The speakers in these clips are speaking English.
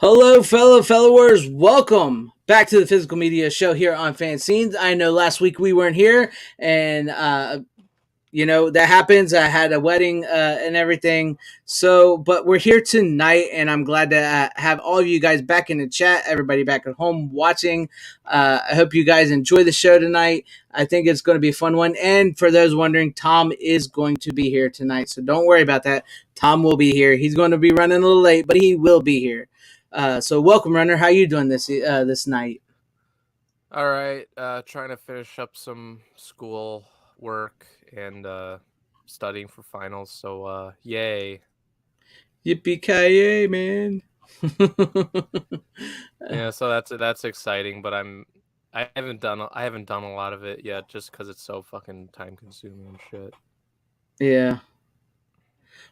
Hello, fellow followers. Welcome back to the Physical Media Show here on FanZcene. I know last week we weren't here, and that happens. I had a wedding and everything. So, but we're here tonight, and I'm glad to have all of you guys back in the chat. Everybody back at home watching. I hope you guys enjoy the show tonight. I think it's going to be a fun one. And for those wondering, Tom is going to be here tonight, so don't worry about that. Tom will be here. He's going to be running a little late, but he will be here. So welcome, Runner. How you doing this night? All right, trying to finish up some school work and studying for finals. So yay! Yippee-ki-yay, man! Yeah, so that's exciting. But I haven't done a lot of it yet, just because it's so fucking time consuming and shit. Yeah.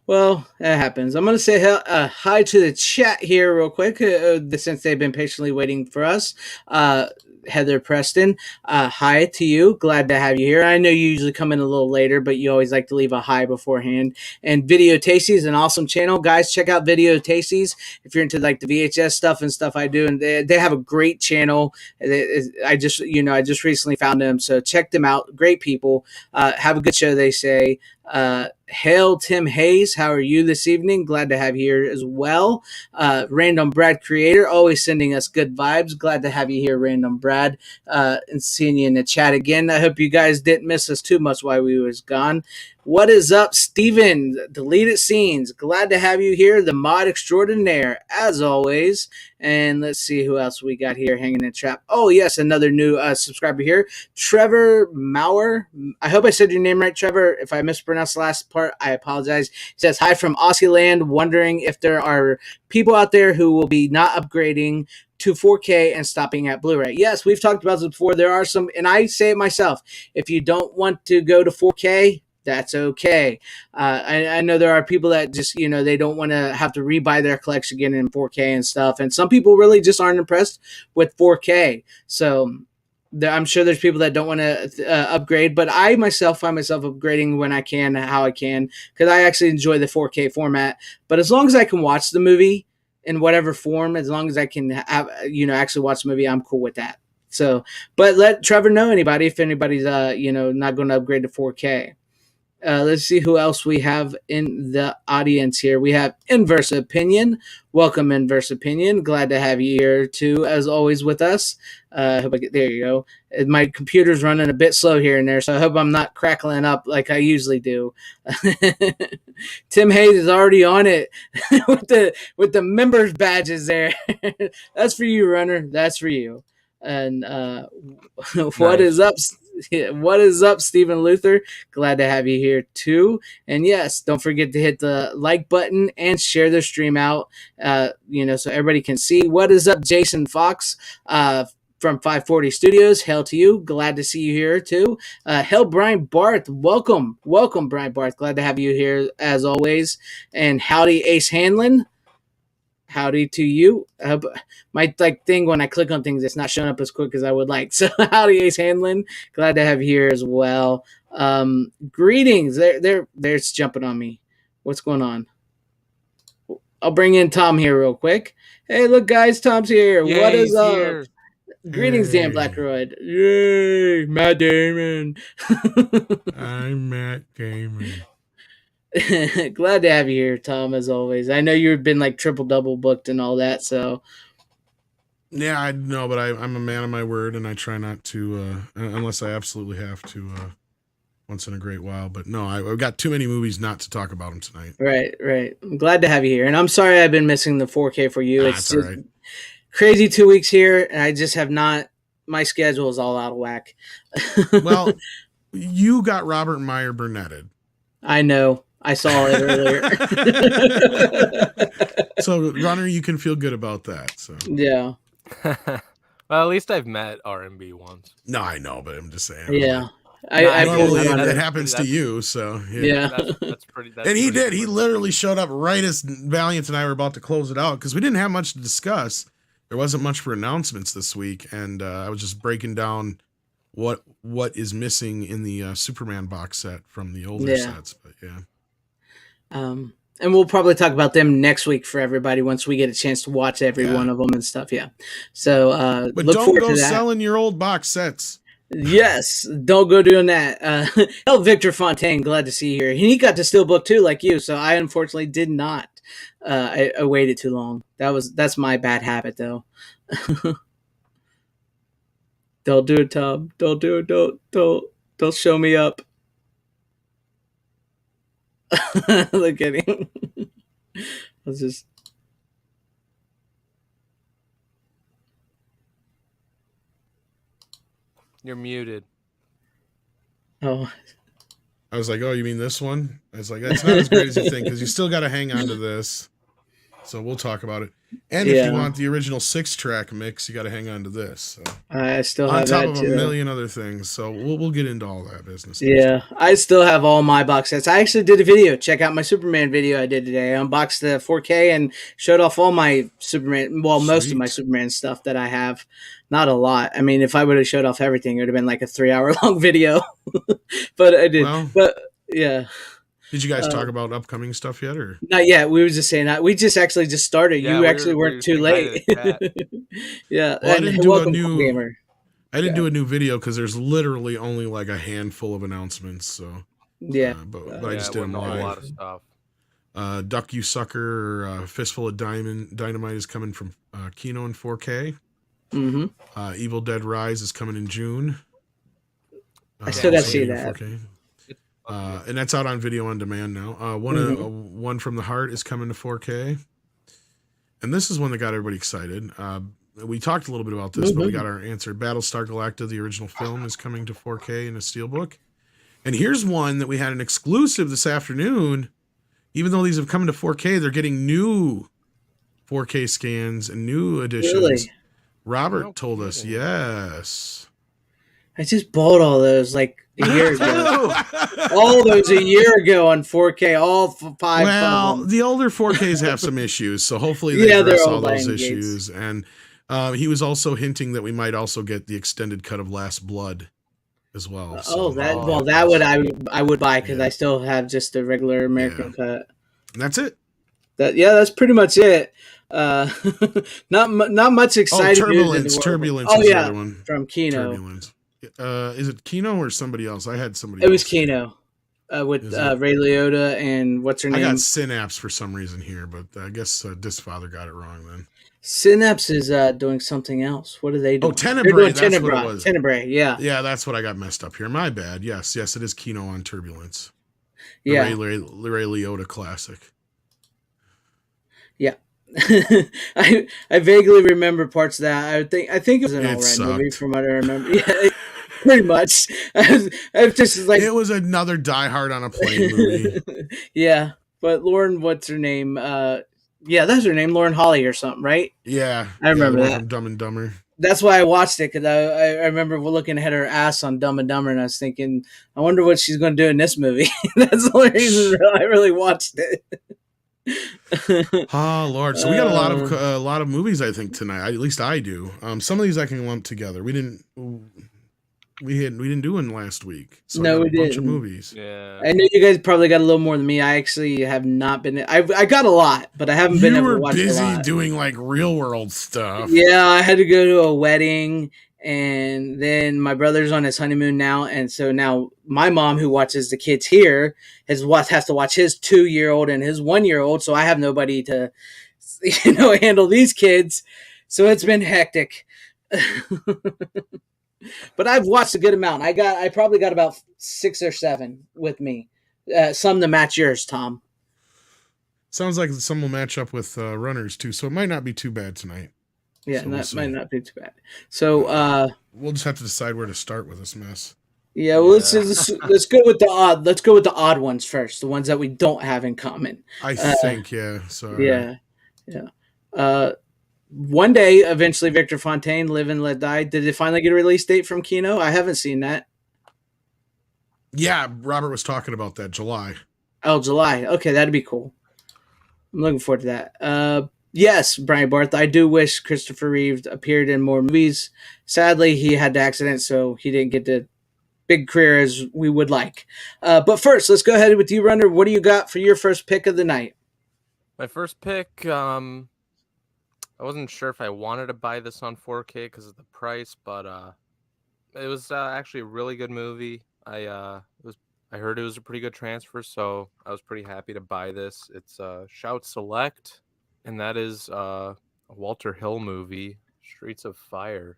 Well, that happens. I'm going to say hi to the chat here real quick, since they've been patiently waiting for us. Heather Preston, hi to you. Glad to have you here. I know you usually come in a little later, but you always like to leave a hi beforehand. And Video Tasties is an awesome channel. Guys, check out Video Tasties if you're into like the VHS stuff and stuff I do. And they have a great channel. I just recently found them, so check them out. Great people. Have a good show, they say. Hail Tim Hayes, how are you this evening? Glad to have you here as well. Random Brad Creator, always sending us good vibes. Glad to have you here, Random Brad, and seeing you in the chat again. I hope you guys didn't miss us too much while we was gone. What is up, Steven? Deleted Scenes. Glad to have you here, the mod extraordinaire, as always. And let's see who else we got here hanging in the trap. Oh, yes, another new subscriber here. Trevor Maurer. I hope I said your name right, Trevor. If I mispronounced the last part, I apologize. He says, hi from Aussie land, wondering if there are people out there who will be not upgrading to 4K and stopping at Blu-ray. Yes, we've talked about this before. There are some, and I say it myself, if you don't want to go to 4K, that's okay. I know there are people that just, they don't want to have to rebuy their collection again in 4K and stuff. And some people really just aren't impressed with 4K. So I'm sure there's people that don't want to upgrade, but I myself find myself upgrading when I can, how I can, because I actually enjoy the 4K format. But as long as I can watch the movie in whatever form, as long as I can have, actually watch the movie, I'm cool with that. So, but let Trevor know if anybody's, not going to upgrade to 4K. Let's see who else we have in the audience here. We have Inverse Opinion. Welcome, Inverse Opinion. Glad to have you here, too, as always, with us. There you go. My computer's running a bit slow here and there, so I hope I'm not crackling up like I usually do. Tim Hayes is already on it with the members badges there. That's for you, Runner. That's for you. And what is up? What is up, Stephen Luther? Glad to have you here too. And yes, don't forget to hit the like button and share the stream out, so everybody can see. What is up, Jason Fox from 540 Studios? Hail to you. Glad to see you here too. Hail, Brian Barth. Welcome, Brian Barth. Glad to have you here as always. And howdy, Ace Hanlon. Howdy to you. My thing when I click on things, it's not showing up as quick as I would like. So howdy, Ace Hanlon. Glad to have you here as well. Greetings. There's jumping on me. What's going on? I'll bring in Tom here real quick. Hey, look, guys, Tom's here. Yay, what is up? Here. Greetings, Dan Blackroyd. Yay, Matt Damon. I'm Matt Damon. Glad to have you here, Tom, as always. I know you've been like triple double booked and all that, so yeah, I know, but I'm a man of my word, and I try not to unless I absolutely have to once in a great while. But no, I've got too many movies not to talk about them tonight. Right. I'm glad to have you here, and I'm sorry I've been missing the 4K for you. It's just right. Crazy 2 weeks here, and I just have not. My schedule is all out of whack. Well, you got Robert Meyer Burnetted. I know. I saw it earlier. So, Runner, you can feel good about that. So yeah. Well, at least I've met R&B once. No, I know, but I'm just saying. Yeah. It happens to you, so yeah. That's pretty. And he did. He literally showed up right as Valiant and I were about to close it out because we didn't have much to discuss. There wasn't much for announcements this week, and I was just breaking down what is missing in the Superman box set from the older sets. But yeah. And we'll probably talk about them next week for everybody once we get a chance to watch every Yeah. one of them and stuff. Yeah. So But look don't forward go to that. selling your old box sets. Yes, don't go doing that. Victor Fontaine, glad to see you here. He got the steelbook too, like you. So I unfortunately did not. I waited too long. That's my bad habit, though. Don't do it, Tom. Don't do it. Don't show me up. Look at him. Let's just. You're muted. Oh. I was like, oh, you mean this one? I was like, that's not as great as you think, because you still got to hang on to this. So we'll talk about it. And if you want the original 6-track mix, you got to hang on to this. So. I still on have top that of a too. million other things. So we'll get into all that business. Yeah, I still have all my box sets. I actually did a video. Check out my Superman video I did today. I unboxed the 4K and showed off all my Superman, most of my Superman stuff that I have. Not a lot. I mean, if I would have showed off everything, it would have been like a 3-hour long video. But I did. Well, but yeah. Did you guys talk about upcoming stuff yet, or not yet? We were just saying that we just actually just started. Yeah, you actually weren't too late. Yeah, well, I didn't do a new gamer. I didn't do a new video because there's literally only like a handful of announcements. So yeah, but I just did them live. A lot of stuff. Duck You Sucker, or Fistful of Dynamite is coming from Kino in 4K. Mm-hmm. Evil Dead Rise is coming in June. I still got to see that. 4K. And that's out on video on demand now. One from the Heart is coming to 4K. And this is one that got everybody excited. We talked a little bit about this, but we got our answer. Battlestar Galactica, the original film, is coming to 4K in a steelbook. And here's one that we had an exclusive this afternoon. Even though these have come to 4K, they're getting new 4K scans and new editions. Really? Robert told us, yes. I just bought all those like a year ago. All those a year ago on 4K, all 5. Well, the older 4Ks have some issues, so hopefully they address all those issues. And he was also hinting that we might also get the extended cut of Last Blood as well. So, that would I would buy because I still have just the regular American cut. And that's it. That's pretty much it. Not much exciting. Turbulence. Oh is yeah, the other one. from Kino. Turbulence. Is it Kino or somebody else? I had somebody. It was Kino with Ray Liotta and what's her name? I got Synapse for some reason here, but I guess Disfather got it wrong then. Synapse is doing something else. What are they doing? Oh, Tenebrae. That's what it was. Tenebrae, yeah. Yeah, that's what I got messed up here. My bad. Yes, it is Kino on Turbulence. Yeah. Ray Liotta classic. Yeah. I vaguely remember parts of that. I think it was an alright movie from what I remember. Yeah, pretty much. I was just like, it was another Die Hard on a plane movie. Yeah, but Lauren, what's her name? Yeah, that's her name, Lauren Holly or something, right? Yeah, I remember that. From Dumb and Dumber. That's why I watched it, because I remember looking at her ass on Dumb and Dumber, and I was thinking, I wonder what she's going to do in this movie. That's the only reason I really watched it. Oh Lord! So we got a lot of movies, I think, tonight. At least I do. Some of these I can lump together. We didn't do one last week. So no, we didn't. Bunch of movies. Yeah. I know you guys probably got a little more than me. I actually have not been. I got a lot, but I haven't been able to watch a lot. You were busy doing like real world stuff. Yeah, I had to go to a wedding, and then my brother's on his honeymoon now, and so now my mom, who watches the kids here, has to watch his 2-year-old and his 1-year-old. So I have nobody to, handle these kids. So it's been hectic. But I've watched a good amount. I probably got about 6 or 7 with me. Some to match yours, Tom. Sounds like some will match up with runners too, so it might not be too bad tonight. Yeah, so that might not be too bad. So we'll just have to decide where to start with this mess. Yeah, well, let's go with the odd. Let's go with the odd ones first, the ones that we don't have in common. I think, yeah. Sorry. Yeah. One day, eventually, Victor Fontaine, Live and Let Die. Did it finally get a release date from Kino? I haven't seen that. Yeah, Robert was talking about that, July. Oh, July. Okay, that'd be cool. I'm looking forward to that. Yes, Brian Barth, I do wish Christopher Reeve appeared in more movies. Sadly, he had the accident, so he didn't get the big career as we would like. But first, let's go ahead with you, Runner. What do you got for your first pick of the night? My first pick, I wasn't sure if I wanted to buy this on 4K because of the price, but it was actually a really good movie. I heard it was a pretty good transfer, so I was pretty happy to buy this. It's Shout Select, and that is a Walter Hill movie, Streets of Fire.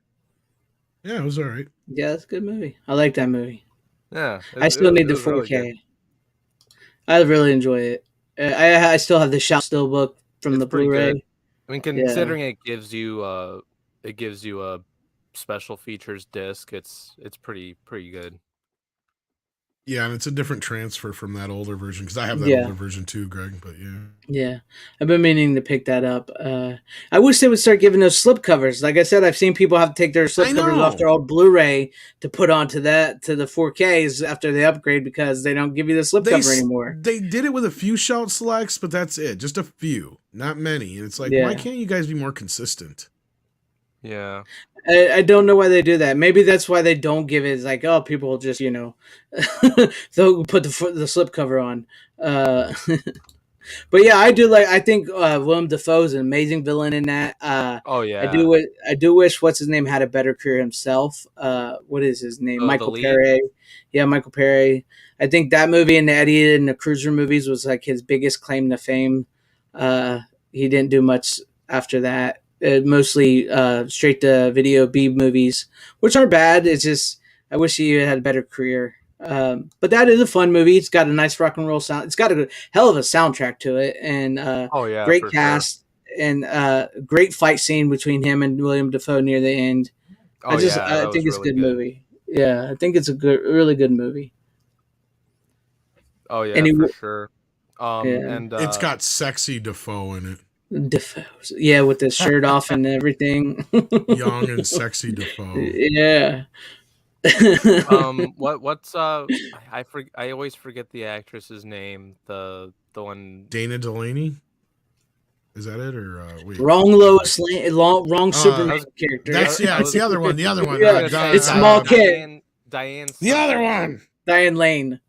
Yeah, it was all right. Yeah, that's a good movie. I like that movie. Yeah, I still need the was really 4K. good. I really enjoy it. I still have the Shout Steelbook from It's the pretty Blu-ray. good. I mean, considering it gives you a special features disc, it's pretty good. Yeah, and it's a different transfer from that older version because I have that Yeah. older version too, Greg. But yeah, Yeah, I've been meaning to pick that up. I wish they would start giving those slip covers. Like I said, I've seen people have to take their slip covers off their old Blu-ray to put onto the 4Ks after they upgrade because they don't give you the slip cover anymore. They did it with a few Shout Selects, but that's it. Just a few, not many. And it's like, why can't you guys be more consistent? Yeah. I don't know why they do that. Maybe that's why they don't give it. It's like, oh, people will just, they'll put the slip cover on. But yeah, I do like. I think Willem Dafoe is an amazing villain in that. Oh yeah. I do wish what's his name had a better career himself. What is his name? Michael Perry. Yeah, Michael Perry. I think that movie and the Eddie and the Cruiser movies was like his biggest claim to fame. He didn't do much after that. Mostly straight to video B movies, which aren't bad. It's just I wish he had a better career. But that is a fun movie. It's got a nice rock and roll sound. It's got a hell of a soundtrack to it, and great cast and great fight scene between him and William Dafoe near the end. I think it's a good movie. Yeah, I think it's really good movie. Oh yeah, for sure. And it's got sexy Dafoe in it. Defoe, yeah, with his shirt off and everything. Young and sexy Dafoe. Yeah. What's I always forget the actress's name. The one Dana Delaney. Is that it or wait? Wrong Lois Lane, wrong Superman character. That's it's the other one. The other one. It's Small Kid. Diane. The other one. Diane Lane.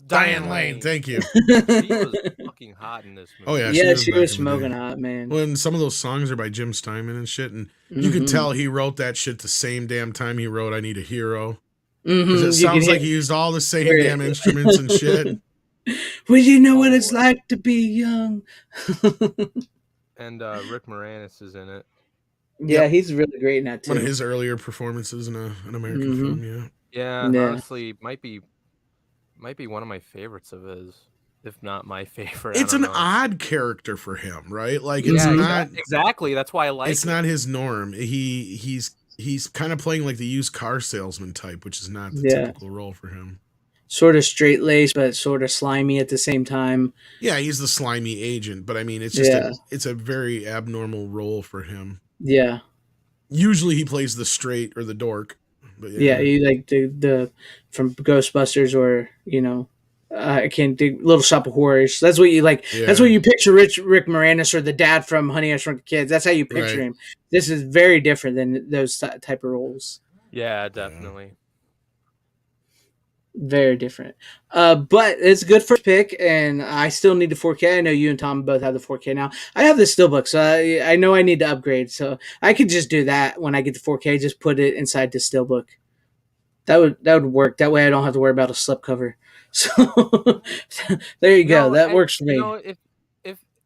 Diane Lane. Thank you. She was fucking hot in this movie. Oh yeah, she was smoking hot, man. When some of those songs are by Jim Steinman and shit, and you can tell he wrote that shit the same damn time he wrote "I Need a Hero." It sounds like he used all the same damn instruments and shit. Well, you know what it's like to be young. And Rick Moranis is in it. Yeah, he's really great in that too. One of his earlier performances in an American film. Yeah, honestly, might be one of my favorites of his, if not my favorite. It's an odd character for him, right? Like it's not exactly. That's why I like. It's not his norm. He's kind of playing like the used car salesman type, which is not the typical role for him. Sort of straight laced, but sort of slimy at the same time. Yeah, he's the slimy agent, but I mean, it's just it's a very abnormal role for him. Yeah. Usually, he plays the straight or the dork. But he like the from Ghostbusters or I can't do Little Shop of Horrors. That's what you like. Yeah. That's what you picture Rick Moranis or the dad from Honey, I Shrunk the Kids. That's how you picture him. This is very different than those type of roles. Yeah, definitely. Very different. But it's a good first pick, and I still need the 4K. I know you and Tom both have the 4K now. I have the Steelbook, so I know I need to upgrade. So I could just do that when I get the 4K. Just put it inside the Steelbook. That would work. That way I don't have to worry about a slipcover. So there you go. That works for me.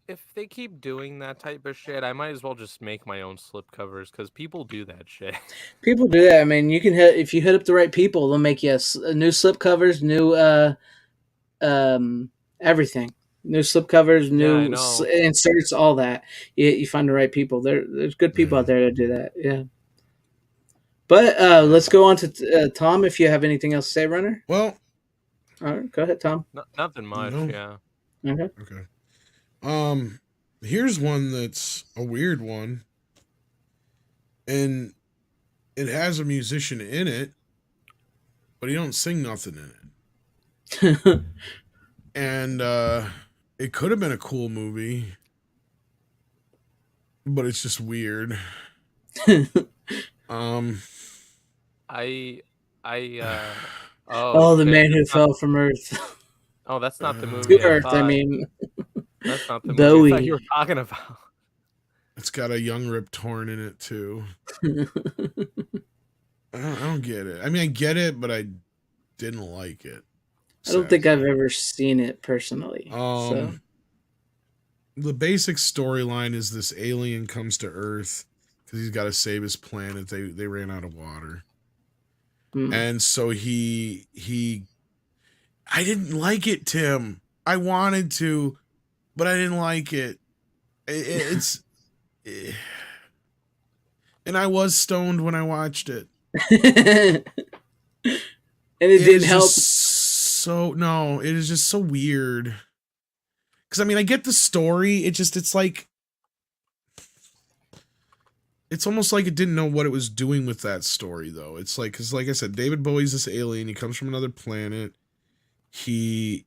If they keep doing that type of shit, I might as well just make my own slipcovers because people do that shit. People do that. I mean, you can if you hit up the right people, they'll make you new slipcovers, new everything, new slipcovers, new inserts, all that. You find the right people. There's good people out there that do that. Yeah. But let's go on to Tom. If you have anything else to say, Runner. Well, all right, go ahead, Tom. Nothing much. Yeah. Okay. Here's one that's a weird one, and it has a musician in it, but he don't sing nothing in it. And it could have been a cool movie, but it's just weird. The Man Who Fell from Earth. Oh, that's not the movie. To Earth, I mean. That's not the movie I thought Bowie. you were talking about. It's got a young Rip Torn in it too. I don't get it. I mean, I get it, but I didn't like it. I don't think I've ever seen it personally. So the basic storyline is this alien comes to Earth because he's got to save his planet. They ran out of water, and so he. I didn't like it, Tim. I wanted to, but I didn't like it. It's. And I was stoned when I watched it. And it didn't help. No, it is just so weird. Because I mean, I get the story. It's like, it's almost like it didn't know what it was doing with that story, though. It's like, because like I said, David Bowie's this alien. He comes from another planet. He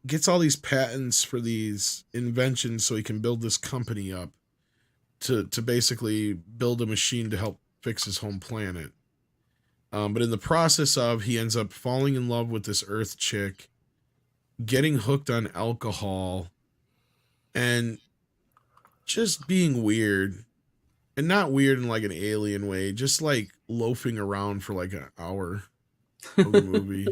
gets all these patents for these inventions so he can build this company up to basically build a machine to help fix his home planet. But in the process of, he ends up falling in love with this Earth chick, getting hooked on alcohol, and just being weird. And not weird in like an alien way, just like loafing around for like an hour of the movie.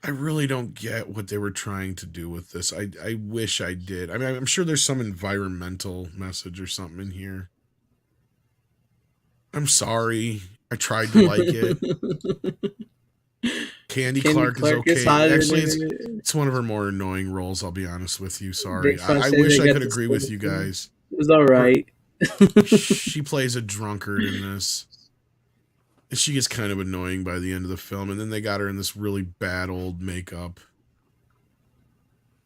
I really don't get what they were trying to do with this. I wish I did. I mean, I'm sure there's some environmental message or something in here. I'm sorry. I tried to like it. Candy Clark is okay. Actually, it's one of her more annoying roles, I'll be honest with you. Sorry. I wish I could agree with you guys. It was all right. She plays a drunkard in this. She gets kind of annoying by the end of the film, and then they got her in this really bad old makeup.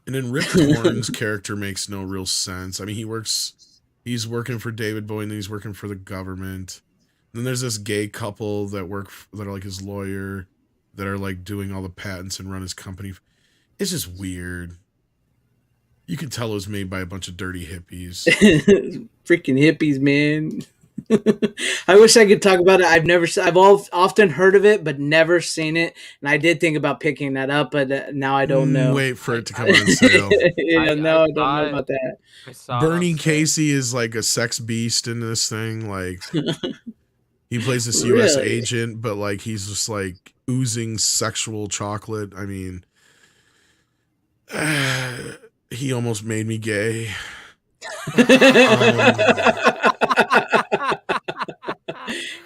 And then Rip Torn's character makes no real sense. I mean, he's working for David Bowie, and then he's working for the government. And then there's this gay couple that are like his lawyer, that are like doing all the patents and run his company. It's just weird. You can tell it was made by a bunch of dirty hippies. Freaking hippies, man. I wish I could talk about it. I've often heard of it, but never seen it. And I did think about picking that up, but now I don't know. Wait for it to come on sale. I don't know about that. Bernie Casey is like a sex beast in this thing. Like, he plays this U.S. agent, but like he's just like oozing sexual chocolate. I mean, he almost made me gay.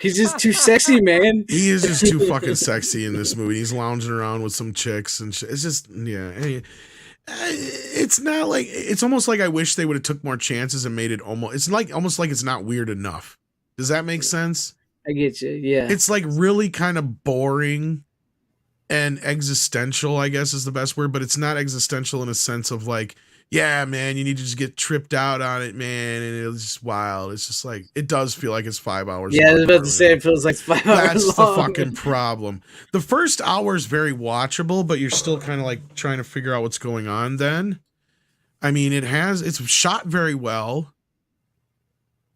He's just too sexy, man. He is just too fucking sexy in this movie. He's lounging around with some chicks and shit. It's just, yeah. It's not like, it's almost like I wish they would have took more chances and made it almost like it's not weird enough. Does that make sense? I get you, yeah. It's like really kind of boring and existential, I guess is the best word, but it's not existential in a sense of like, yeah, man, you need to just get tripped out on it, man, and it's just wild. It's just like, it does feel like it's 5 hours long. Yeah, I was about to say it feels like 5 hours That's long. the fucking problem. The first hour is very watchable, but you're still kind of like trying to figure out what's going on then. I mean, it's shot very well.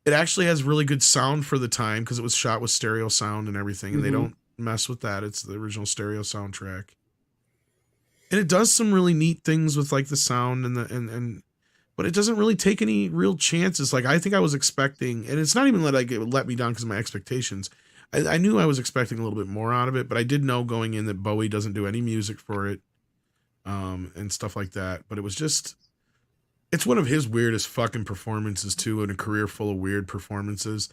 It actually has really good sound for the time because it was shot with stereo sound and everything, and they don't mess with that. It's the original stereo soundtrack. And it does some really neat things with like the sound and but it doesn't really take any real chances. Like I think I was expecting, and it's not even that it let me down because of my expectations. I knew I was expecting a little bit more out of it, but I did know going in that Bowie doesn't do any music for it, and stuff like that. But it was just, it's one of his weirdest fucking performances too, in a career full of weird performances.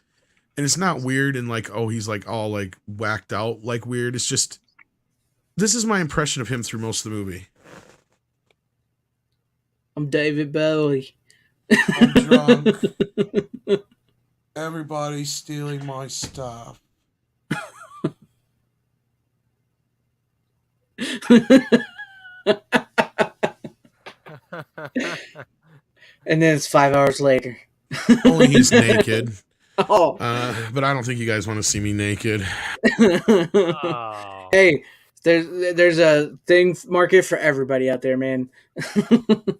And it's not weird in like, oh, he's like all like whacked out like weird. It's just, this is my impression of him through most of the movie. I'm David Bowie. I'm drunk. Everybody's stealing my stuff. And then it's 5 hours later. Only he's naked. Oh. But I don't think you guys want to see me naked. Oh. Hey, there's a thing market for everybody out there, man.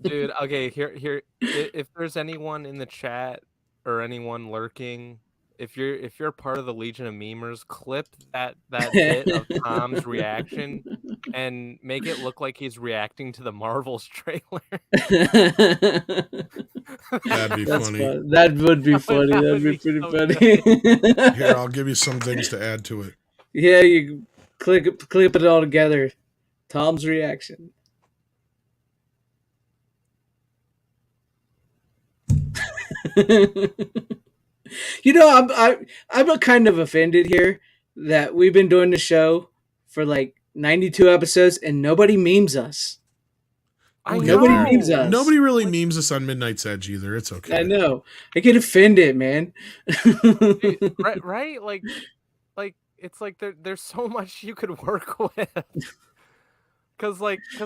Dude, okay, here if there's anyone in the chat or anyone lurking, if you're part of the Legion of Memers, clip that bit of Tom's reaction and make it look like he's reacting to the Marvels trailer. That'd be funny. Fun. That would be funny. That'd be pretty funny. Here, I'll give you some things to add to it. Yeah, you clip it all together. Tom's reaction. You know, I'm kind of offended here that we've been doing the show for like 92 episodes and nobody memes us. Nobody memes us. Nobody really memes us on Midnight's Edge either. It's okay. I know. I get offended, man. Dude, right? Like it's like there's so much you could work with. Cause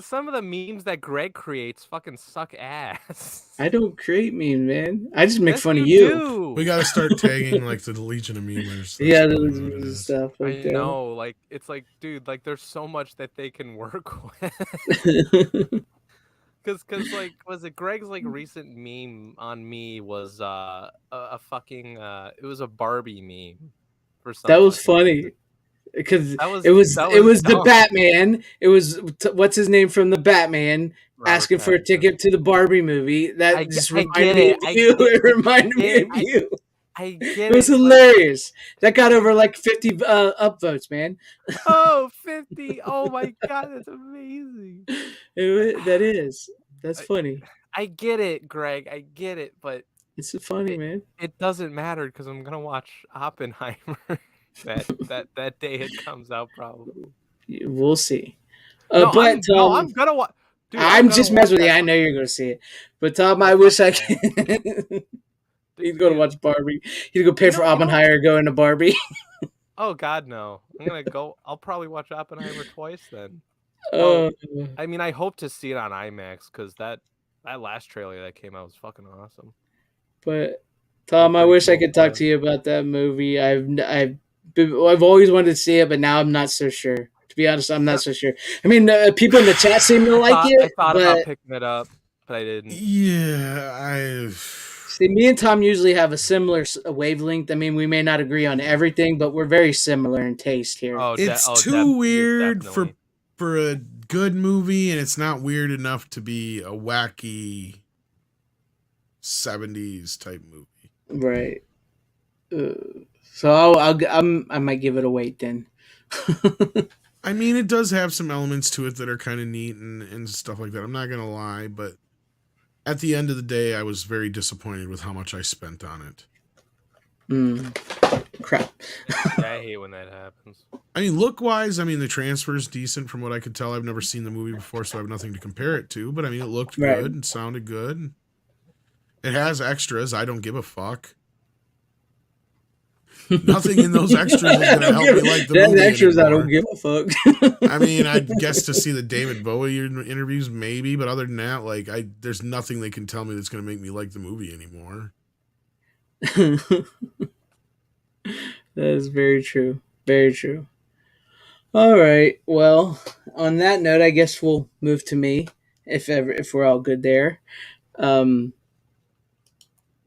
some of the memes that Greg creates fucking suck ass. I don't create memes, man. I just make fun of you. Do. We got to start tagging like the Legion of Memers. Yeah, the stuff. I know, like it's like, dude, like there's so much that they can work with. Cause like, was it Greg's like recent meme on me was a fucking it was a Barbie meme for something. That was funny. Because it was the Batman. It was what's his name from the Batman asking for a ticket to the Barbie movie. That just reminded me of you. It reminded me of you. I get it. Was hilarious. That got over like 50 upvotes, man. Oh, 50. Oh my god, that's amazing. That's funny. I get it, Greg. I get it, but it's funny, man. It doesn't matter because I'm gonna watch Oppenheimer. that day it comes out probably. We'll see. I'm gonna watch. I'm just messing with you. I know you're gonna see it, but Tom, I wish I could. He's going to watch Barbie. He's gonna pay for Oppenheimer, go into Barbie. Oh God, no! I'm gonna go. I'll probably watch Oppenheimer twice then. I mean, I hope to see it on IMAX because that last trailer that came out was fucking awesome. But Tom, I wish I could talk to you about that movie. I've always wanted to see it, but now I'm not so sure. To be honest, I'm not so sure. I mean, people in the chat seem to like it. I thought about picking it up, but I didn't. Yeah, See, me and Tom usually have a similar wavelength. I mean, we may not agree on everything, but we're very similar in taste here. It's too weird for a good movie, and it's not weird enough to be a wacky 70s type movie. Right. So I might give it a wait then. I mean, it does have some elements to it that are kind of neat and stuff like that. I'm not gonna lie, but at the end of the day, I was very disappointed with how much I spent on it. Crap. I hate when that happens. I mean, look-wise, the transfer is decent from what I could tell. I've never seen the movie before, so I have nothing to compare it to. But, I mean, it looked good and sounded good. It has extras. I don't give a fuck. Nothing in those extras is going to help me like the movie extras, anymore. I don't give a fuck. I mean, I guess to see the David Bowie interviews, maybe. But other than that, there's nothing they can tell me that's going to make me like the movie anymore. That is very true. Very true. All right. Well, on that note, I guess we'll move to me if we're all good there.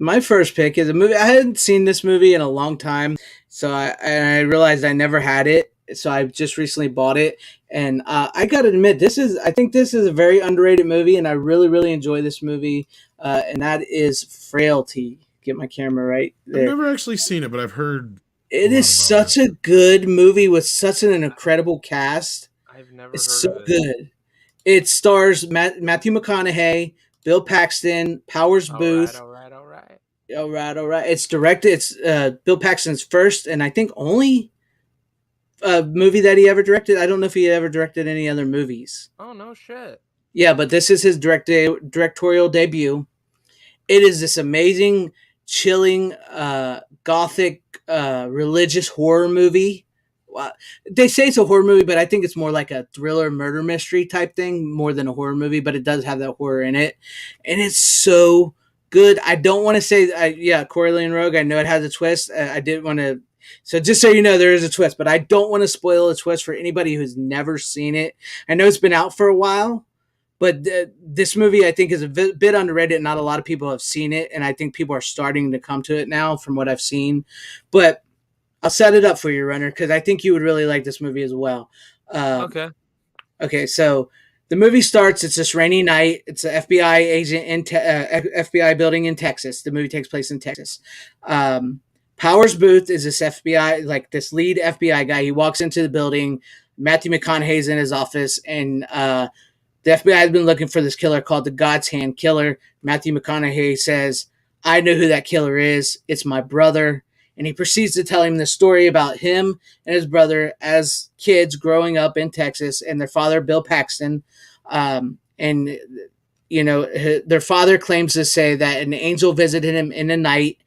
My first pick is a movie. I hadn't seen this movie in a long time, so I realized I never had it. So I just recently bought it, and I gotta admit, I think this is a very underrated movie, and I really, really enjoy this movie. And that is Frailty. Get my camera right there. I've never actually seen it, but I've heard. It is such a good movie with such an incredible cast. I've never. It's so good. It stars Matthew McConaughey, Bill Paxton, Powers Booth. All right. It's directed. It's Bill Paxton's first and I think only movie that he ever directed. I don't know if he ever directed any other movies. Oh no shit. Yeah, but this is his directorial debut. It is this amazing, chilling, gothic, religious horror movie. They say it's a horror movie, but I think it's more like a thriller murder mystery type thing more than a horror movie, but it does have that horror in it. And it's so good. I don't want to say, Coriolan Rogue, I know it has a twist. I didn't want to, so just so you know, there is a twist, but I don't want to spoil a twist for anybody who's never seen it. I know it's been out for a while, But this movie, I think, is a bit underrated. Not a lot of people have seen it, and I think people are starting to come to it now, from what I've seen. But I'll set it up for you, Runner, because I think you would really like this movie as well. Okay. Okay, so the movie starts. It's this rainy night. It's an FBI agent in FBI building in Texas. The movie takes place in Texas. Um, Powers Booth is this FBI, like this lead FBI guy. He walks into the building. Matthew McConaughey's in his office, and the FBI has been looking for this killer called the God's Hand Killer. Matthew McConaughey says, "I know who that killer is. It's my brother." And he proceeds to tell him the story about him and his brother as kids growing up in Texas, and their father, Bill Paxton. And, you know, their father claims to say that an angel visited him in the night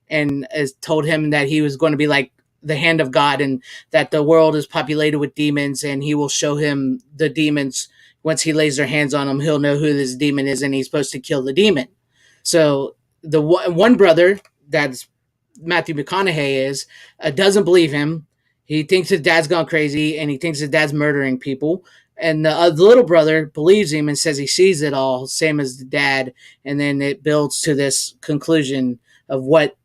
and has told him that he was going to be like the hand of God, and that the world is populated with demons, and he will show him the demons. Once he lays their hands on him, he'll know who this demon is, and he's supposed to kill the demon. So the one brother, that's Matthew McConaughey, is doesn't believe him. He thinks his dad's gone crazy, and he thinks his dad's murdering people. And the little brother believes him and says he sees it all, same as the dad. And then it builds to this conclusion of what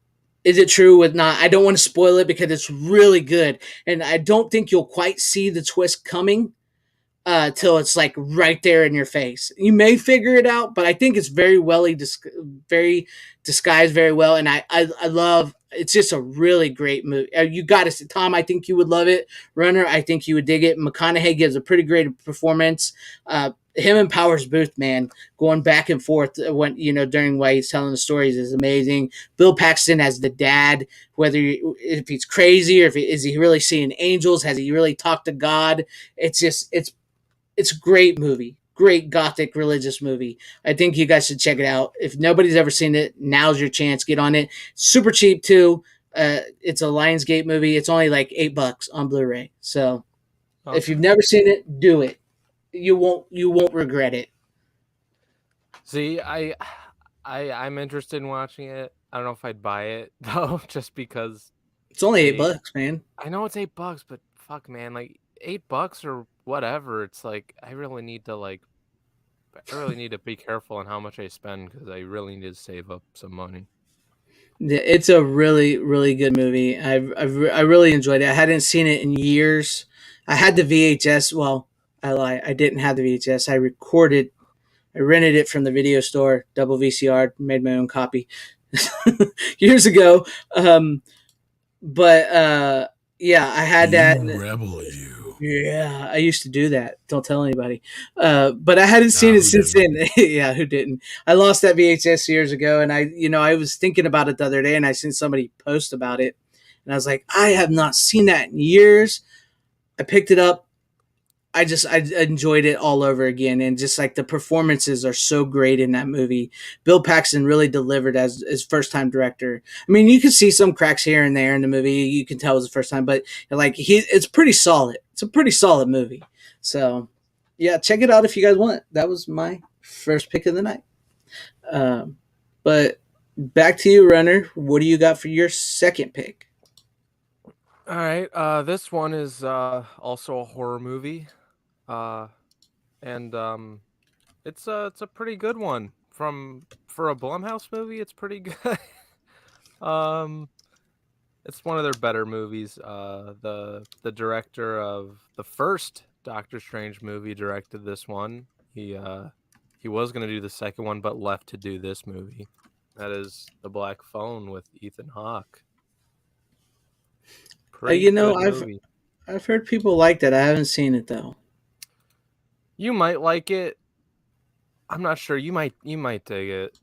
is it true with not. I don't want to spoil it because it's really good, and I don't think you'll quite see the twist coming till it's like right there in your face. You may figure it out, but I think it's very disguised very well, and I love. It's just a really great movie. You got to, Tom. I think you would love it. Runner, I think you would dig it. McConaughey gives a pretty great performance. Him and Powers Booth, man, going back and forth when during while he's telling the stories is amazing. Bill Paxton as the dad, if he's crazy or is he really seeing angels? Has he really talked to God? It's a great movie. Great gothic religious movie. I think you guys should check it out. If nobody's ever seen it, now's your chance. Get on it. Super cheap too. It's a Lionsgate movie. It's only like $8 on Blu-ray. So if you've never seen it, do it. You won't regret it. See, I'm interested in watching it. I don't know if I'd buy it though, just because it's only $8, man. I know it's $8, but fuck, man, like $8 or whatever. It's like I really need to be careful on how much I spend because I really need to save up some money. It's a really, really good movie. I really enjoyed it. I hadn't seen it in years. I had the VHS. Well, I lie. I didn't have the VHS. I rented it from the video store, double VCR, made my own copy years ago. But yeah, I had that. Rebel, you. Yeah, I used to do that. Don't tell anybody. But I hadn't seen it since then. Yeah, who didn't? I lost that VHS years ago, and I was thinking about it the other day, and I seen somebody post about it, and I was like, I have not seen that in years. I picked it up. I enjoyed it all over again, and just like the performances are so great in that movie. Bill Paxton really delivered as his first time director. I mean, you can see some cracks here and there in the movie. You can tell it was the first time, but like it's pretty solid. It's a pretty solid movie. So yeah, check it out if you guys want. That was my first pick of the night. But back to you, Runner. What do you got for your second pick? All right, this one is also a horror movie. And it's a pretty good one for a Blumhouse movie. It's pretty good. It's one of their better movies. The director of the first Doctor Strange movie directed this one. He was gonna do the second one, but left to do this movie. That is The Black Phone with Ethan Hawke. I've heard people like that. I haven't seen it though. You might like it. I'm not sure. You might dig it.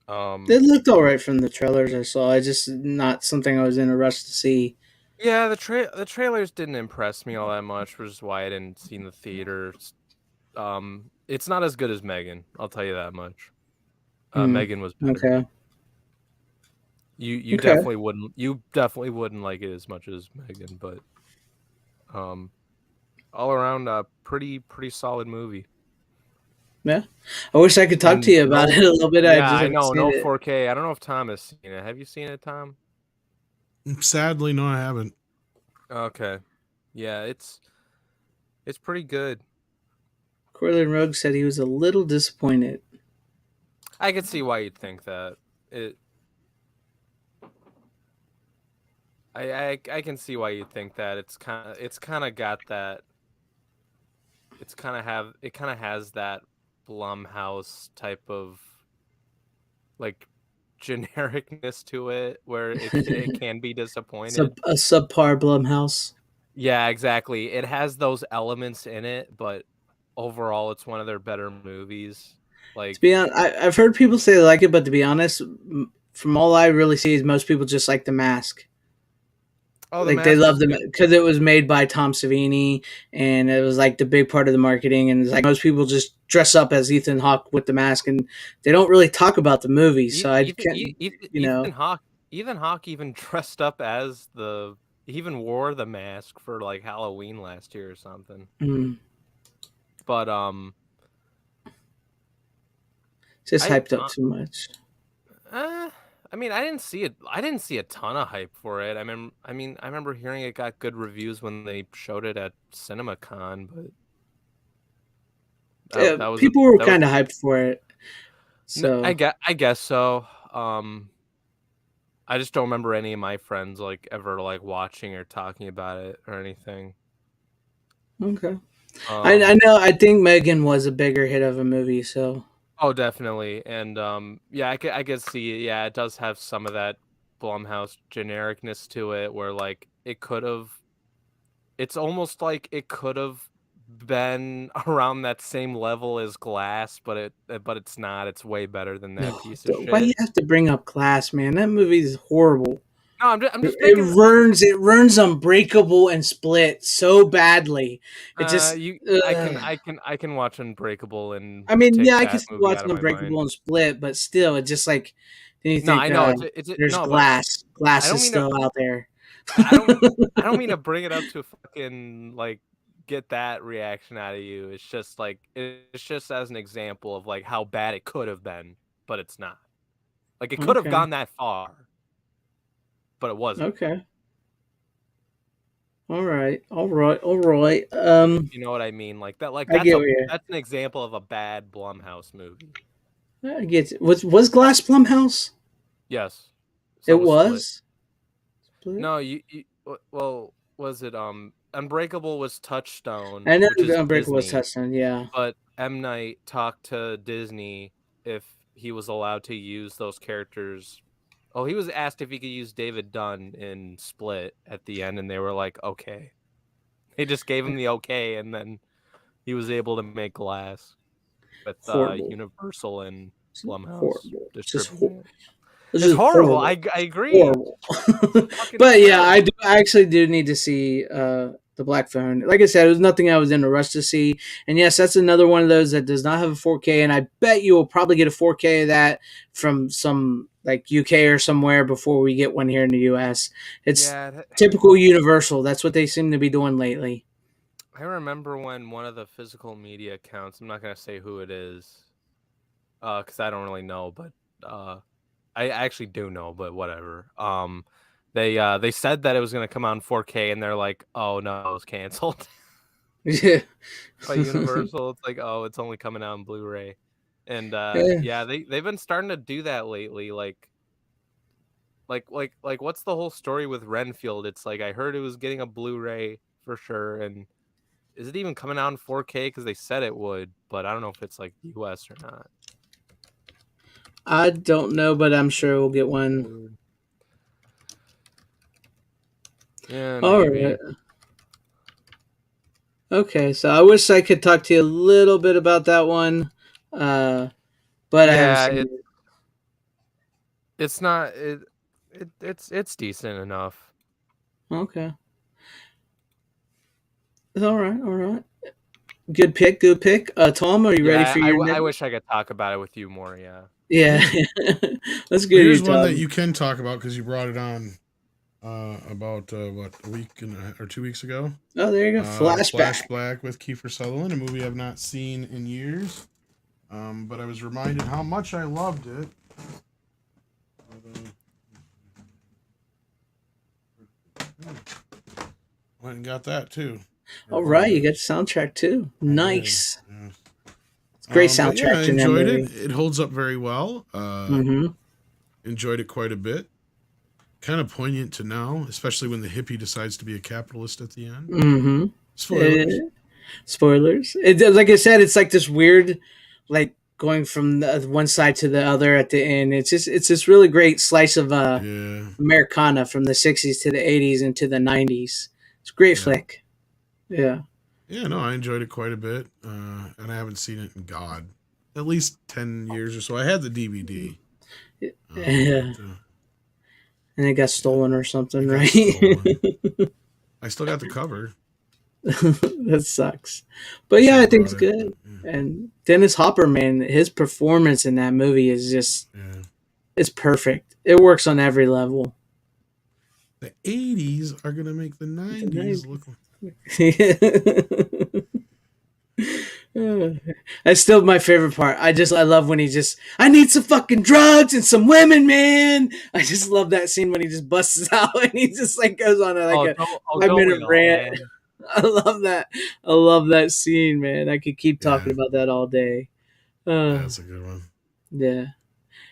It looked all right from the trailers I saw. It's just not something I was in a rush to see. Yeah, the trailers didn't impress me all that much, which is why I didn't see in the theater. It's not as good as Megan. I'll tell you that much. Megan was better. Okay. You definitely wouldn't like it as much as Megan, but all around a pretty solid movie. Yeah, I wish I could talk to you about it a little bit. Yeah, I know, no 4K. I don't know if Tom has seen it. Have you seen it, Tom? Sadly, no, I haven't. Okay, yeah, it's pretty good. Corlin Rogue said he was a little disappointed. I could see why you'd think that. I can see why you'd think that. It's kind of got that. It kind of has that Blumhouse type of like genericness to it, where it can be disappointed. A subpar Blumhouse. Yeah, exactly. It has those elements in it, but overall, it's one of their better movies. Like, To be honest, I've heard people say they like it, but to be honest, from all I really see is most people just like The Mask. oh, Like they love them because it was made by Tom Savini, and it was like the big part of the marketing. And it's like most people just dress up as Ethan Hawke with the mask, and they don't really talk about the movie. So I can't, Ethan Hawke even dressed up as he even wore the mask for like Halloween last year or something. But just hyped up too much. I mean, I didn't see it. I didn't see a ton of hype for it. I remember hearing it got good reviews when they showed it at CinemaCon, but people were kind of hyped for it. So I guess so. I just don't remember any of my friends like ever like watching or talking about it or anything. Okay. I know. I think Megan was a bigger hit of a movie. So. Oh, definitely, and yeah, I could see it. Yeah, it does have some of that Blumhouse genericness to it, where like it could have. It's almost like it could have been around that same level as Glass, but it's not. It's way better than that piece of shit. Why do you have to bring up Glass, man? That movie is horrible. No, I'm just making... It runs Unbreakable and Split so badly. It just I can watch Unbreakable and I mean, yeah, I can watch Unbreakable and Split, but still, it just like then you think, I know there's Glass. Glass is still out there. I don't mean to bring it up to fucking like get that reaction out of you. It's just like it's just as an example of like how bad it could have been, but it's not. Like it could have gone that far, but it wasn't. Okay. All right. You know what I mean? Like that. Like that's an example of a bad Blumhouse movie. I get it. Was Glass Blumhouse? Yes. So it was. Split? No, well, was it Unbreakable was Touchstone? I know Unbreakable was Touchstone. Yeah. But M. Night talked to Disney if he was allowed to use those characters. Oh, he was asked if he could use David Dunn in Split at the end, and they were like, okay. They just gave him the okay, and then he was able to make Glass with Universal and Blumhouse. It's horrible. I agree. Horrible. But yeah, I actually do need to see the Black Phone. Like I said, it was nothing I was in a rush to see. And yes, that's another one of those that does not have a 4K. And I bet you will probably get a 4K of that from some like UK or somewhere before we get one here in the US. It's typical Universal. That's what they seem to be doing lately. I remember when one of the physical media accounts, I'm not going to say who it is, because I don't really know, but I actually do know, but whatever. They said that it was going to come out in 4K, and they're like, "Oh no, it was canceled." Yeah. By Universal, it's like, "Oh, it's only coming out in Blu-ray," and they've been starting to do that lately. Like, what's the whole story with Renfield? It's like I heard it was getting a Blu-ray for sure, and is it even coming out in 4K? Because they said it would, but I don't know if it's like US or not. I don't know, but I'm sure we'll get one. Yeah, maybe. All right. Okay, so I wish I could talk to you a little bit about that one, but I haven't seen it. It's not. It's decent enough. Okay. All right. Good pick. Tom, are you ready for your? I wish I could talk about it with you more. Yeah. Yeah. That's good. Here's one that you can talk about because you brought it on about a week or 2 weeks ago. Oh, there you go. Flashback with Kiefer Sutherland, a movie I've not seen in years. But I was reminded how much I loved it. Went and got that too. All right, you got the soundtrack too. Nice. It's a great But yeah, I soundtrack in that enjoyed it. movie. It holds up very well. Mm-hmm. Enjoyed it quite a bit. Kind of poignant to now, especially when the hippie decides to be a capitalist at the end. Mm-hmm. Spoilers. Spoilers. Like I said, it's like this weird, like going from the one side to the other at the end. It's this really great slice of Yeah. Americana from the '60s to the '80s and to the '90s. It's a great flick. Yeah. Yeah, no, I enjoyed it quite a bit, and I haven't seen it in at least 10 years or so. I had the DVD. Yeah. And it got stolen or something, right? I still got the cover. That sucks. But yeah, I think it's good. And Dennis Hopper, man, his performance in that movie is just it's perfect. It works on every level. The 80s are going to make the 90s look like... That's still my favorite part. I love when I need some fucking drugs and some women, man. I just love that scene when he just busts out and he just like goes on a 5-minute rant. Man. I love that. I love that scene, man. I could keep talking about that all day. That's a good one. Yeah.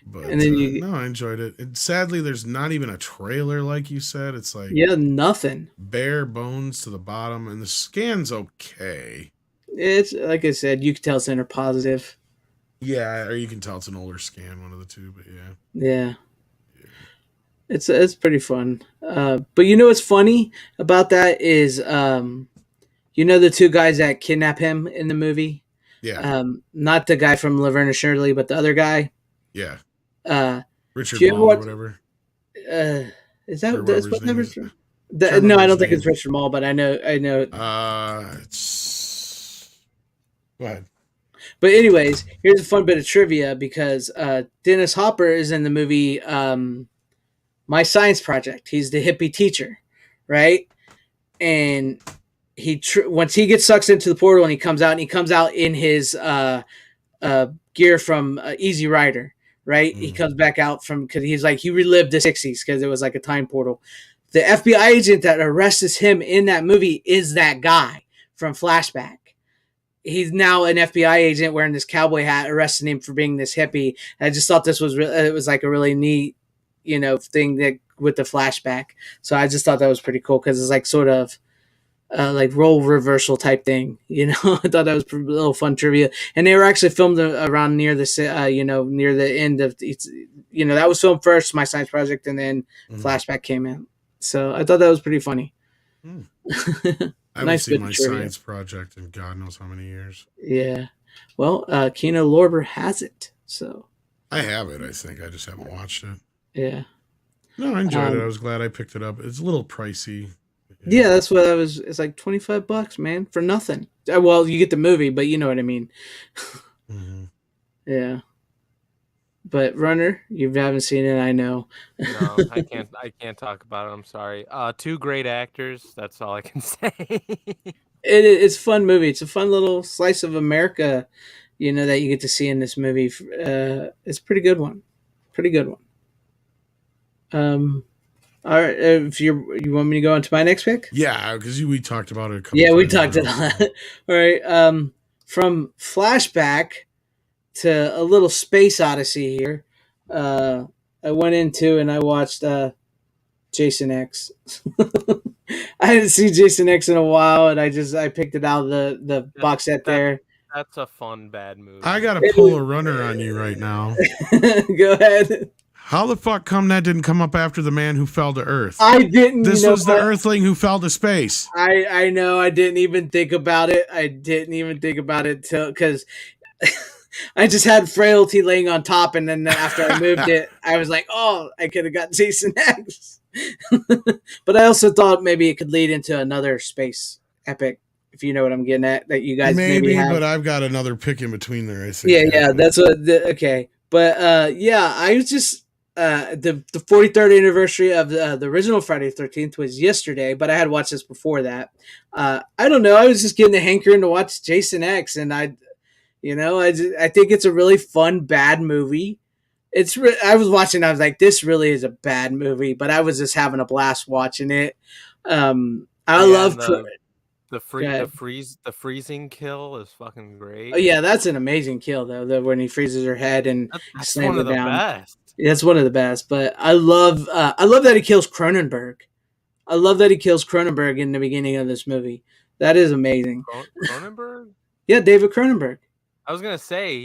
But and then I enjoyed it. And sadly, there's not even a trailer, like you said. It's like nothing. Bare bones to the bottom, and the scan's okay. It's like I said, you can tell it's positive. Yeah, or you can tell it's an older scan, one of the two. But yeah. It's pretty fun. But you know what's funny about that is, the two guys that kidnap him in the movie. Yeah. Not the guy from Laverne and Shirley, but the other guy. Yeah. Richard Mall or whatever. Is that that's what never? No, I don't think it's Richard Mall, but I know. It's. Go ahead. But anyways, here's a fun bit of trivia because Dennis Hopper is in the movie My Science Project. He's the hippie teacher, right? And once he gets sucked into the portal and he comes out in his gear from Easy Rider. Right, he comes back out because he relived the '60s because it was like a time portal. The FBI agent that arrests him in that movie is that guy from Flashback. He's now an FBI agent wearing this cowboy hat, arresting him for being this hippie. And I just thought this was it was like a really neat, thing that with the flashback. So I just thought that was pretty cool because it's like sort of. Like role reversal type thing, I thought that was a little fun trivia, and they were actually filmed around near the, near the end of, that was filmed first, My Science Project, and then Flashback came in. So I thought that was pretty funny. I haven't seen My Science Project in God knows how many years. Yeah, well, Kino Lorber has it, so I have it. I think I just haven't watched it. Yeah. No, I enjoyed it. I was glad I picked it up. It's a little pricey. Yeah, that's what it's like $25, man, for nothing. Well, you get the movie, but you know what I mean. Yeah. But Runner, you haven't seen it, I know. No, I can't talk about it. I'm sorry. Two great actors. That's all I can say. It's a fun movie. It's a fun little slice of America, that you get to see in this movie. It's a pretty good one. Pretty good one. All right, if you want me to go on to my next pick? Yeah, because we talked about it a couple times. Yeah, we talked about it. All right, from Flashback to a little space odyssey here, I went into and I watched Jason X. I hadn't seen Jason X in a while, and I picked it out of the box set there. That's a fun, bad movie. I got to pull a Runner on you right now. Go ahead. How the fuck come that didn't come up after The Man Who Fell to Earth? I didn't. This was the Earthling who fell to space. I know. I didn't even think about it. Till because I just had Frailty laying on top, and then after I moved it, I was like, oh, I could have got Jason X. But I also thought maybe it could lead into another space epic, if you know what I'm getting at. That you guys maybe have. But I've got another pick in between there. I think. Yeah. That's what. Okay, but I was just. The 43rd anniversary of the original Friday the 13th was yesterday, but I had watched this before that. I don't know. I was just getting the hankering to watch Jason X, and I think it's a really fun, bad movie. I was watching, I was like, this really is a bad movie, but I was just having a blast watching it. Go ahead. the freezing kill is fucking Oh great. yeah, that's an amazing kill though. When he freezes her head and That's slams one her of the down. best. That's one of the best. But I love that he kills Cronenberg. I love that he kills Cronenberg in the beginning of this movie. That is amazing. Cronenberg? Yeah, David Cronenberg. I was gonna say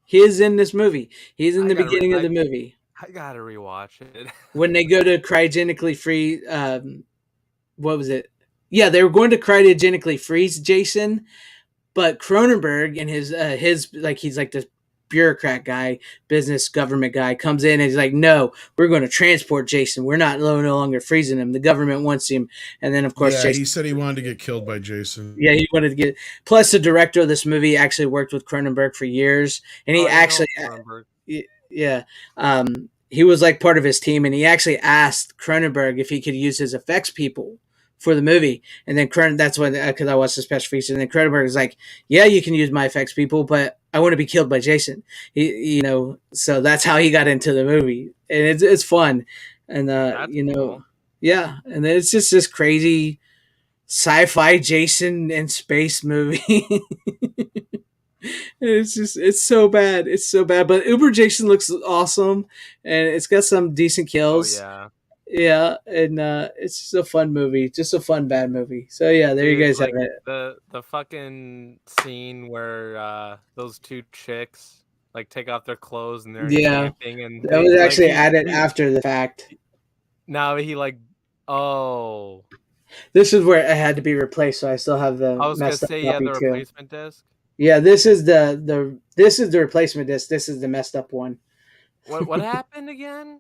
He is in this movie. He's in I the gotta beginning of the movie I gotta rewatch it. when they go to cryogenically free. What was it? Yeah, they were going to cryogenically freeze Jason, but Cronenberg and his like he's like this bureaucrat guy, business government guy comes in and he's like, no, we're going to transport Jason. We're no longer freezing him. The government wants him. And then of course, Yeah, Jason, he said he wanted to get killed by Jason. yeah, he wanted to get. Plus, the director of this movie actually worked with Cronenberg for years, and he actually, Cronenberg. yeah, he was like part of his team, and he actually asked Cronenberg if he could use his effects people for the movie. And then that's when, because I watched the special features, and then Cronenberg was like, "Yeah, you can use my effects people, but I want to be killed by Jason." So that's how he got into the movie, and it's fun, and Cool. yeah, and then it's just this crazy sci-fi Jason in space movie. It's so bad. It's so bad. But Uber Jason looks awesome, and it's got some decent kills. Oh yeah. Yeah, and it's just a fun movie, just a fun bad movie. So yeah, there you guys have it. The fucking scene where those two chicks like take off their clothes and they're camping, and that was actually added after the fact. Now he this is where it had to be replaced, so I still have the. I was gonna say the too. replacement disc. Yeah, this is the replacement disc. This is the messed up one. What happened again?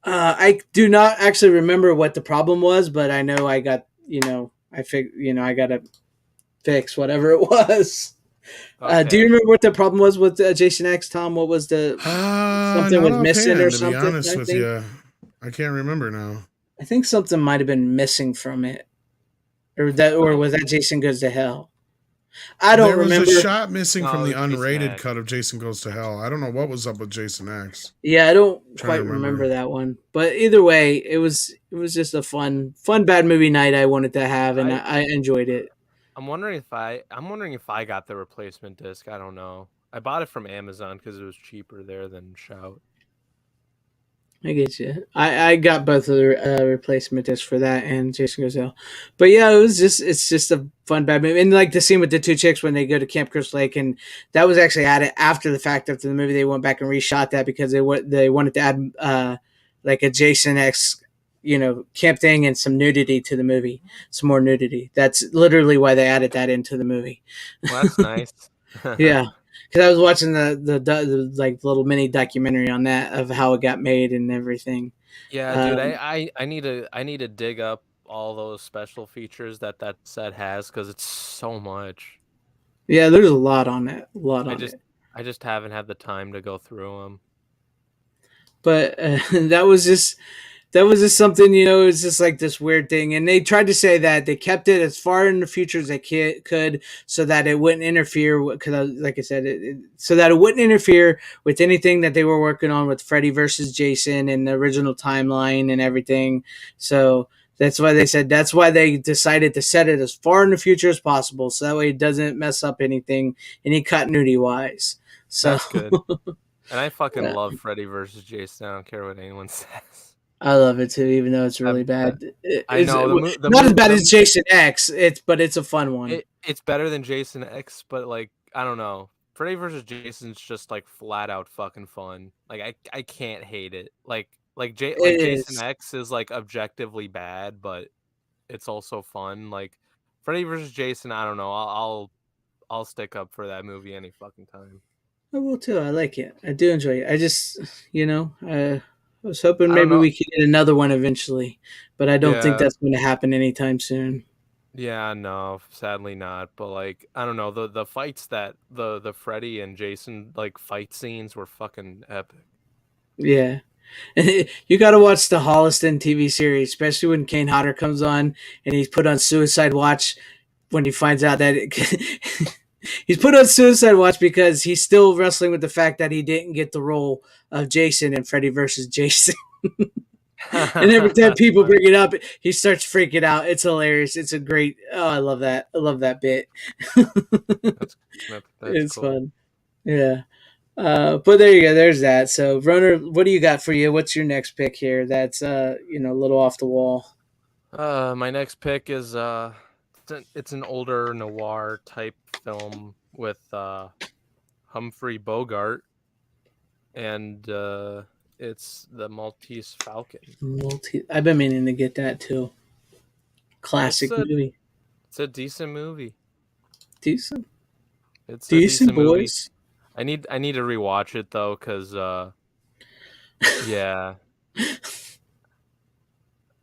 I do not actually remember what the problem was, but I know I got I gotta fix whatever it was. Okay. Do you remember what the problem was with Jason X, Tom? What was the something was missing or something? To be honest with you, I can't remember now. I think something might have been missing from it, or was that Jason Goes to Hell? I don't remember. There was a shot missing from the unrated cut of Jason Goes to Hell. I don't know what was up with Jason X. Yeah, I don't quite remember that one. But either way, it was just a fun bad movie night I wanted to have, and I enjoyed it. I'm wondering if I got the replacement disc. I don't know. I bought it from Amazon because it was cheaper there than Shout. I get you. I got both of the replacement discs for that and Jason Goes to Hell. But yeah, it's just a fun bad movie. And like the scene with the two chicks when they go to Camp Crystal Lake, and that was actually added after the fact. After the movie, they went back and reshot that because they wanted to add like a Jason X, camp thing and some nudity to the movie, some more nudity. That's literally why they added that into the movie. Well, that's nice. Yeah. Because I was watching the like little mini documentary on that of how it got made and everything. Yeah, dude, I need to dig up all those special features that set has because it's so much. Yeah, there's a lot on it. I just haven't had the time to go through them. But that was just something, it's just like this weird thing. And they tried to say that they kept it as far in the future as they could so that it wouldn't interfere, because like I said, so that it wouldn't interfere with anything that they were working on with Freddy versus Jason and the original timeline and everything. So that's why they decided to set it as far in the future as possible. So that way it doesn't mess up anything, any continuity wise. So that's good. And I fucking love Freddy versus Jason. I don't care what anyone says. I love it too, even though it's really bad. I know not as bad as Jason X. But it's a fun one. It's better than Jason X, but like I don't know. Freddy vs. Jason's just like flat out fucking fun. Like I can't hate it. Like Jason X is like objectively bad, but it's also fun. Like Freddy vs. Jason, I don't know. I'll stick up for that movie any fucking time. I will too. I like it. I do enjoy it. I just I was hoping maybe we could get another one eventually, but I don't think that's going to happen anytime soon. Yeah, no, sadly not. But like, I don't know, the fights that the Freddy and Jason like fight scenes were fucking epic. Yeah, you got to watch the Holliston TV series, especially when Kane Hodder comes on and he's put on suicide watch when he finds out that he's put on suicide watch because he's still wrestling with the fact that he didn't get the role of Jason in Freddy versus Jason. And every time people bring it up, he starts freaking out. It's hilarious. It's a great. Oh, I love that. I love that bit. That's It's cool. fun. Yeah. But there you go. There's that. So, Runner, what do you got for you? What's your next pick here? That's a little off the wall. My next pick is it's an older noir type film with Humphrey Bogart, and it's the Maltese Falcon. I've been meaning to get that too. Classic movie. It's a decent movie. Decent. It's a Decent decent movie. boys. I need to rewatch it though, cause yeah,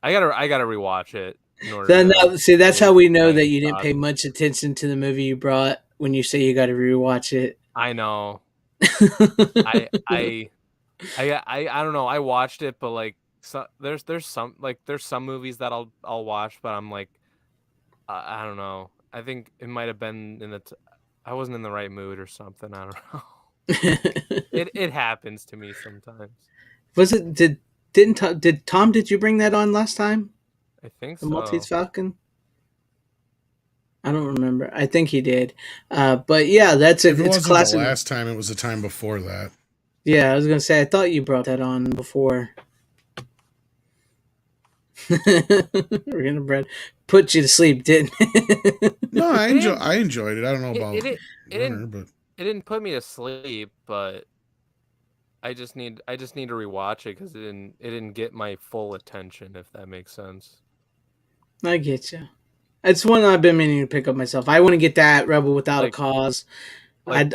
I gotta rewatch it in order See, that's how we know that you didn't thoughts. pay much attention to the movie you brought when you say you got to rewatch it. I know. I don't know. I watched it, but like, there's some movies that I'll watch, but I'm like, I don't know. I think it might have been I wasn't in the right mood or something. I don't know. It happens to me sometimes. Was it? Did Tom? Did you bring that on last time? I think The so. Maltese Falcon. I don't remember. I think he did. But yeah, it's wasn't classic. The last time, it was the time before that. Yeah, I was gonna say. I thought you brought that on before. We're gonna put you to sleep, didn't it? No, I enjoyed it. I don't know about it but it didn't put me to sleep, but I just need to rewatch it because it didn't get my full attention, if that makes sense. I get you. It's one I've been meaning to pick up myself. I want to get that Rebel Without a Cause. Like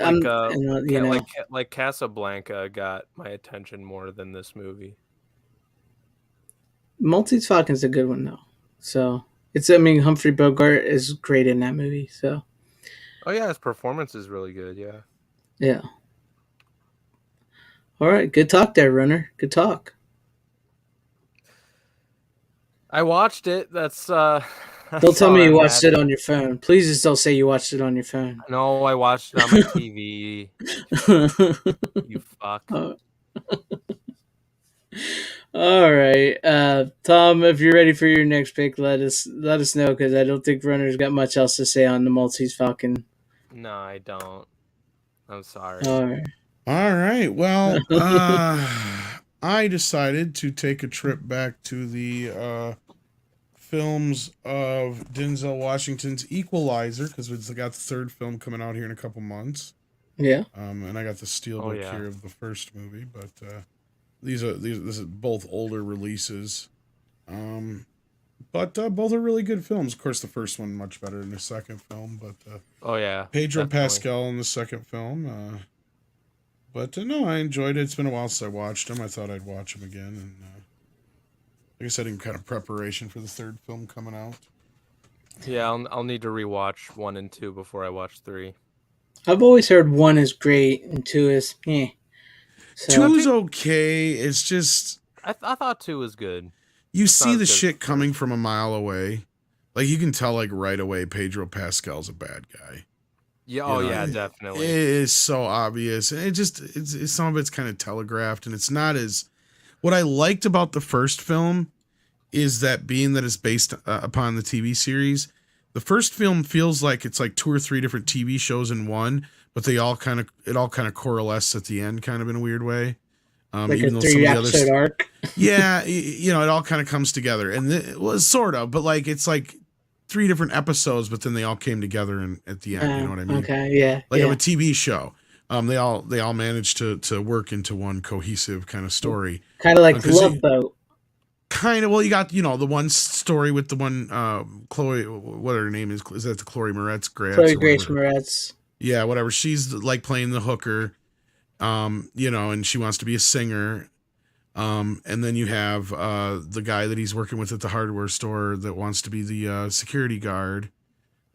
Casablanca got my attention more than this movie. Maltese Falcon's a good one though. So Humphrey Bogart is great in that movie. So. Oh yeah, his performance is really good. Yeah. Yeah. All right, good talk there, Runner. Good talk. I watched it. That's Don't tell me you watched it on your phone. Please just don't say you watched it on your phone. No, I watched it on my TV. You fuck. All right, Tom. If you're ready for your next pick, let us know because I don't think Runner's got much else to say on the Maltese Falcon. No, I don't. I'm sorry. All right. All right. Well, I decided to take a trip back to the films of Denzel Washington's Equalizer because it's got the third film coming out here in a couple months. Yeah. And I got the steelbook here of the first movie, but this is both older releases. But both are really good films. Of course, the first one much better than the second film, but Pedro definitely. Pascal in the second film. But no, I enjoyed it. It's been a while since I watched him. I thought I'd watch him again, and like I said, in kind of preparation for the third film coming out. Yeah, I'll need to rewatch 1 and 2 before I watch 3. I've always heard 1 is great and 2 is So, 2 is okay. It's just I thought 2 was good. You see the shit coming from a mile away. Like you can tell like right away Pedro Pascal's a bad guy. Yeah, yeah, definitely. It is so obvious. And it's some of it's kind of telegraphed, and it's not as what I liked about the first film is that being that it's based upon the TV series, the first film feels like it's like 2 or 3 different TV shows in one, but it all kind of coalesces at the end kind of in a weird way. Like even a 3-episode arc. Yeah, it all kind of comes together, and it was sort of, but like it's like 3 different episodes, but then they all came together at the end. You know what I mean? Okay, yeah. Like of a TV show. They all managed to work into one cohesive kind of story. Kind of like Love Boat. Kind of. Well, you got the one story with the one Chloe. What her name is? Is that the Chloe Moretz? Chloe Grace Moretz. Yeah, whatever. She's like playing the hooker. And she wants to be a singer. And then you have the guy that he's working with at the hardware store that wants to be the security guard,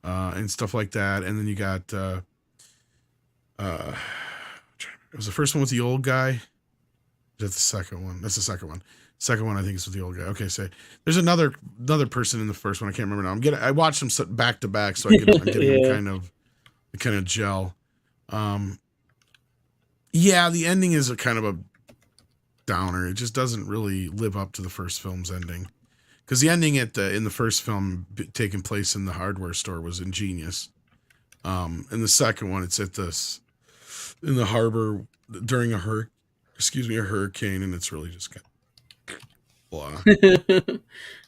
and stuff like that. And then you got it was the first one with the old guy. That's the second one. That's the second one. Second one I think is with the old guy. Okay, so there's another person in the first one. I can't remember now. I watched them back to back, so I'm getting kind of gel. Yeah, the ending is a kind of a downer. It just doesn't really live up to the first film's ending. Because the ending in the first film taking place in the hardware store was ingenious. In the second one, it's in the harbor during a hurricane, and it's really just kind of blah.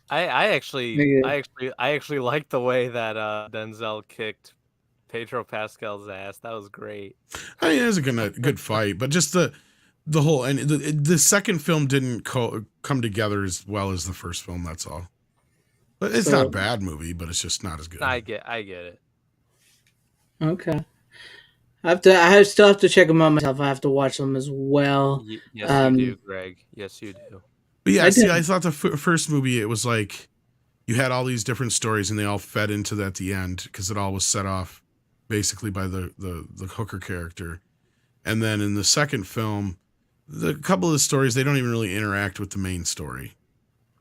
I actually like the way that Denzel kicked Pedro Pascal's ass. That was great. I mean, it was a good fight, but just the whole, and the second film didn't come together as well as the first film. That's all. But it's not a bad movie, but it's just not as good. I get it. Okay. I still have to check them out myself. I have to watch them as well. Yes, you do, Greg. Yes, you do. But yeah, I thought the first movie, it was like you had all these different stories and they all fed into that at the end because it all was set off basically by the hooker character. And then in the second film, a couple of the stories, they don't even really interact with the main story.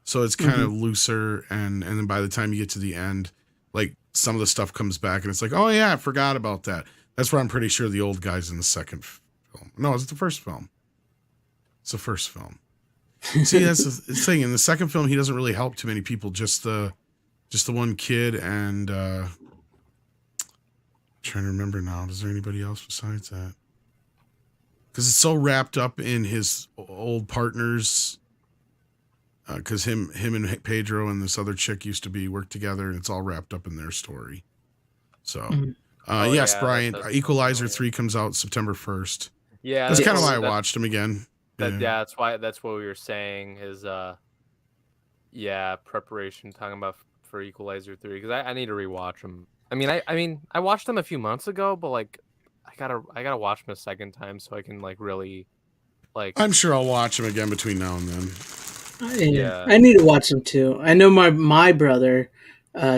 So it's kind of looser. And then by the time you get to the end, like some of the stuff comes back and it's like, oh yeah, I forgot about that. That's where I'm pretty sure the old guy's in the second film. No, it's the first film. It's the first film. See, that's the thing. In the second film, he doesn't really help too many people. Just the one kid, and I'm trying to remember now. Is there anybody else besides that? Because it's so wrapped up in his old partners. Because him and Pedro and this other chick used to work together, and it's all wrapped up in their story. So, yes, Brian. Equalizer 3 comes out September 1st. Yeah, that's kind of why I watched him again. That's what we were saying is preparation talking about for Equalizer 3 because I need to rewatch them. I mean I watched them a few months ago, but like I gotta watch them a second time so I can like really like. I'm sure I'll watch them again between now and then. I need to watch them too. I know my brother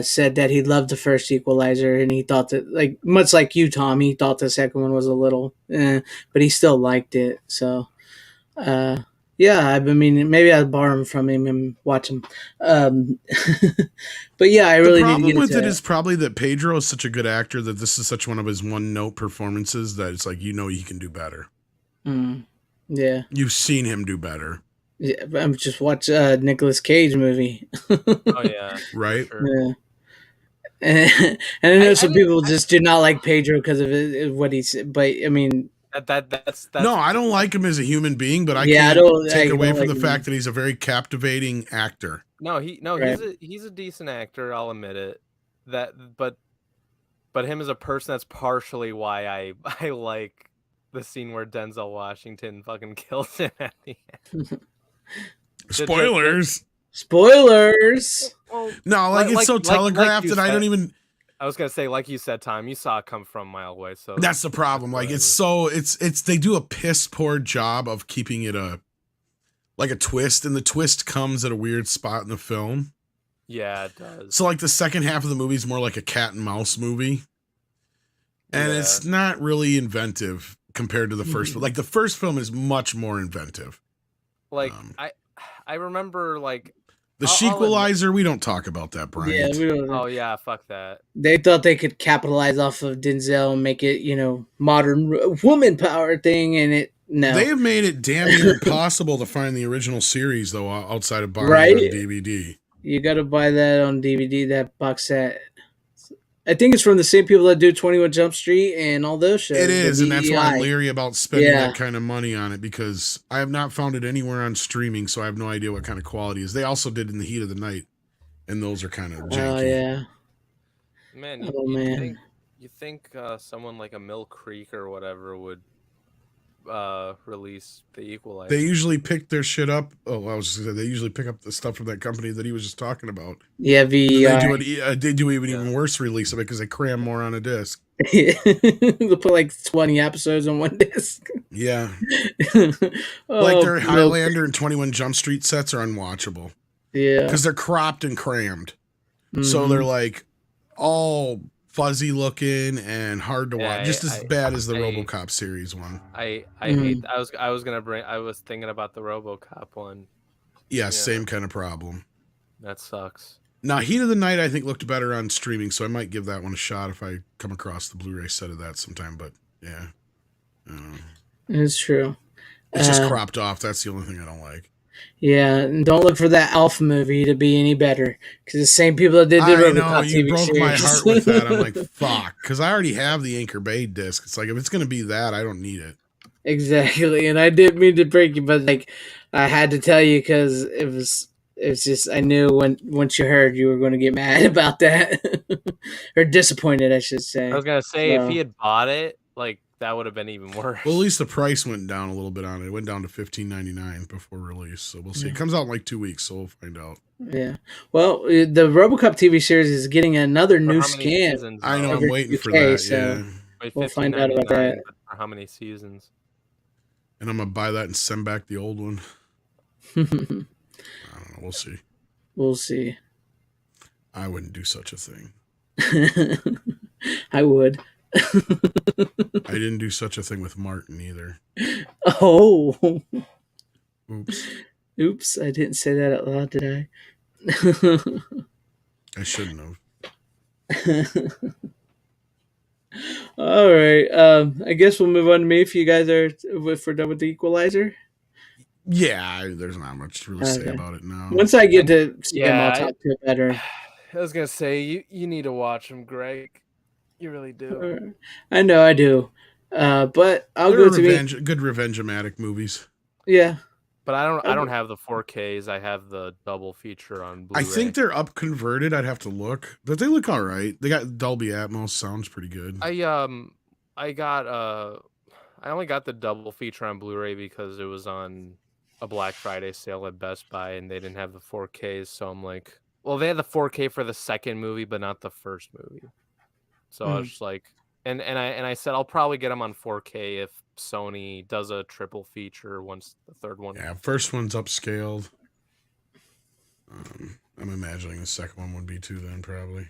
said that he loved the first Equalizer and he thought that, like much like you, Tom, he thought the second one was a little, but he still liked it. So. I mean, maybe I'll borrow them from him and watch them. But yeah, I really need to get into it. The problem with it is probably that Pedro is such a good actor that this is such one of his one-note performances that it's like, he can do better. Yeah. You've seen him do better. Yeah, I'm just watch Nicolas Cage movie. Oh yeah. Right? Sure. Yeah. And I know some people just do not like Pedro because of what he said, but I mean... That's no, I don't like him as a human being, but I can't take away from the fact that he's a very captivating actor. No, he's a decent actor. I'll admit it. But him as a person, that's partially why I like the scene where Denzel Washington fucking kills him at the end. Spoilers. Spoilers. Well, no, it's so telegraphed that I don't even. I was gonna say, like you said, Tom, you saw it come from a mile away. So that's the problem. Like it's they do a piss poor job of keeping it a twist, and the twist comes at a weird spot in the film. Yeah, it does. So like the second half of the movie is more like a cat and mouse movie, and it's not really inventive compared to the first film. Like the first film is much more inventive. Like I remember like. The Equalizer, we don't talk about that, Brian. Yeah, we don't. Oh yeah, fuck that. They thought they could capitalize off of Denzel and make it, modern woman power thing, and no. They have made it damn near impossible to find the original series though outside of buying it on DVD. You got to buy that on DVD. That box set. I think it's from the same people that do 21 Jump Street and all those shows. It is, and that's why I'm leery about spending that kind of money on it because I have not found it anywhere on streaming, so I have no idea what kind of quality it is. They also did In the Heat of the Night, and those are kind of janky. Oh, yeah. Man, you think someone like a Mill Creek or whatever would release the Equalizer? They usually pick their shit up. Oh, I was just gonna say, they usually pick up the stuff from that company that he was just talking about. Yeah, they do even worse release of it because they cram more on a disc. They'll put like 20 episodes on one disc. Yeah. Like their Highlander and 21 Jump Street sets are unwatchable. Yeah. Because they're cropped and crammed. So they're like all fuzzy looking and hard to watch, just as bad as the RoboCop series one. I hate. I was thinking about the RoboCop one. Yeah, same kind of problem. That sucks. Now, Heat of the Night I think looked better on streaming, so I might give that one a shot if I come across the Blu-ray set of that sometime. But yeah, it's true. It's just Uh, cropped off. That's the only thing I don't like. yeah, and don't look for that Alpha movie to be any better because the same people that did the I know RoboCop you TV broke my series. heart with that. I'm like, fuck, because I already have the Anchor Bay disc. It's like if it's gonna be that, I don't need it. Exactly, and I didn't mean to break you, but like I had to tell you because it's just I knew when once you heard you were going to get mad about that or disappointed, I should say. I was gonna say if he So, had bought it, like that would have been even worse. Well, at least the price went down a little bit on it. It went down to $15.99 before release. So we'll see. It comes out in like 2 weeks, so we'll find out. yeah. Well, the RoboCop TV series is getting another For new how many skin. seasons? I know. though? I'm Over waiting for UK, that. so Yeah, Wait, we'll find out about that. $15.99, but for how many seasons? and I'm gonna buy that and send back the old one. I don't know. We'll see. We'll see. I wouldn't do such a thing. I would. I didn't do such a thing with Martin either. Oh, Oops. oops! I didn't say that out loud, did I? I shouldn't have. All right. I guess we'll move on to me if you guys are if we're done with the Equalizer. Yeah, there's not much to really say Okay. about it now. Once I get to see them, Yeah, I'll talk to it better. I was gonna say you need to watch them, Greg. You really do. I know I do, but I'll They're go to me. good revenge-o-matic movies. Yeah, But I don't have the 4Ks. I have the double feature on Blu-ray. I think they're up converted. I'd have to look, but they look all right. They got Dolby Atmos, sounds pretty good. I only got the double feature on Blu-ray because it was on a Black Friday sale at Best Buy and they didn't have the 4Ks. So I'm like, well, they had the 4K for the second movie, but not the first movie. So I was just like, and I said I'll probably get them on 4K if Sony does a triple feature once the third one. Yeah, first one's upscaled. I'm imagining the second one would be too then probably.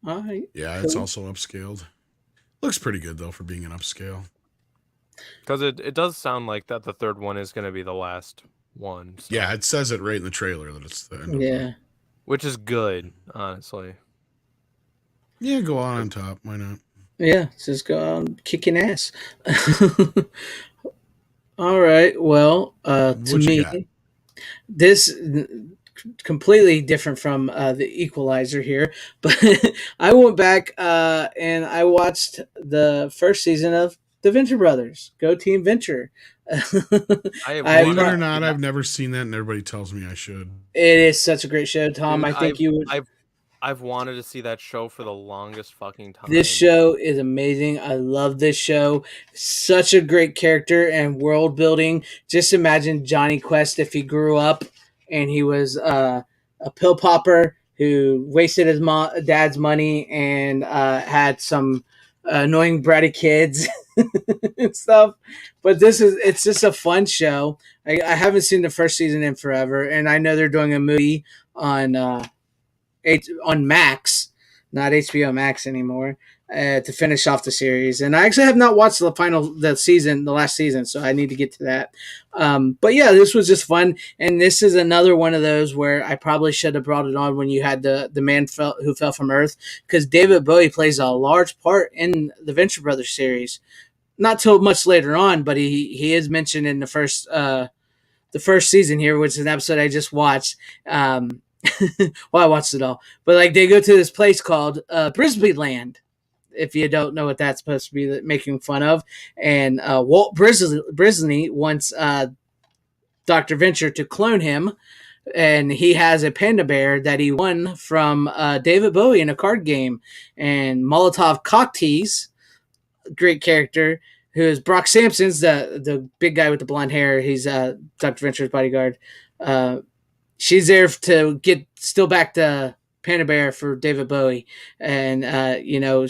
All right. Yeah, it's also upscaled. Looks pretty good though for being an upscale. Because it does sound like that the third one is going to be the last one. So. Yeah, it says it right in the trailer that it's the end of Yeah. Which is good, honestly. Yeah, go on top. Why not? Yeah, just go out and kicking ass. All right. Well, to What you got? me, this completely different from the Equalizer here, but I went back and I watched the first season of The Venture Brothers. Go Team Venture. Believe it or not, I've never seen that, and everybody tells me I should. It is such a great show, Tom. Dude, I think you would. I've wanted to see that show for the longest fucking time. This show is amazing. I love this show. Such a great character and world building. Just imagine Johnny Quest if he grew up and he was a pill popper who wasted his dad's money and had some annoying bratty kids and stuff. But it's just a fun show. I haven't seen the first season in forever, and I know they're doing a movie on Max, not HBO Max anymore, to finish off the series. And I actually have not watched the last season, so I need to get to that. But yeah, this was just fun, and this is another one of those where I probably should have brought it on when you had the man who fell from Earth, because David Bowie plays a large part in the Venture Brothers series. Not till much later on, but he is mentioned in the first season here, which is an episode I just watched. Well, I watched it all, but like they go to this place called Brisbane Land. If you don't know what that's supposed to be making fun of, and Walt Disney wants Dr. Venture to clone him, and he has a panda bear that he won from David Bowie in a card game, and Molotov Cocktease, great character, who is Brock Sampson's the big guy with the blonde hair. He's Dr. Venture's bodyguard. She's there to get still back the Panda Bear for David Bowie, and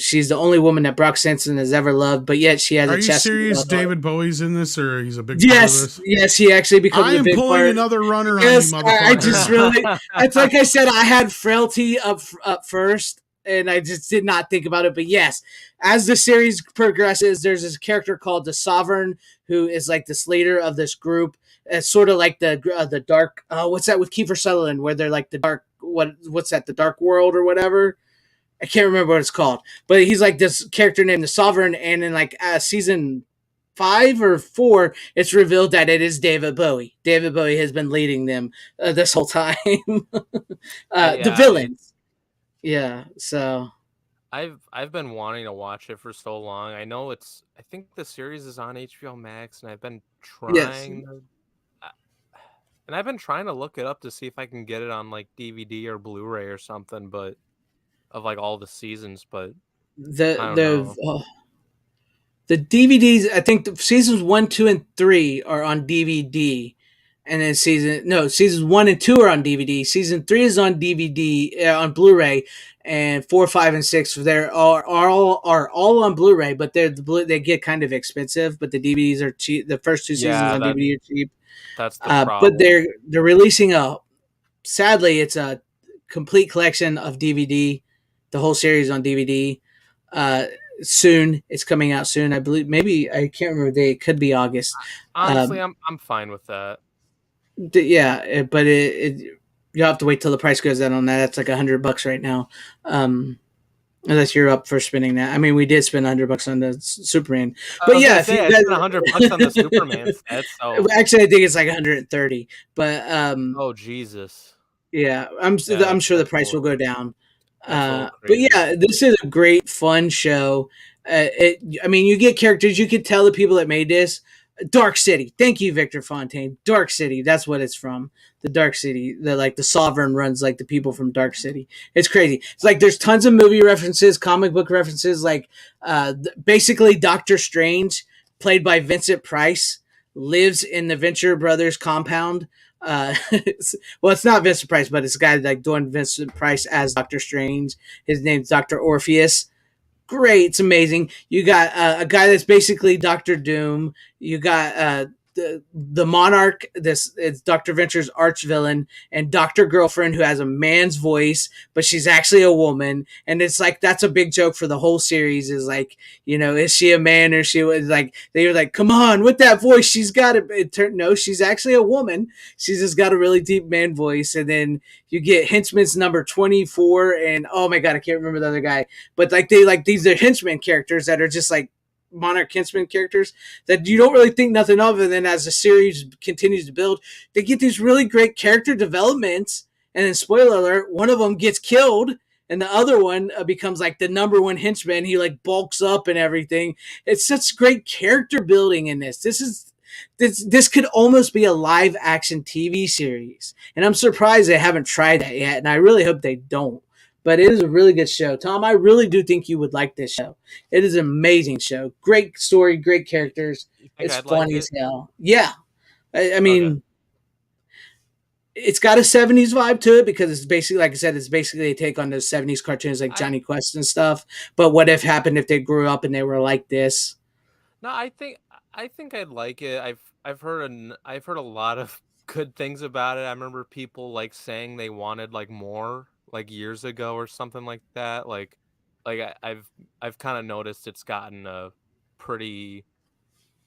she's the only woman that Brock Sampson has ever loved. But yet she has Are a chest. Are you serious? David Bowie's in this, or he's a big part of this? Yes, he actually becomes a big part. I am pulling another runner on you, motherfucker. I just really. It's like I said, I had Frailty up first, and I just did not think about it. But yes, as the series progresses, there's this character called the Sovereign, who is like this leader of this group. It's sort of like the dark. What's that with Kiefer Sutherland, where they're like the dark. What's that? The Dark World or whatever. I can't remember what it's called, but he's like this character named the Sovereign, and in like season 5 or 4, it's revealed that it is David Bowie. David Bowie has been leading them this whole time. The villains. Yeah, so I've been wanting to watch it for so long. I know I think the series is on HBO Max, and I've been yes. trying to look it up to see if I can get it on like DVD or Blu-ray or something, but of like all the seasons, but I don't know. The DVDs, I think seasons 1, 2, and 3 are on DVD, and then seasons 1 and 2 are on DVD. Season 3 is on DVD on Blu-ray, and 4, 5, and 6 are all on Blu-ray, but they get kind of expensive. But the DVDs are cheap. The first 2 seasons on DVD are cheap. That's the problem. But they're releasing sadly, it's a complete collection of DVD, the whole series on DVD. Soon, it's coming out soon. I believe maybe I can't remember the date. It could be August. Honestly, I'm fine with that. Yeah, but you'll have to wait till the price goes down on that. That's like $100 right now. Unless you're up for spending that. I mean, we did spend $100 on the Superman, but yeah, I spent $100 on the Superman set. So actually, I think it's like 130. But oh Jesus, yeah, I'm sure the price will go down. But crazy. yeah, this is a great, fun show. I mean, you get characters. You could tell the people that made this. Dark City. Thank you, Victor Fontaine. Dark City. That's what it's from. The Dark City. The Sovereign runs like the people from Dark City. It's crazy. It's like there's tons of movie references, comic book references. Like basically, Doctor Strange, played by Vincent Price, lives in the Venture Brothers compound. Well, it's not Vincent Price, but it's a guy like doing Vincent Price as Doctor Strange. His name's Dr. Orpheus. Great, it's amazing. You got a guy that's basically Doctor Doom. You got the Monarch. It's Doctor Venture's arch villain, and Doctor Girlfriend, who has a man's voice, but she's actually a woman. And it's like that's a big joke for the whole series. Is like, is she a man or she was like they were like, come on with that voice. She's got it. No, she's actually a woman. She's just got a really deep man voice. And then you get Henchman's number 24, and oh my god, I can't remember the other guy. But like these are henchmen characters that are just like Monarch Henchman characters that you don't really think nothing of, and then as the series continues to build, they get these really great character developments. And then, spoiler alert, one of them gets killed, and the other one becomes like the number one henchman. He like bulks up and everything. It's such great character building in this. This could almost be a live action TV series, and I'm surprised they haven't tried that yet. And I really hope they don't. But it is a really good show. Tom, I really do think you would like this show. It is an amazing show. Great story, great characters. It's funny as hell. Yeah. I mean, it's got a 70s vibe to it because it's basically, like I said, it's basically a take on those 70s cartoons like Johnny Quest and stuff. But what if happened if they grew up and they were like this? No, I think I'd like it. I've heard a lot of good things about it. I remember people like saying they wanted like more like years ago or something like that. Like I've kind of noticed it's gotten a pretty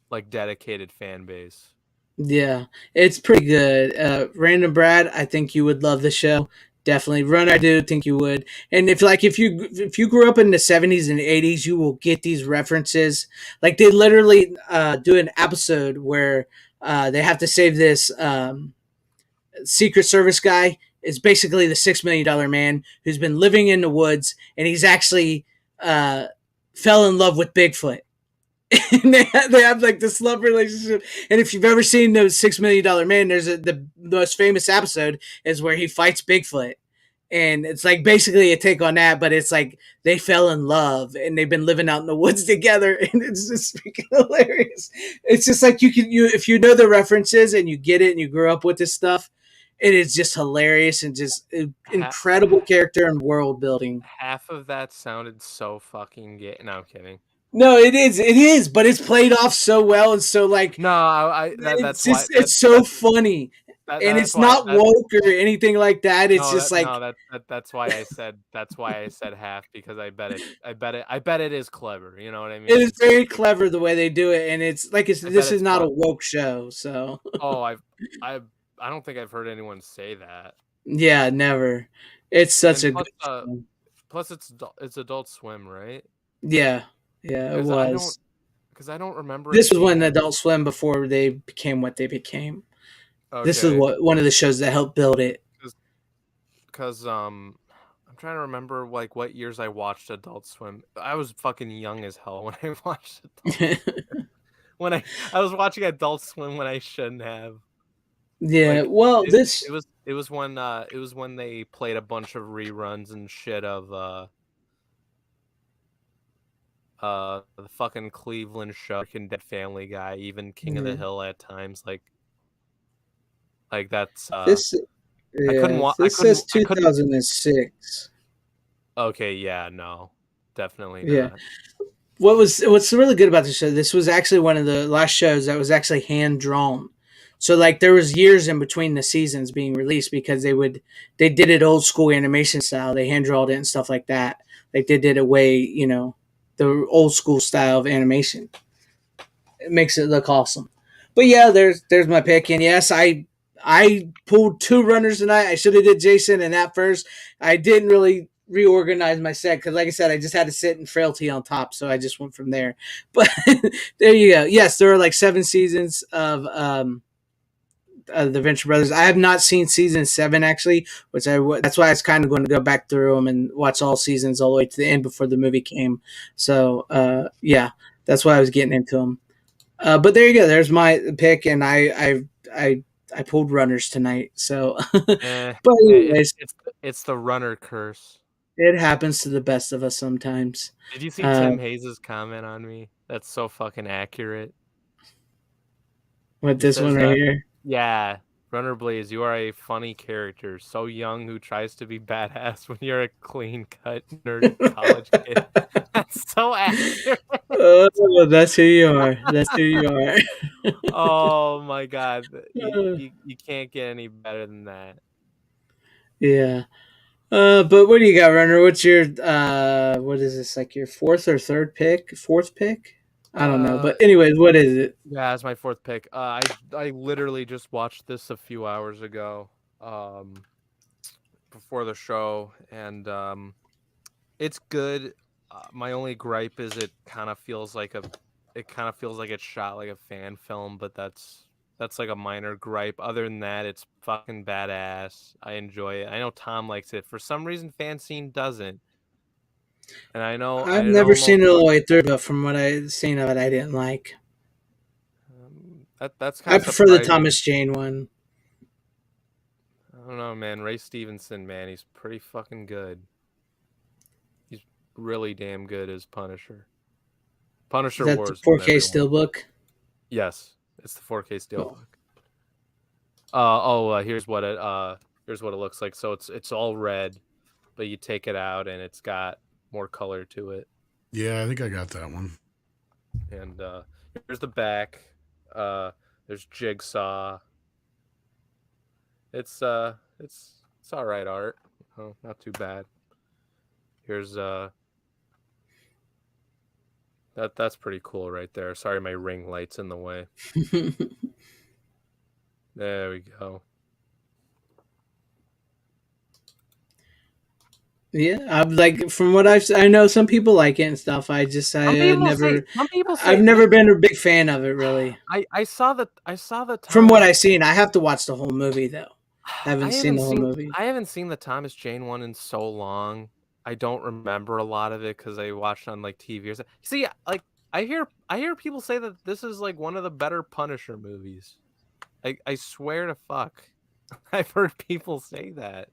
like dedicated fan base. Yeah, it's pretty good. Random Brad, I think you would love the show. Definitely. Run, I do think you would. And if you grew up in the 70s and 80s, you will get these references. Like they literally do an episode where they have to save this Secret Service guy. Is basically the $6 million man who's been living in the woods, and he's actually fell in love with Bigfoot. And they have like this love relationship. And if you've ever seen those $6 million man, there's the most famous episode is where he fights Bigfoot. And it's like basically a take on that, but it's like they fell in love and they've been living out in the woods together, and it's just freaking hilarious. It's just like if you know the references and you get it and you grew up with this stuff, it is just hilarious and just incredible character and world building. Half of that sounded so fucking gay. No, I'm kidding. No, it is, but it's played off so well and so like it's so funny. And it's not woke or anything like that. It's that's why I said half, because I bet it is clever. You know what I mean? It is very clever the way they do it, and it's like this is not a woke show. So I don't think I've heard anyone say that. Yeah, never. It's such a good plus it's Adult Swim, right? Yeah, it was. because I don't remember. This was when Adult Swim, before they became what they became. Okay. This is one of the shows that helped build it. Because I'm trying to remember like what years I watched Adult Swim. I was fucking young as hell when I watched Adult Swim. When I was watching Adult Swim when I shouldn't have. Yeah, like, well, it was when they played a bunch of reruns and shit of the fucking Cleveland show, Dead Family Guy, even King of the Hill at times, like that's this. Yeah, I couldn't watch. This says 2006. Okay, yeah, no, definitely not. Yeah. What's really good about this show? This was actually one of the last shows that was actually hand drawn. So like there was years in between the seasons being released because they did it old school animation style. They hand drawed it and stuff like that. Like they did it way, the old school style of animation. It makes it look awesome. But yeah, there's my pick. And yes, I pulled 2 runners tonight. I should have did Jason and that first. I didn't really reorganize my set because, like I said, I just had to sit in Frailty on top, so I just went from there. But there you go. Yes, there are like 7 seasons of the Venture Brothers. I have not seen season 7 actually, that's why I was kind of going to go back through them and watch all seasons all the way to the end before the movie came. So yeah, that's why I was getting into them. But there you go. There's my pick, and I pulled runners tonight. So, but anyways, it's the runner curse. It happens to the best of us sometimes. Did you see Tim Hayes' comment on me? That's so fucking accurate. What, this one right here? Yeah. Runner Blaze, you are a funny character. So young who tries to be badass when you're a clean-cut nerd college kid. That's so accurate. Oh, that's who you are. That's who you are. Oh, my God. You can't get any better than that. Yeah. But what do you got, Runner? What's your what is this, like your 4th or 3rd pick? 4th pick? I don't know. But anyways, what is it? Yeah, it's my 4th pick. I literally just watched this a few hours ago, before the show, and it's good. My only gripe is it kind of feels like it's shot like a fan film, but that's like a minor gripe. Other than that, it's fucking badass. I enjoy it. I know Tom likes it. For some reason, FanZcene doesn't. And I've never seen it all the way through, but from what I've seen of it, I didn't like. That's kind of I prefer the Thomas Jane one. I don't know, man. Ray Stevenson, man, he's pretty fucking good. He's really damn good as Punisher. Punisher Is that Wars. The 4K Steelbook? Yes, it's the 4K Steelbook. Here's what it looks like. So it's all red, but you take it out and it's got more color to it. Yeah, I think I got that one. And here's the back. There's Jigsaw. It's all right art. Oh, not too bad. Here's that's pretty cool right there. Sorry, my ring light's in the way. There we go. Yeah, I'm like, from what I know some people like it and stuff. I've never been a big fan of it, really. I saw the from what I've seen. I have to watch the whole movie though. I haven't seen the whole movie. I haven't seen the Thomas Jane one in so long. I don't remember a lot of it because I watched on like TV or something. See, like I hear people say that this is like one of the better Punisher movies. I swear to fuck, I've heard people say that.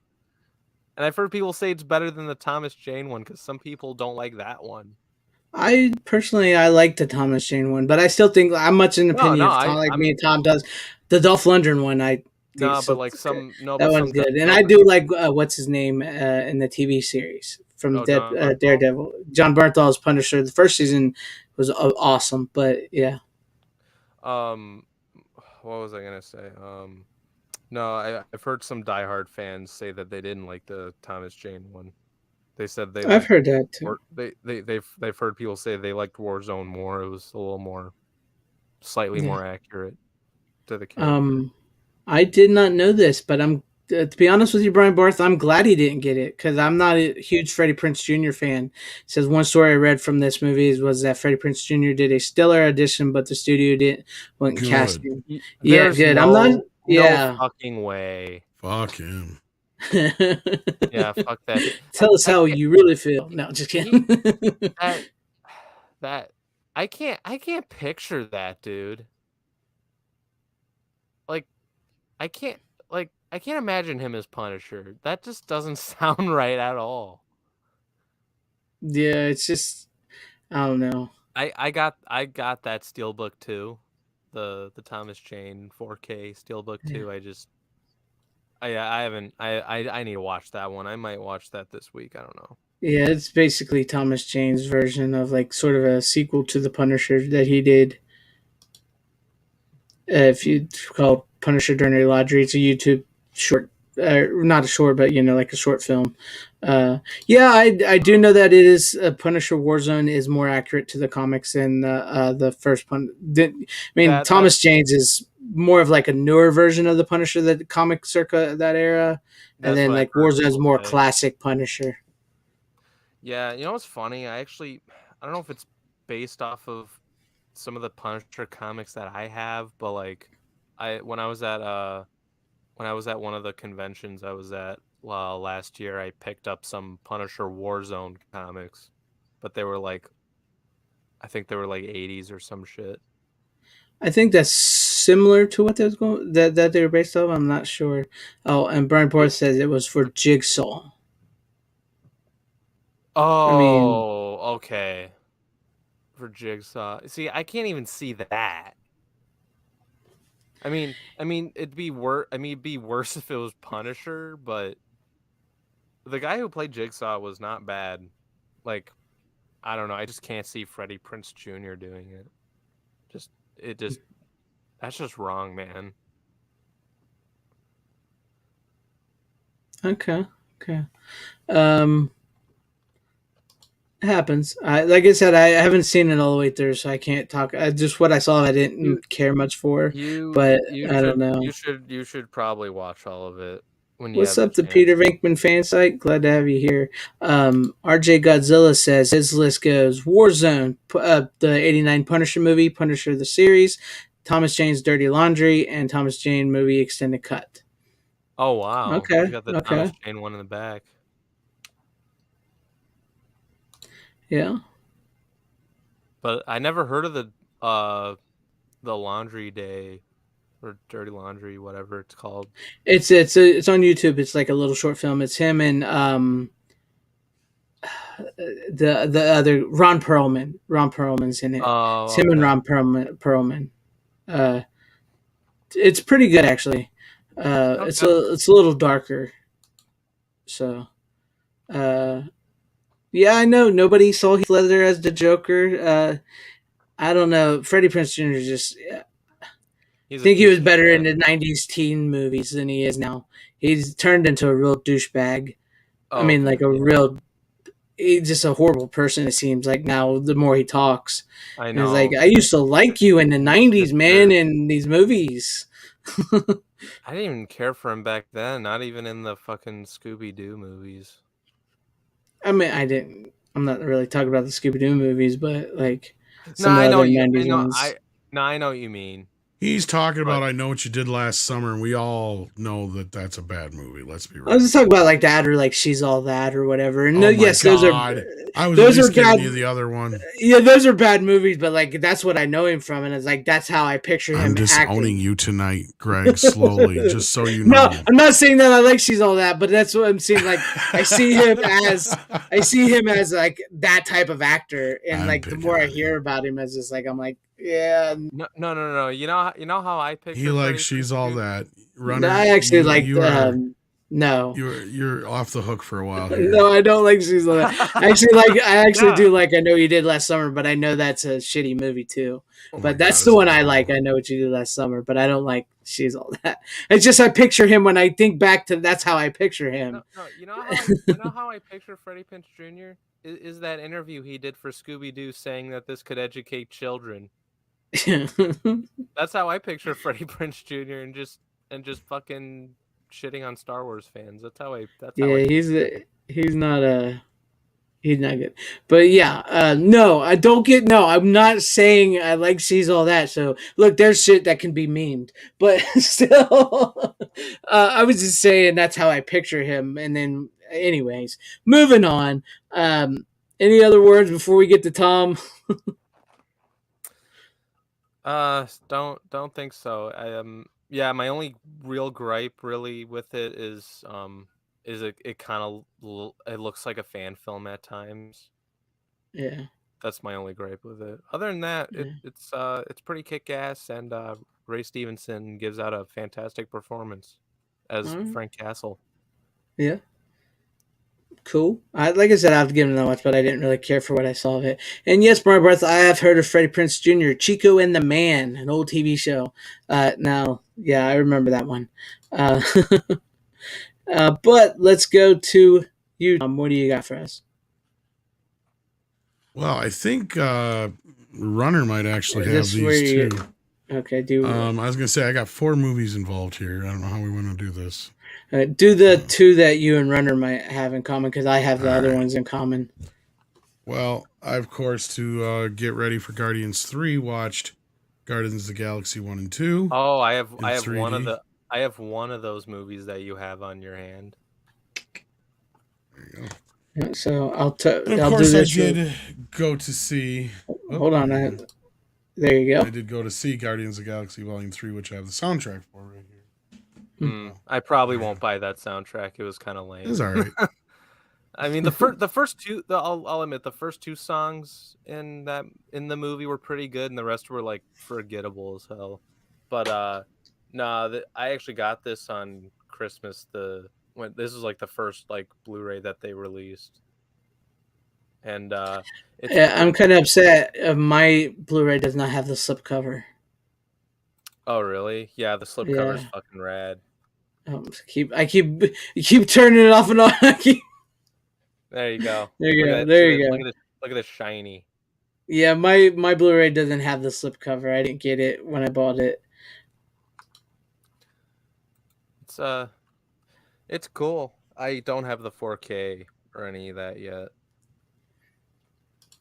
And I've heard people say it's better than the Thomas Jane one because some people don't like that one. I personally like the Thomas Jane one, but I still think I'm much in the opinion of Tom, me and Tom does. The Dolph Lundgren one, that one's good, and I do like what's his name in the TV series from Daredevil. John Bernthal's Punisher. The first season was awesome, but yeah. What was I gonna say? No, I've heard some diehard fans say that they didn't like the Thomas Jane one. They said I've heard that too. They've heard people say they liked Warzone more. It was a little more, slightly more accurate to the character. I did not know this, but to be honest with you, Brian Barth, I'm glad he didn't get it because I'm not a huge Freddie Prinze Jr. fan. It says one story I read from this movie was that Freddie Prinze Jr. did a stellar audition, but the studio wouldn't cast Good. him. Yeah, There's good. I'm no, not. Yeah. no fucking way. Fuck him. Yeah, fuck that. Tell us I how can't- you really feel. No, just kidding. That I can't picture that, dude. Like, I can't imagine him as Punisher. That just doesn't sound right at all. Yeah, it's just I don't know. I got that Steelbook too, the Thomas Jane 4K Steelbook too. I haven't I need to watch that one. I might watch that this week. I don't know. Yeah, it's basically Thomas Jane's version of like sort of a sequel to the Punisher that he did. If you call Punisher Dirty Laundry, it's a YouTube short, not a short, but like a short film. Yeah, I do know that it is Punisher Warzone is more accurate to the comics than the first Thomas Jane's is more of like a newer version of the Punisher, the comic circa that era, and then like Warzone's more classic Punisher. Yeah, you know what's funny? I don't know if it's based off of some of the Punisher comics that I have, but like when I was at one of the conventions I was at last year, I picked up some Punisher Warzone comics, but they were like, I think they were like 80s or some shit. I think that's similar to what that they were based off. I'm not sure. Oh, and Brian Porth says it was for Jigsaw. Oh, okay. For Jigsaw. See, I can't even see that. I mean, it'd be worse. It'd be worse if it was Punisher, but the guy who played Jigsaw was not bad. Like, I don't know. I just can't see Freddie Prinze Jr. doing it. That's just wrong, man. Okay. It happens. Like I said, I haven't seen it all the way through, so I can't talk. Just what I saw, I didn't care much for. But I don't know. You should probably watch all of it when you What's have up, the Peter Venkman fan site? Glad to have you here. RJ Godzilla says his list goes Warzone, the '89 Punisher movie, Punisher the series, Thomas Jane's Dirty Laundry, and Thomas Jane movie extended cut. Oh wow! Okay, you got the Thomas Jane one in the back. Yeah, but I never heard of the Laundry Day or Dirty Laundry, whatever it's called. It's on YouTube. It's like a little short film. It's him and the other Ron Perlman. Ron Perlman's in it. Oh, it's him and Ron Perlman. It's pretty good actually. It's a little darker. So, yeah, I know nobody saw Heath Ledger as the Joker. I don't know. Freddie Prinze Jr. just. I think he was better in the '90s teen movies than he is now. He's turned into a real douchebag. I mean, like he's just a horrible person. It seems like now the more he talks, I know. He's like, I used to like you in the '90s, man, in these movies. I didn't even care for him back then. Not even in the fucking Scooby-Doo movies. I mean, I'm not really talking about the Scooby-Doo movies, but like some other 90s ones. I know what you mean. He's talking about I Know What You Did Last Summer, and we all know that that's a bad movie. Let's be real. I was just talking about like that or like She's All That or whatever. And yes, God. those are. I was those are bad. You the other one. Yeah, those are bad movies, but like that's what I know him from, and it's like that's how I picture him. I'm disowning you tonight, Greg. Slowly, just so you know. No, I'm not saying that I like She's All That, but that's what I'm saying. Like I see him as like that type of actor, and like the more I hear about him, as just like I'm like. Yeah. No. You know how I picture. He likes She's All That. Runner. I actually like. No. You're off the hook for a while. Here. No, I don't like She's All That. I actually do like I Know You Did Last Summer, but I know that's a shitty movie too. But that's the one I like. I Know What You Did Last Summer, but I don't like She's All That. It's just I picture him when I think back to that's how I picture him. No, you know how I picture Freddie Prinze Jr. Is that interview he did for Scooby-Doo saying that this could educate children. That's how I picture Freddie Prinze Jr. and just fucking shitting on Star Wars fans. That's how I. Yeah, he's not he's not good. But yeah, no, I don't get. No, I'm not saying I like sees all that. So look, there's shit that can be memed, but still, I was just saying that's how I picture him. And then, anyways, moving on. Any other words before we get to Tom? Don't think so. Yeah, my only real gripe really with it is it kind of it looks like a fan film at times. Yeah, That's my only gripe with it. Other than that, yeah. it's pretty kick-ass, and Ray Stevenson gives out a fantastic performance as All right. Frank Castle. Yeah. Cool. Like I said, I have to give him that much, but I didn't really care for what I saw of it. And yes, my breath, I have heard of Freddie Prinze Jr., Chico and the Man, an old TV show. Now, yeah, I remember that one. Uh, but let's go to you, Tom. What do you got for us? Well, I think Runner might actually Is have this where these you- too. Okay, do I was gonna say I got 4 movies involved here. I don't know how we want to do this. do the two that you and Runner might have in common, because I have the other right. ones in common. Well, I of course to get ready for Guardians 3 watched Guardians of the Galaxy 1 and 2. Oh, I have in one of 3D. those movies that you have on your hand. There you go. Yeah, so And of I'll course do I this. did go to see. Hold on. There you go. I did go to see Guardians of the Galaxy Volume 3, which I have the soundtrack for right here. I probably won't buy that soundtrack. It was kind of lame. It's all right. I mean, the first two, I'll admit, the first 2 songs in the movie were pretty good, and the rest were like forgettable as hell. But I actually got this on Christmas. When this was like the first like Blu-ray that they released, and I'm kind of upset. My Blu-ray does not have the slipcover. Oh really? Yeah, the slipcover is fucking rad. I keep turning it off and on. There you go. There you go. Look at this shiny. Yeah, my Blu-ray doesn't have the slipcover. I didn't get it when I bought it. It's cool. I don't have the 4K or any of that yet.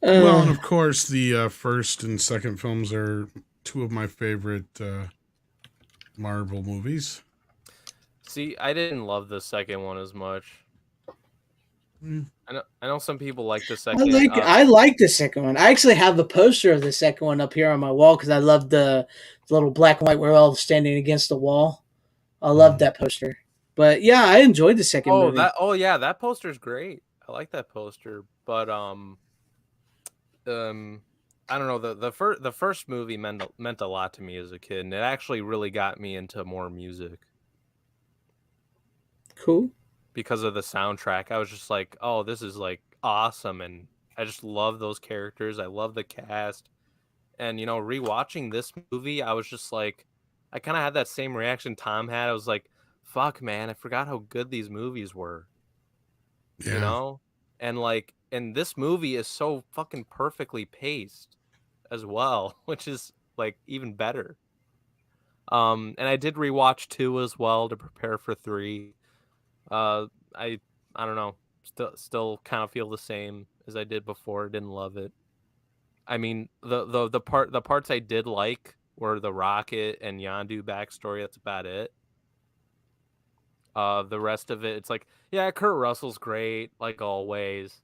Well, and of course, the first and second films are 2 of my favorite Marvel movies. See, I didn't love the second one as much. I know some people like the second. I like the second one. I actually have the poster of the second one up here on my wall because I love the little black and white. We're all standing against the wall. I love that poster. But yeah, I enjoyed the second movie. That poster's great. I like that poster. But I don't know. The first movie meant a lot to me as a kid, and it actually really got me into more music. Cool. Because of the soundtrack, I was just like, "Oh, this is like awesome," and I just love those characters. I love the cast, and rewatching this movie, I was just like, I kind of had that same reaction Tom had. I was like, "Fuck, man, I forgot how good these movies were." Yeah. And this movie is so fucking perfectly paced as well, which is like even better. And I did rewatch 2 as well to prepare for 3. I don't know. Still kind of feel the same as I did before. Didn't love it. I mean, the parts I did like were the Rocket and Yondu backstory. That's about it. The rest of it, it's like, yeah, Kurt Russell's great, like always.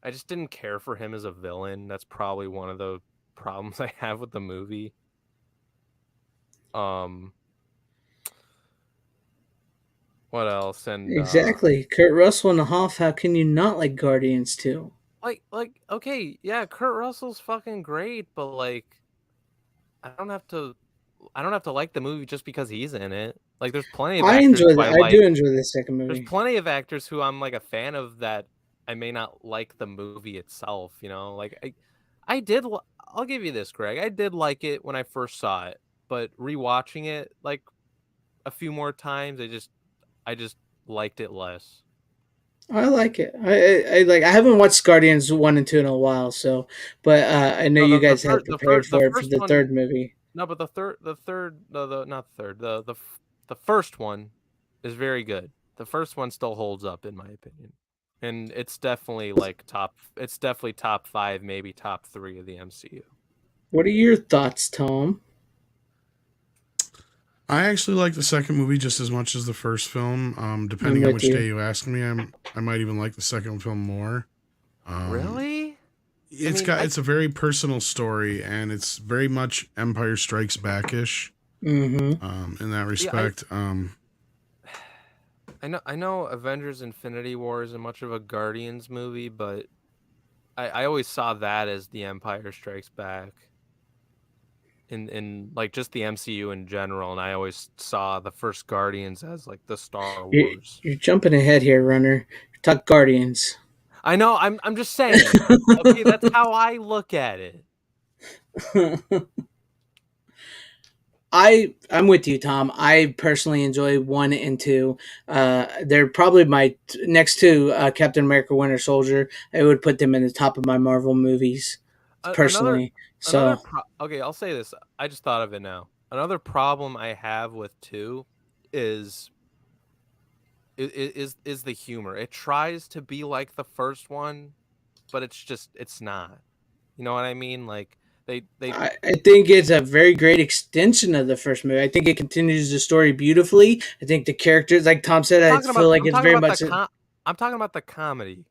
I just didn't care for him as a villain. That's probably one of the problems I have with the movie. What else? And exactly, Kurt Russell and the Hoff. How can you not like Guardians 2? Like, okay, yeah, Kurt Russell's fucking great, but like, I don't have to like the movie just because he's in it. Like, there's plenty of actors I do enjoy the second movie. There's plenty of actors who I'm like a fan of that I may not like the movie itself. Like I did. I'll give you this, Greg. I did like it when I first saw it, but rewatching it like a few more times, I just liked it less. I like it. I haven't watched Guardians 1 and 2 in a while, but I know you guys have prepared for the third movie. No, but the first one, is very good. The first one still holds up in my opinion, and it's definitely like top. It's definitely top 5, maybe top 3 of the MCU. What are your thoughts, Tom? I actually like the second movie just as much as the first film. I'm Depending on with which you. day you ask me, I might even like the second film more. Really? It's a very personal story, and it's very much Empire Strikes Back-ish. In that respect. I know Avengers Infinity War isn't much of a Guardians movie, but I always saw that as the Empire Strikes Back in like just the MCU in general, and I always saw the first Guardians as like the Star Wars. You're jumping ahead here, Runner. Talk Guardians. I know, I'm just saying. Okay, that's how I look at it. I'm with you, Tom. I personally enjoy 1 and 2. They're probably my next to Captain America: Winter Soldier. I would put them in the top of my Marvel movies personally. Okay, I'll say this. I just thought of it now. Another problem I have with 2 is the humor. It tries to be like the first one, but it's not. You know what I mean? Like they I think it's a very great extension of the first movie. I think it continues the story beautifully. I think the characters, like Tom said, I feel like it's very much. I'm talking about the comedy.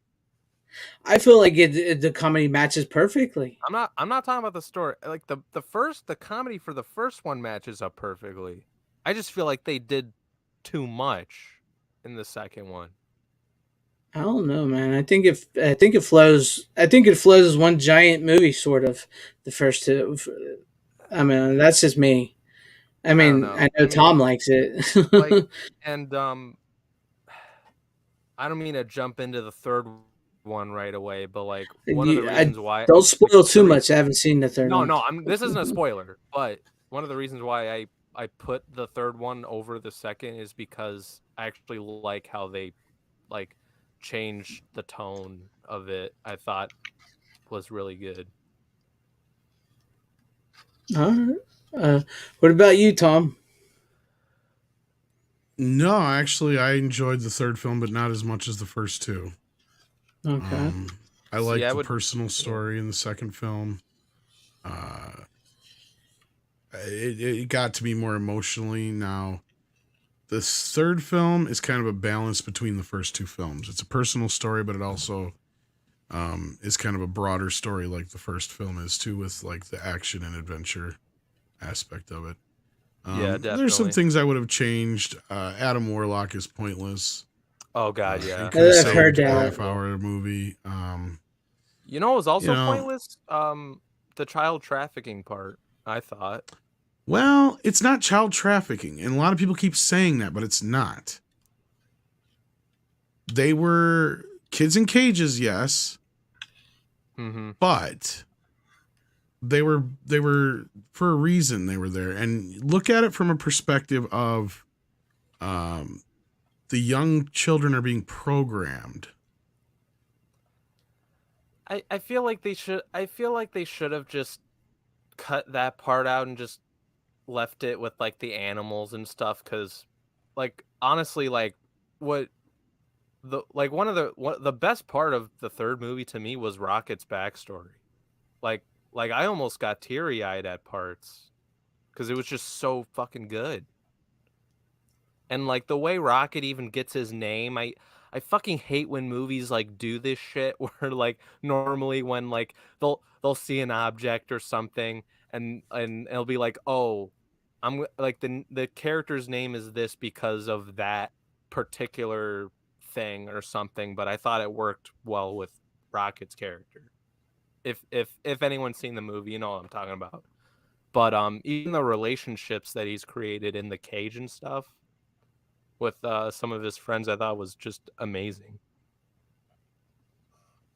I feel like the comedy matches perfectly. I'm not talking about the story. Like the comedy for the first one matches up perfectly. I just feel like they did too much in the second one. I don't know, man. I think it flows. I think it flows as one giant movie, sort of. The first 2. I mean, that's just me. I mean, I know Tom likes it. Like, and I don't mean to jump into the third one right away, but like one of the reasons why don't spoil too much. I haven't seen the third one. No, this isn't a spoiler, but one of the reasons why I put the third one over the second is because I actually like how they like changed the tone of it. I thought was really good. All right. What about you, Tom? No, actually, I enjoyed the third film, but not as much as the first 2. Okay. I liked the personal story in the second film. It got to be more emotionally. Now, the third film is kind of a balance between the first 2 films. It's a personal story, but it also is kind of a broader story like the first film is too, with like the action and adventure aspect of it. Yeah, definitely. There's some things I would have changed. Adam Warlock is pointless. Oh God, yeah. I've heard that. Half-hour movie. You know, it was also pointless. The child trafficking part, I thought. Well, it's not child trafficking, and a lot of people keep saying that, but it's not. They were kids in cages, yes, but they were for a reason. They were there, and look at it from a perspective of, the young children are being programmed. I feel like they should. I feel like they should have just cut that part out and just left it with like the animals and stuff. Because, like, honestly, like one of the best part of the third movie to me was Rocket's backstory. Like I almost got teary eyed at parts because it was just so fucking good. And like the way Rocket even gets his name, I fucking hate when movies like do this shit where like normally when like they'll see an object or something and it'll be like, oh, I'm like the character's name is this because of that particular thing or something, but I thought it worked well with Rocket's character. If anyone's seen the movie, you know what I'm talking about. But even the relationships that he's created in the cage and stuff with some of his friends, I thought was just amazing.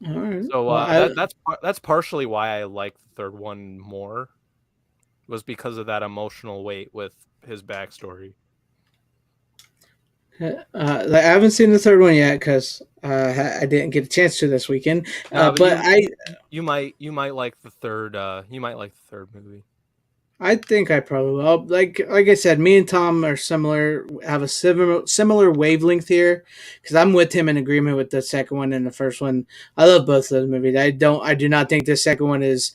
All right. So that's partially why I like the third one more, was because of that emotional weight with his backstory. I haven't seen the third one yet because I didn't get a chance to this weekend. No, but you might like the third. You might like the third movie. I think I probably will. Like I said, me and Tom are similar. Have a similar wavelength here because I'm with him in agreement with the second one and the first one. I love both of those movies. I do not think the second one is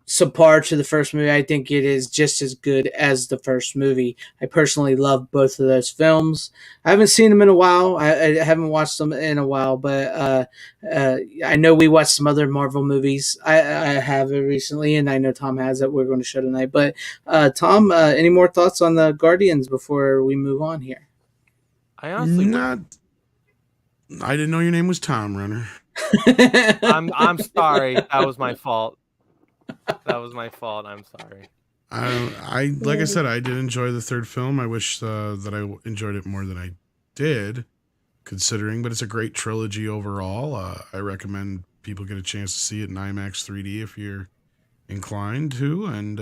subpar to the first movie. I think it is just as good as the first movie. I personally love both of those films. I haven't seen them in a while. I haven't watched them in a while, but I know we watched some other Marvel movies. I have it recently, and I know Tom has that we're going to show tonight. But Tom, any more thoughts on the Guardians before we move on here? I honestly would. Not. I didn't know your name was Tom Runner. I'm sorry. That was my fault. That was my fault. I'm sorry. I like I said, I did enjoy the third film. I wish that I enjoyed it more than I did, considering. But it's a great trilogy overall. I recommend people get a chance to see it in IMAX 3D if you're inclined to. And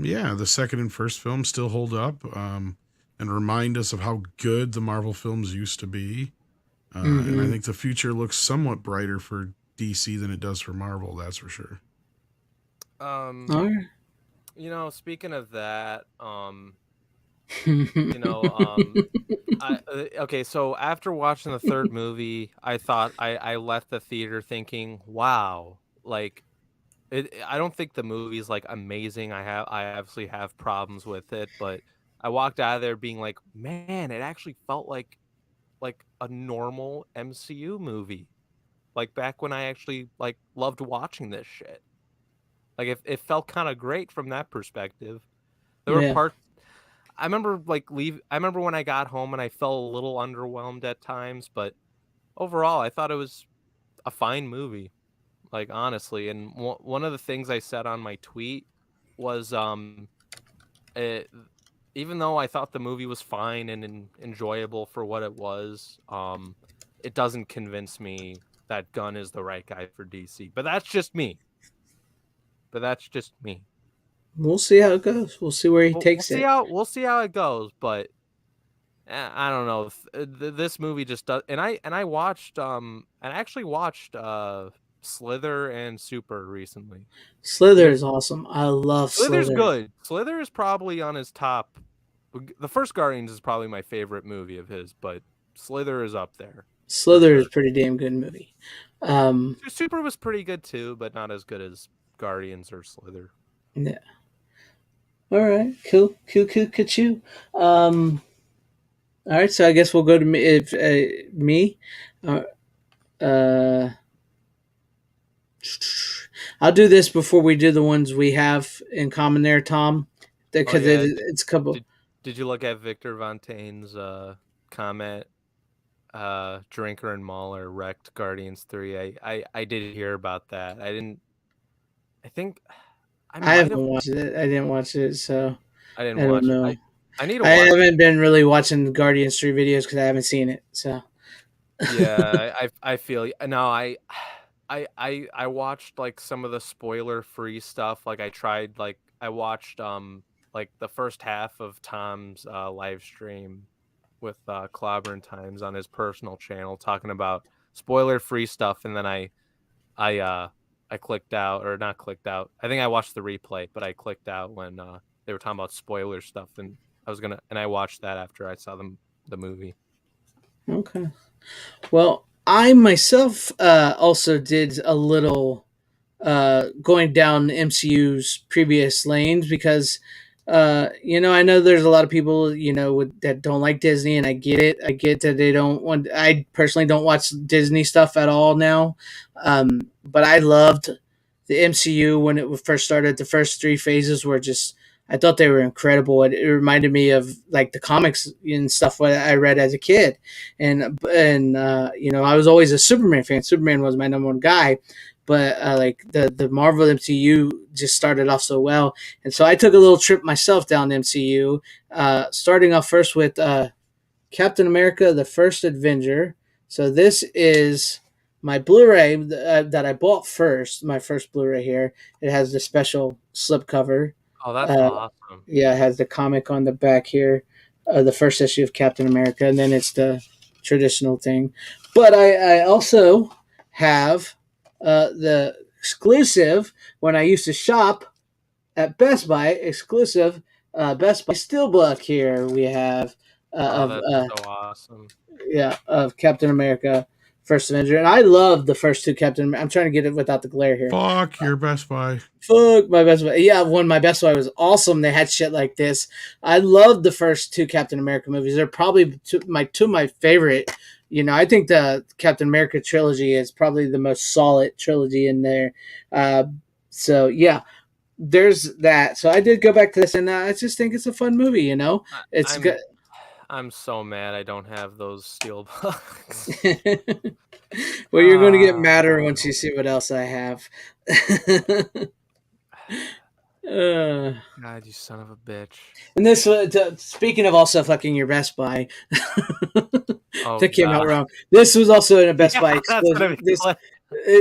yeah, the second and first film still hold up and remind us of how good the Marvel films used to be. And I think the future looks somewhat brighter for DC than it does for Marvel. That's for sure. All right. You know, speaking of that, okay, so after watching the third movie, I thought I left the theater thinking, wow, like I don't think the movie's like amazing. I obviously have problems with it, but I walked out of there being like, man, it actually felt like a normal MCU movie. Like back when I actually like loved watching this shit. Like it felt kind of great from that perspective. There were Yeah. parts I remember I remember when I got home and I felt a little underwhelmed at times, but overall I thought it was a fine movie. Like honestly, and one of the things I said on my tweet was it, even though I thought the movie was fine and enjoyable for what it was, it doesn't convince me that Gunn is the right guy for DC. But that's just me. We'll see how it goes. We'll see where he We'll takes see it. we'll see how it goes. But I don't know. This movie just does. And I watched and I actually watched Slither and Super recently. Slither is awesome. I love Slither's Slither. good. Slither is probably on his top. The first Guardians is probably my favorite movie of his, but Slither is up there. Slither is a pretty damn good movie. Super was pretty good too, but not as good as Guardians or Slither. Yeah. All right. Cool. All right. So I guess we'll go to me. If me, uh, I'll do this before we do the ones we have in common there, Tom, because it's a couple. Did you look at Victor Fontaine's comment? Drinker and Mahler wrecked Guardians 3. I did hear about that. I didn't. I think I haven't watched it. I didn't watch it, so I didn't don't watch know. it. I need to I watch haven't been really watching Guardians 3 videos because I haven't seen it. So yeah, I feel no. I watched like some of the spoiler free stuff. Like I watched like the first half of Tom's live stream with Clobbering Times on his personal channel talking about spoiler free stuff, and then I clicked out, or not clicked out. I think I watched the replay, but I clicked out when they were talking about spoiler stuff, and I watched that after I saw the movie. okay. Well, I myself also did a little going down MCU's previous lanes because I know there's a lot of people that don't like Disney, and I get it. I get that they don't want. I personally don't watch Disney stuff at all now, but I loved the MCU when it first started. The first three phases were just. I thought they were incredible. It reminded me of like the comics and stuff what I read as a kid, and I was always a Superman fan. Superman was my number one guy, but like the Marvel MCU just started off so well, and so I took a little trip myself down MCU, starting off first with Captain America: The First Avenger. So this is my Blu-ray that I bought first. My first Blu-ray here. It has the special slipcover. Oh, that's awesome. Yeah, it has the comic on the back here, the first issue of Captain America, and then it's the traditional thing. But I also have the exclusive when I used to shop at Best Buy, exclusive Best Buy Steelbook here we have Oh, of that's so awesome. of Captain America First Avenger. And I love the first two I'm trying to get it without the glare here. Fuck your Best Buy. Fuck my Best Buy. Yeah, when my Best Buy was awesome, they had shit like this. I love the first two Captain America movies. They're probably two of my favorite. I think the Captain America trilogy is probably the most solid trilogy in there. Uh, so yeah, there's that. So I did go back to this, and I just think it's a fun movie. It's good. I'm so mad I don't have those steel books. Well, you're going to get madder once you see what else I have. God, you son of a bitch. And this, speaking of also fucking your Best Buy, that came out wrong. This was also in a Best Buy exclusive.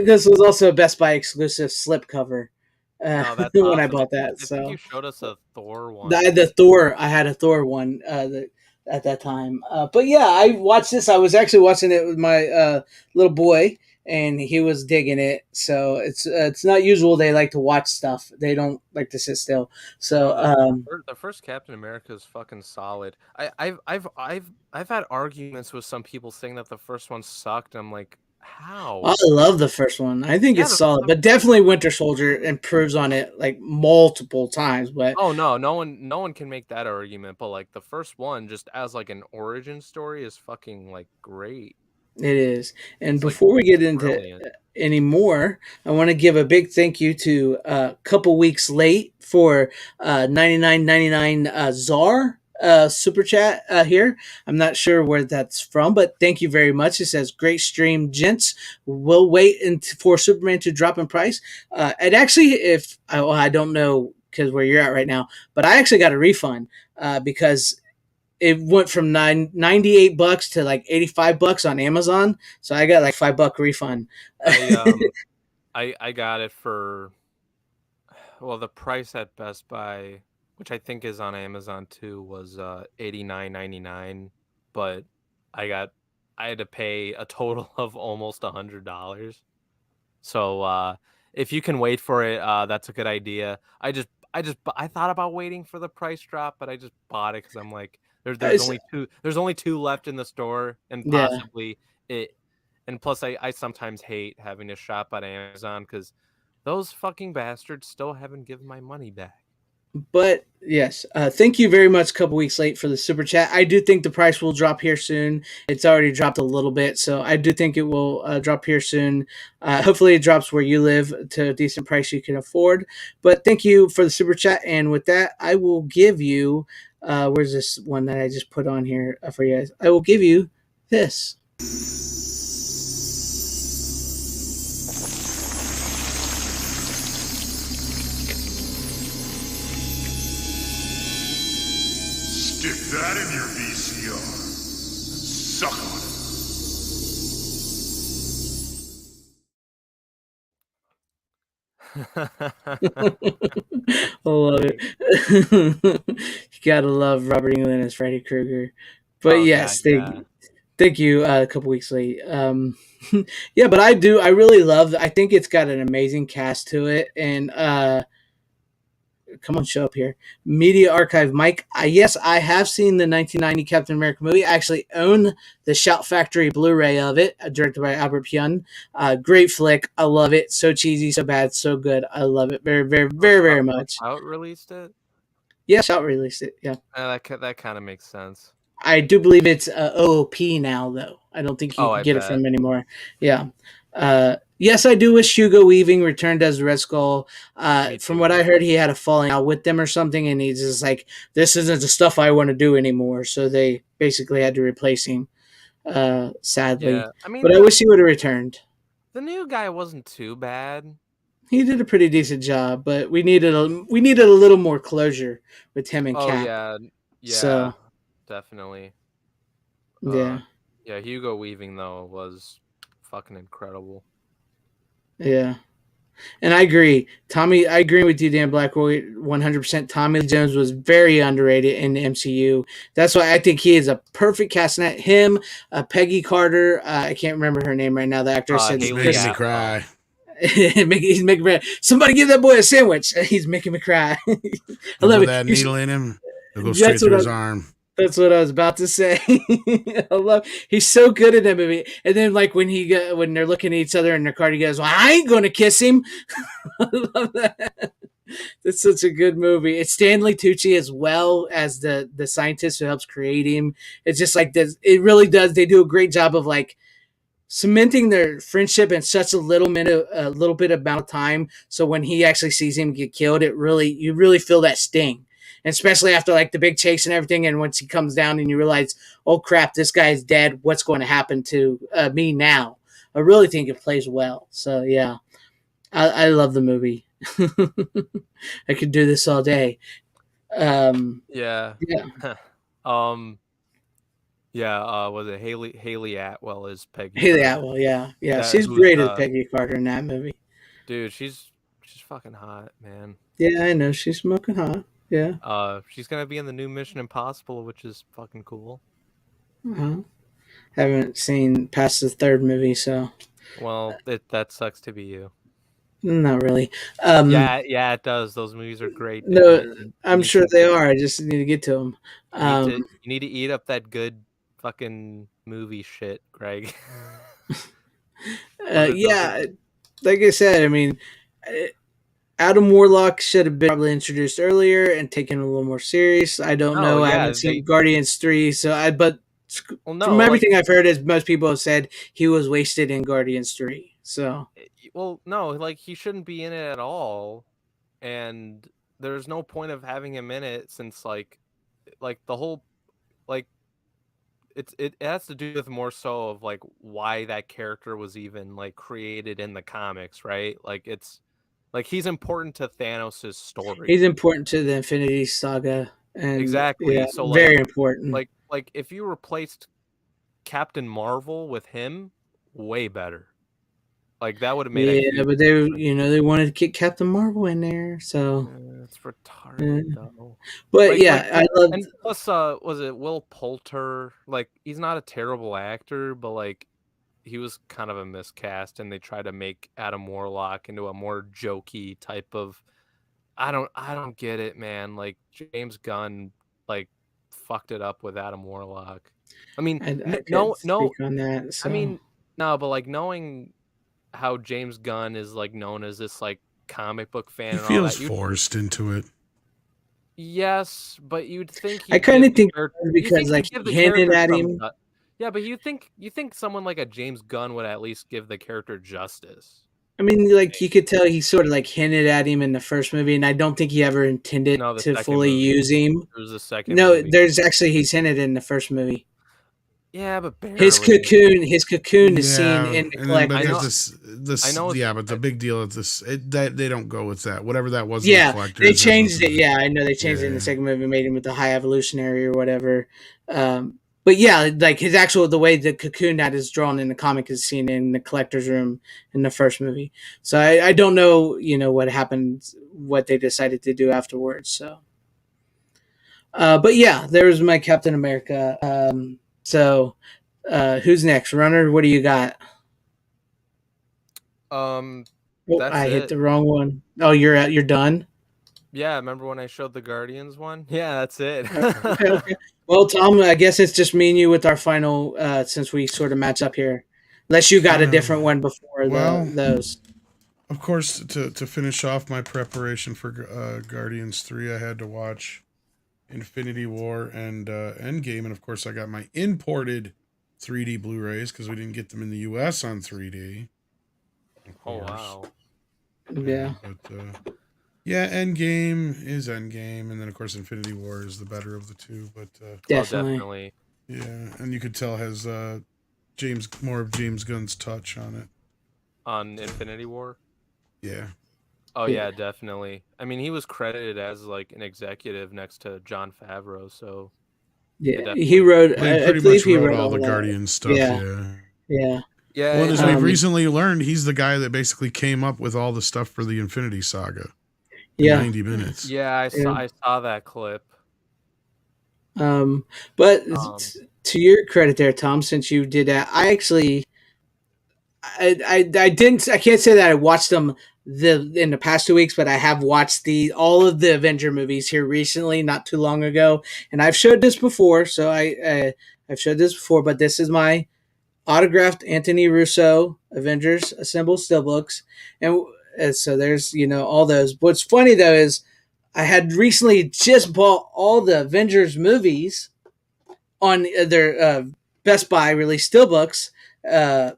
This was also a Best Buy exclusive slipcover. Oh, that's when awesome. I bought that. I think you showed us a Thor one. I had a Thor one at that time. But yeah, I watched this. I was actually watching it with my little boy, and he was digging it. So it's not usual they like to watch stuff. They don't like to sit still. So the first Captain America is fucking solid. I've had arguments with some people saying that the first one sucked. I'm like, how? I love the first one. I think it's solid, but definitely Winter Soldier improves on it like multiple times. But no one can make that argument. But like the first one, just as like an origin story, is fucking like great. It is. And before we get into any more, I want to give a big thank you to a couple weeks late for $99.99 Czar super chat here. I'm not sure where that's from, but thank you very much. It says, great stream, gents. We'll wait for Superman to drop in price. And actually, I don't know because where you're at right now, but I actually got a refund because it went from $98 to like $85 on Amazon. So I got like $5 refund. I got it for, well, the price at Best Buy, which I think is on Amazon too, was $89.99, but I had to pay a total of almost $100. So if you can wait for it, that's a good idea. I thought about waiting for the price drop, but I just bought it because I'm like, there's only two left in the store, and possibly it. And plus, I sometimes hate having to shop at Amazon because those fucking bastards still haven't given my money back. But yes, thank you very much. A couple weeks late for the super chat. I do think the price will drop here soon. It's already dropped a little bit, so I do think it will drop here soon. Hopefully, it drops where you live to a decent price you can afford. But thank you for the super chat, and with that, I will give you. Where's this one that I just put on here for you guys? I will give you this. Stick that in your VCR and suck on it. I love it. You gotta love Robert Englund as Freddy Krueger. But yes, thank you. A couple weeks late. Yeah, but I really love. I think it's got an amazing cast to it, and come on, show up here. Media Archive, Mike. Yes, I have seen the 1990 Captain America movie. I actually own the Shout Factory Blu-ray of it, directed by Albert Pyun. Great flick. I love it. So cheesy, so bad, so good. I love it very, very, very, very much. Shout released it? Yeah, Shout released it. Yeah. That kind of makes sense. I do believe it's OOP now, though. I don't think you can get it from anymore. Yeah. Yes, I do wish Hugo Weaving returned as Red Skull. From what I heard, he had a falling out with them or something, and he's just like, this isn't the stuff I want to do anymore. So they basically had to replace him, sadly. Yeah, but I wish he would have returned. The new guy wasn't too bad. He did a pretty decent job, but we needed a little more closure with him and Cap. Yeah, so, definitely. Yeah. Yeah, Hugo Weaving, though, was fucking incredible. Yeah. And I agree. I agree with you, Dan Blackwell, 100%. Tommy Lee Jones was very underrated in the MCU. That's why I think he is a perfect casting. Him, Peggy Carter, I can't remember her name right now, the actress. Makes me cry. He's making me, somebody give that boy a sandwich. He's making me cry. I love Put it. that needle in him. It'll go straight That's through what his arm. That's what I was about to say. I love. He's so good at that movie. And then, like when they're looking at each other in their car, he goes, "Well, I ain't gonna kiss him." I love that. That's such a good movie. It's Stanley Tucci as well as the scientist who helps create him. It's just like this. It really does. They do a great job of like cementing their friendship in such a little bit amount of time. So when he actually sees him get killed, you really feel that sting, and especially after like the big chase and everything. And once he comes down and you realize, oh crap, this guy is dead. What's going to happen to me now? I really think it plays well. So yeah, I love the movie. I could do this all day. Yeah. Yeah. Was it Haley Atwell is Peggy? Haley Carter. Atwell, yeah. That- She's who's, great as Peggy Carter in that movie. Dude, she's fucking hot, man. Yeah, I know she's smoking hot. Yeah. She's gonna be in the new Mission Impossible, which is fucking cool. Uh-huh. Haven't seen past the third movie, so Well, that sucks to be you. not really. Yeah, it does. Those movies are great. No, I'm need sure to- they are. I just need to get to them. You need to eat up that good fucking movie shit, Greg. Yeah, like I said, I mean, Adam Warlock should have been probably introduced earlier and taken a little more serious. I don't No, know. I yeah, haven't seen Guardians 3, but Well, no, from everything I've heard, is most people have said he was wasted in Guardians 3. So no, like he shouldn't be in it at all, and there's no point of having him in it since like the whole like it has to do with more so of like why that character was even like created in the comics, right? Like it's like he's important to Thanos' story. he's important to the Infinity Saga, and Exactly. yeah, So very important. Like if you replaced Captain Marvel with him, way better. Like that would have made a huge but they wanted to get Captain Marvel in there, so it's retarded though. But Like, I love. And plus, was it Will Poulter? Like he's not a terrible actor, but like he was kind of a miscast, and they tried to make Adam Warlock into a more jokey type of. I don't get it, man. Like James Gunn, like fucked it up with Adam Warlock. I mean, no, on that. So. I mean, no, but like knowing how James Gunn is like known as this like comic book fan, He and feels all that, forced into it. yes, but you'd think I kind of think because like he hinted at him. Yeah, but you think someone like a James Gunn would at least give the character justice. I mean, like you could tell he sort of like hinted at him in the first movie, and I don't think he ever intended to fully use him. There was a second. No, there's actually he's hinted in the first movie. Yeah, but barely. His cocoon is seen in the collection. I know. Yeah, but the big deal is this: that they don't go with that. Whatever that was. Yeah, the they changed it. Yeah, I know they changed it in the second movie, made him with the high evolutionary or whatever. But yeah, like the way the cocoon that is drawn in the comic is seen in the collector's room in the first movie. So I don't know, what happened, what they decided to do afterwards. So, but yeah, there's my Captain America. So, who's next? Runner, what do you got? I hit the wrong one. Oh, you're done? Yeah, remember when I showed the Guardians one? Yeah, that's it. Okay. Well, Tom, I guess it's just me and you with our final, since we sort of match up here. Unless you got a different one before those. Of course, to finish off my preparation for Guardians 3, I had to watch Infinity War and Endgame, and of course I got my imported 3D Blu-rays because we didn't get them in the US on 3D. Oh wow. Yeah. But Endgame is Endgame, and then of course Infinity War is the better of the two. But definitely. Yeah, and you could tell has more of James Gunn's touch on it. On Infinity War. Yeah. Oh yeah, definitely. I mean, he was credited as like an executive next to Jon Favreau, so yeah, he wrote. I believe he wrote all the Guardians stuff. Yeah. Well, as we've recently learned, he's the guy that basically came up with all the stuff for the Infinity Saga. In 90 minutes. Yeah, I saw that clip. But to your credit there, Tom, since you did that, I actually I didn't. I can't say that I watched them in the past 2 weeks, but I have watched all of the Avenger movies here recently, not too long ago, and I've showed this before. So I've showed this before, but this is my autographed Anthony Russo Avengers Assemble Steelbooks, and so there's all those. What's funny though is I had recently just bought all the Avengers movies on their Best Buy released steelbooks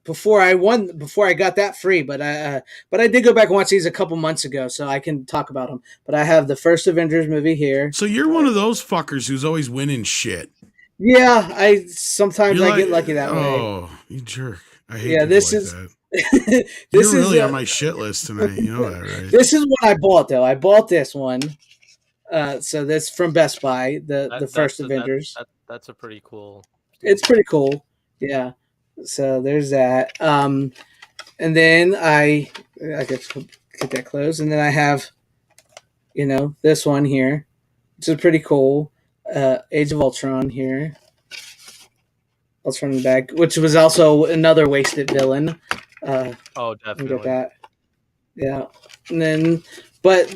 before I got that free. But I did go back and watch these a couple months ago, so I can talk about them. But I have the first Avengers movie here. So you're one of those fuckers who's always winning shit. Yeah, I sometimes You're I get lucky that way. Oh, you jerk! I hate Yeah, this is that. this You're is really on my shit list tonight. You know that, right? This is what I bought though. I bought this one. So this from Best Buy, the first Avengers. That's a pretty cool. It's pretty cool. Yeah. So there's that. And then I get to get that closed, and then I have, this one here, which is pretty cool. Age of Ultron here. Ultron in the back, which was also another wasted villain. Oh, definitely. Get that. Yeah. And then, but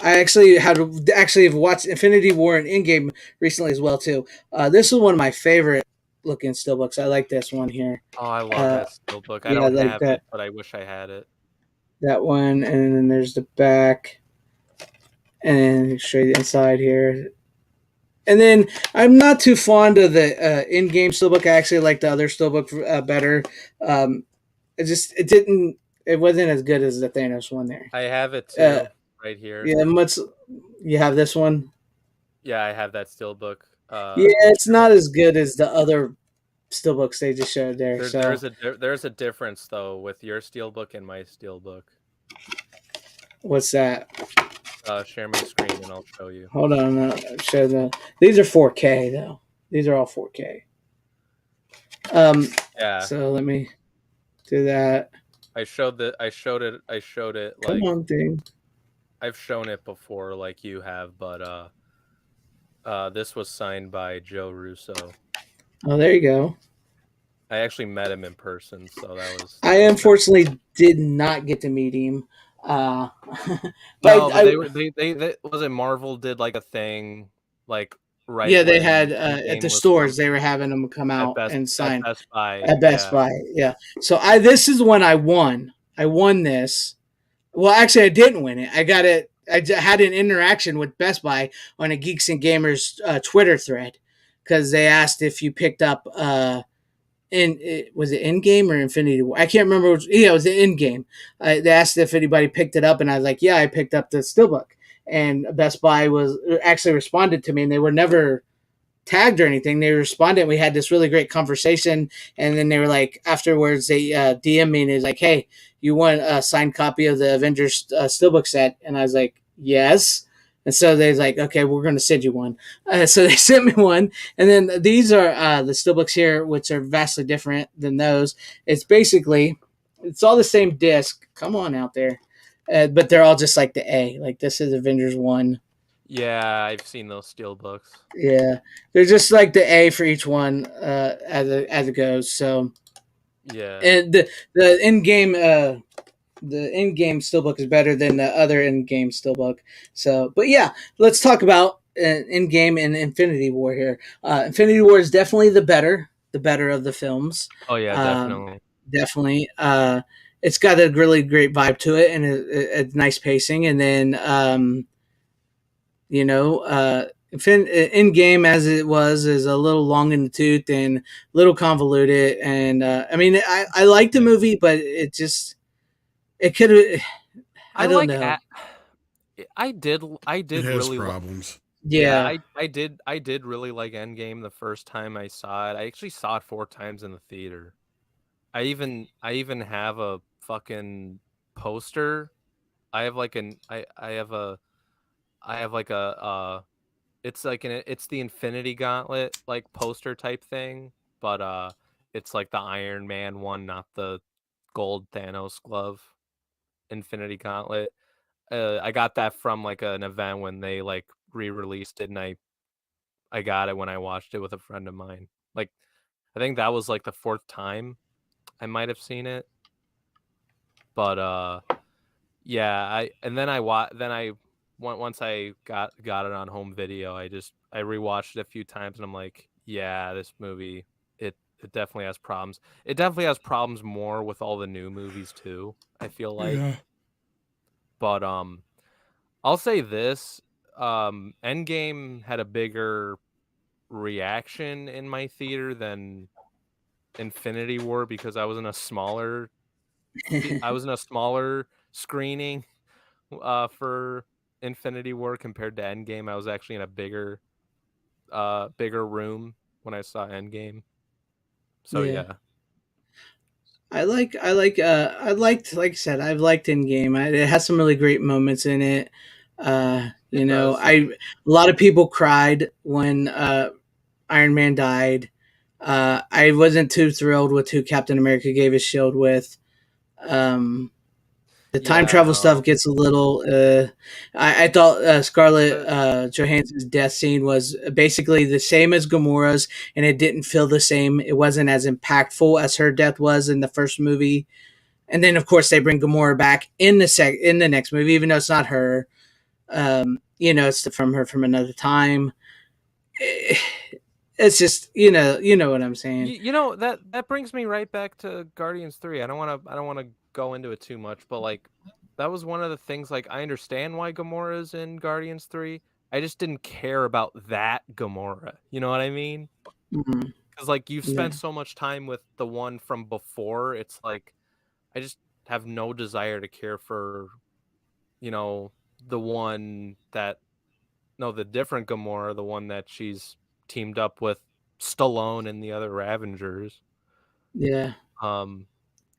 I actually have watched Infinity War and Endgame recently as well too. This is one of my favorite looking steelbooks. I like this one here. Oh, I love that steelbook. I don't have it, but I wish I had it. That one, and then there's the back, and then show you the inside here. And then I'm not too fond of the in-game steelbook. I actually like the other steelbook better. It wasn't as good as the Thanos one there. I have it too, right here. Yeah, you have this one? Yeah, I have that steelbook. Yeah, it's not as good as the other steelbooks they just showed there. There's a difference though with your steelbook and my steelbook. What's that? Share my screen and I'll show you. Hold on, these are 4K though. These are all 4K. Yeah. So let me do that. I showed it. Come on, thing. I've shown it before, like you have, but this was signed by Joe Russo. Oh, there you go. I actually met him in person, so that was. I unfortunately did not get to meet him. But they was it Marvel did like a thing like right. Yeah, they had at the stores they were having them come out and sign at Best Buy. At Best Buy, yeah. So this is when I won. I won this. Well, actually, I didn't win it. I got it. I had an interaction with Best Buy on a Geeks and Gamers Twitter thread because they asked if you picked up. Was it Endgame or Infinity War? I can't remember. It was Endgame. They asked if anybody picked it up, and I was like, "Yeah, I picked up the steelbook." And Best Buy actually responded to me, and they were never tagged or anything. They responded. We had this really great conversation, and then they were like, afterwards, they DM me and it's like, "Hey, you want a signed copy of the Avengers steelbook set?" And I was like, "Yes." And so they're like, "Okay, we're going to send you one." So they sent me one. And then these are the steelbooks here, which are vastly different than those. It's all the same disc. Come on out there. But they're all just like the A. Like this is Avengers 1. Yeah, I've seen those steelbooks. Yeah. They're just like the A for each one as it goes. So yeah. And the in-game steelbook is better than the other in-game steelbook. So, but yeah, let's talk about in-game and Infinity War here. Infinity War is definitely the better of the films. Oh yeah, definitely. It's got a really great vibe to it and a nice pacing. And then, in-game as it was is a little long in the tooth and a little convoluted. And I like the movie, but it could have. I don't know. I did it has really problems. Yeah, I did really like Endgame the first time I saw it. I actually saw it 4 times in the theater. I even have a fucking poster. I have like it's the Infinity Gauntlet like poster type thing, but it's like the Iron Man one, not the gold Thanos glove Infinity Gauntlet. I got that from like an event when they like re-released it, and I got it when I watched it with a friend of mine. Like I think that was like the 4th time I might have seen it. But yeah, once I got it on home video, I rewatched it a few times, and I'm like, yeah, this movie, it definitely has problems. It definitely has problems more with all the new movies too, I feel like. Yeah. But I'll say this, Endgame had a bigger reaction in my theater than Infinity War because I was in a smaller screening for Infinity War compared to Endgame. I was actually in a bigger room when I saw Endgame. So yeah. I liked, like I said, I've liked Endgame. It has some really great moments in it. You know, a lot of people cried when Iron Man died. I wasn't too thrilled with who Captain America gave his shield with. The time travel stuff gets a little. I thought Scarlett Johansson's death scene was basically the same as Gamora's, and it didn't feel the same. It wasn't as impactful as her death was in the first movie. And then, of course, they bring Gamora back in the next movie, even though it's not her. You know, it's from her from another time. It's just you know what I'm saying. You know that brings me right back to Guardians 3. I don't want to go into it too much, but like that was one of the things. Like I understand why Gamora is in Guardians 3. I just didn't care about that Gamora. You know what I mean? Because like you've spent so much time with the one from before. It's like I just have no desire to care for, you know, the different Gamora, the one that she's teamed up with Stallone and the other Avengers. Yeah.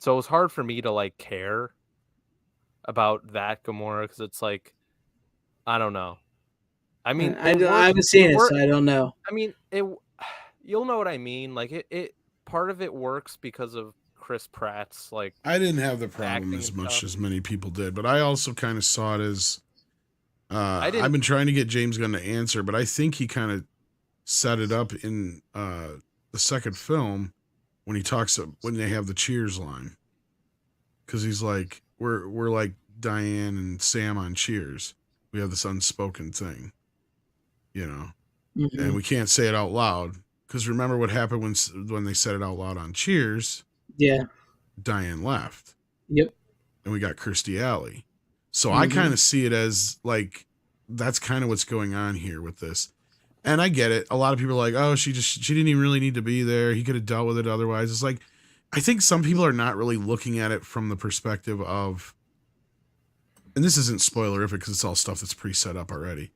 So it was hard for me to like care about that Gamora because it's like, I don't know. I mean, I haven't seen it, so I don't know. I mean, you'll know what I mean. Like it part of it works because of Chris Pratt's like. I didn't have the problem as much as many people did, but I also kind of saw it as. I've been trying to get James Gunn to answer, but I think he kind of set it up in the second film when they have the Cheers line, because he's like, we're like Diane and Sam on Cheers. We have this unspoken thing, you know, and we can't say it out loud because remember what happened when they said it out loud on Cheers? Yeah, Diane left. Yep, and we got Kirstie Alley. So I kind of see it as like that's kind of what's going on here with this. And I get it. A lot of people are like, oh, she didn't even really need to be there. He could have dealt with it otherwise. It's like, I think some people are not really looking at it from the perspective of, and this isn't spoilerific because it's all stuff that's pre-set up already.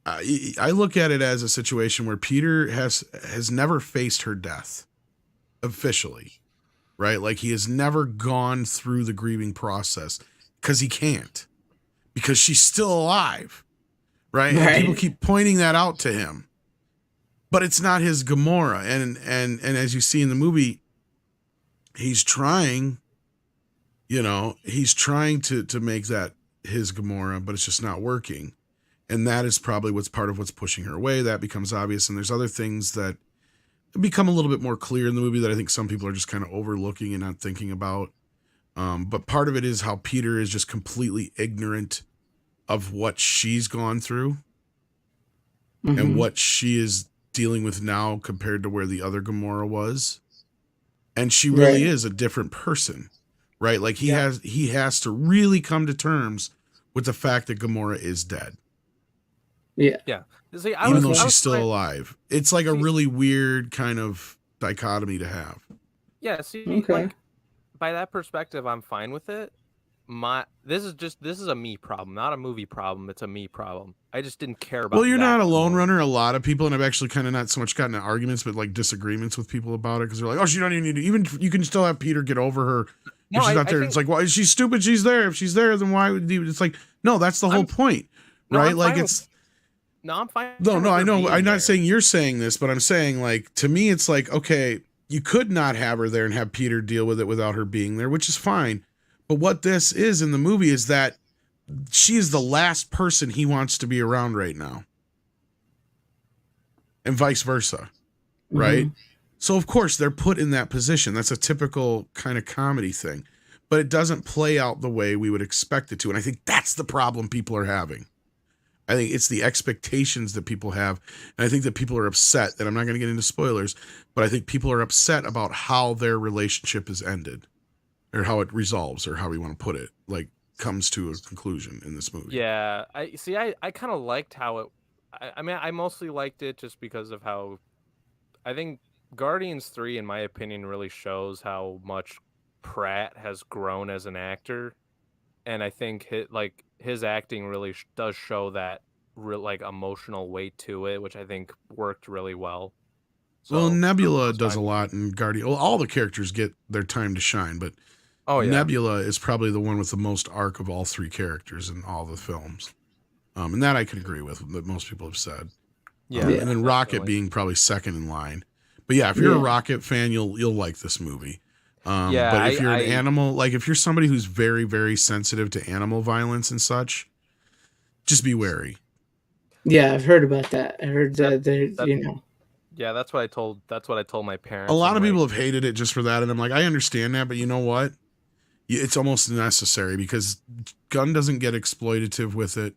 I look at it as a situation where Peter has never faced her death officially, right? Like he has never gone through the grieving process because he can't, because she's still alive. Right? And people keep pointing that out to him. But it's not his Gamora. And as you see in the movie, he's trying to make that his Gamora, but it's just not working. And that is probably what's part of what's pushing her away. That becomes obvious. And there's other things that become a little bit more clear in the movie that I think some people are just kind of overlooking and not thinking about. But part of it is how Peter is just completely ignorant of what she's gone through and what she is dealing with now compared to where the other Gamora was. And she really is a different person, right? Like he has to really come to terms with the fact that Gamora is dead. Yeah. Yeah. See, even though she's still alive. It's like a really weird kind of dichotomy to have. Yeah. See, like by that perspective, I'm fine with it. This is a me problem, not a movie problem. It's a me problem. I just didn't care about. Well, you're not a lone runner. A lot of people, and I've actually kind of not so much gotten in arguments, but like disagreements with people about it because they're like, "Oh, she don't even need to." Even you can still have Peter get over her if she's not there. It's like, well, she's stupid. She's there. If she's there, then why would he? It's like, no, that's the whole point, right? Like it's. No, I'm fine. No, I know. I'm not saying you're saying this, but I'm saying like to me, it's like okay, you could not have her there and have Peter deal with it without her being there, which is fine. But what this is in the movie is that she is the last person he wants to be around right now. And vice versa. Right? So, of course, they're put in that position. That's a typical kind of comedy thing. but it doesn't play out the way we would expect it to. And I think that's the problem people are having. I think it's the expectations that people have. And I think that people are upset, that I'm not going to get into spoilers, but I think people are upset about how their relationship is ended, or how it resolves, or how we want to put it, like comes to a conclusion in this movie. Yeah, I kind of liked how it. I mean, I mostly liked it just because of how I think Guardians 3, in my opinion, really shows how much Pratt has grown as an actor, and I think his acting really does show that real like emotional weight to it, which I think worked really well. Well, So Nebula does a lot in Guardian. Well, all the characters get their time to shine, but Nebula is probably the one with the most arc of all three characters in all the films. And that I can agree with, that most people have said. Yeah, and then Rocket being probably second in line. But yeah, if you're a Rocket fan, you'll like this movie. But if you're an animal, like if you're somebody who's very, very sensitive to animal violence and such, just be wary. Yeah, I've heard about that. I heard that. Yeah, that's what I told my parents. A lot of people have hated it just for that, and I'm like, I understand that, but you know what? It's almost necessary, because Gunn doesn't get exploitative with it.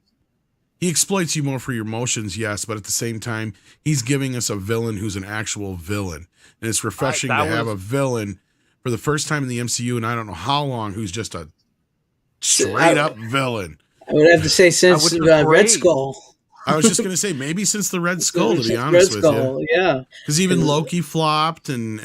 He exploits you more for your emotions, yes, but at the same time, he's giving us a villain who's an actual villain. And it's refreshing to have a villain for the first time in the MCU, and I don't know how long, who's just a straight-up villain. I would have to say since Red Skull. I was just going to say, maybe since the Red Skull, to be honest with you. Yeah. Because even Loki flopped, and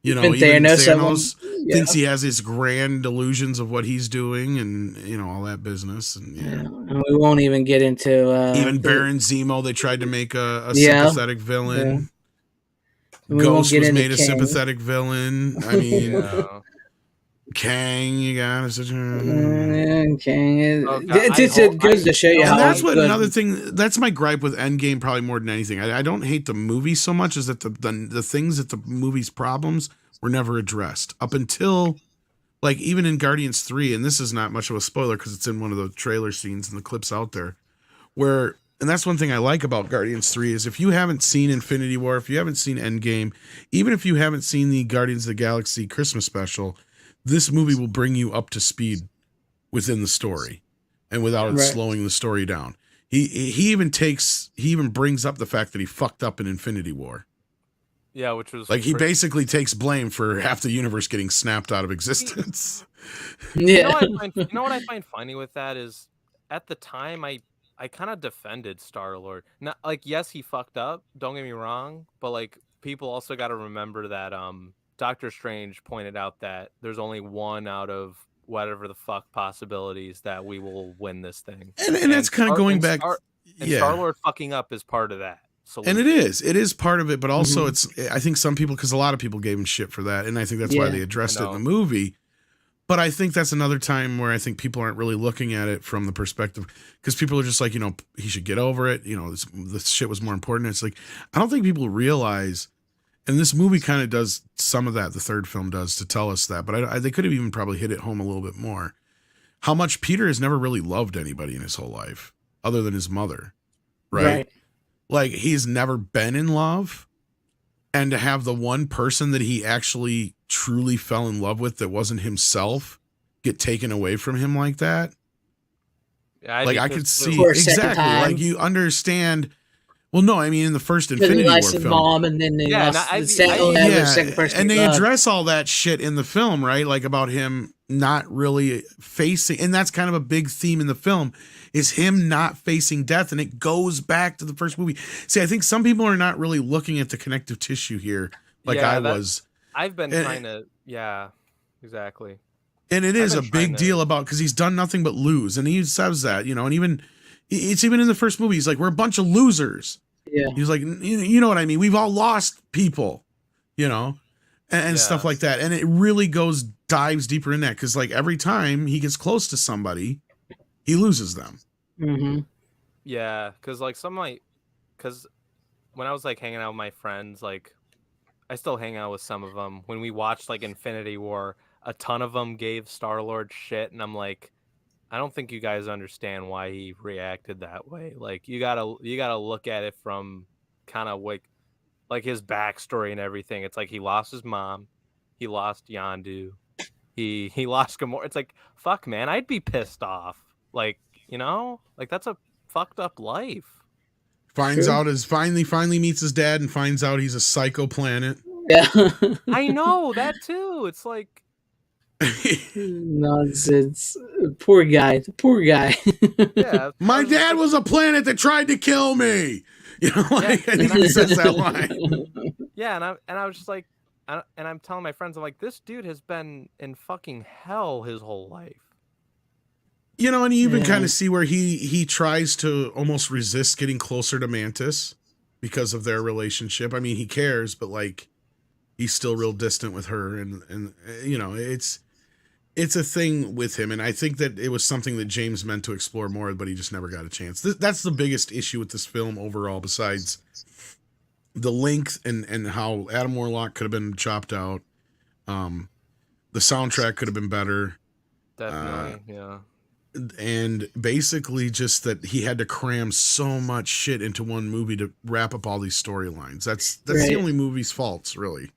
you know, even Thanos thinks he has his grand delusions of what he's doing, and all that business. And and we won't even get into even Baron Zemo. They tried to make a sympathetic villain. Ghost was made a sympathetic villain. I mean, Kang, you got such a Kang. It's good to show you how. And that's what another thing. That's my gripe with Endgame, probably more than anything. I don't hate the movie so much as that the things that the movie's problems were never addressed up until, like, even in Guardians 3, and this is not much of a spoiler because it's in one of the trailer scenes and the clips out there, where, and that's one thing I like about Guardians 3 is if you haven't seen Infinity War, if you haven't seen Endgame, even if you haven't seen the Guardians of the Galaxy Christmas special, this movie will bring you up to speed within the story and without it slowing the story down. He even brings up the fact that he fucked up in Infinity War. Yeah, which was like he basically takes blame for half the universe getting snapped out of existence. You know what I find funny with that is at the time I kind of defended Star-Lord. Not like, yes, he fucked up, don't get me wrong, but like people also got to remember that Doctor Strange pointed out that there's only one out of whatever the fuck possibilities that we will win this thing. And that's kind of going back. Star-Lord fucking up is part of that. And it is part of it, but also I think some people, because a lot of people gave him shit for that, and I think that's why they addressed it in the movie. But I think that's another time where I think people aren't really looking at it from the perspective, because people are just like, he should get over it. This shit was more important. It's like, I don't think people realize, and this movie kind of does some of that, the third film does, to tell us that, but they could have even probably hit it home a little bit more, how much Peter has never really loved anybody in his whole life other than his mother, right? Like, he's never been in love, and to have the one person that he actually truly fell in love with that wasn't himself get taken away from him like that. Yeah, I could see exactly, like, you understand. Well, no, I mean, in the first Infinity War film, mom, and then they lost the second person, and they address all that shit in the film, right? Like, about him not really facing, and that's kind of a big theme in the film, is him not facing death, and it goes back to the first movie. See, I think some people are not really looking at the connective tissue here, like I was. I've been trying to, exactly. And it is a big deal because he's done nothing but lose, and he says that, and even it's even in the first movie, he's like, we're a bunch of losers. Yeah, he's like, you know what I mean? We've all lost people, and stuff like that, and it really dives deeper in that, because like every time he gets close to somebody, he loses them. Yeah, because like because when I was like hanging out with my friends, like I still hang out with some of them. When we watched like Infinity War, a ton of them gave Star-Lord shit, and I'm like, I don't think you guys understand why he reacted that way. Like, you gotta look at it from kind of like his backstory and everything. It's like he lost his mom, he lost Yondu, he lost Gamora. It's like, fuck, man, I'd be pissed off. Like, like that's a fucked up life. Finally meets his dad and finds out he's a psycho planet. Yeah. I know that too. It's like nonsense. Poor guy. yeah. My dad was a planet that tried to kill me. Like, and he says that line. Yeah, and I was just like, and I'm telling my friends, I'm like, this dude has been in fucking hell his whole life. And you even kind of see where he tries to almost resist getting closer to Mantis because of their relationship. I mean, he cares, but like, he's still real distant with her, and it's a thing with him. And I think that it was something that James meant to explore more, but he just never got a chance. That's the biggest issue with this film overall, besides the length and how Adam Warlock could have been chopped out. The soundtrack could have been better. Definitely, yeah. And basically just that he had to cram so much shit into one movie to wrap up all these storylines. That's right. The only movie's faults, really.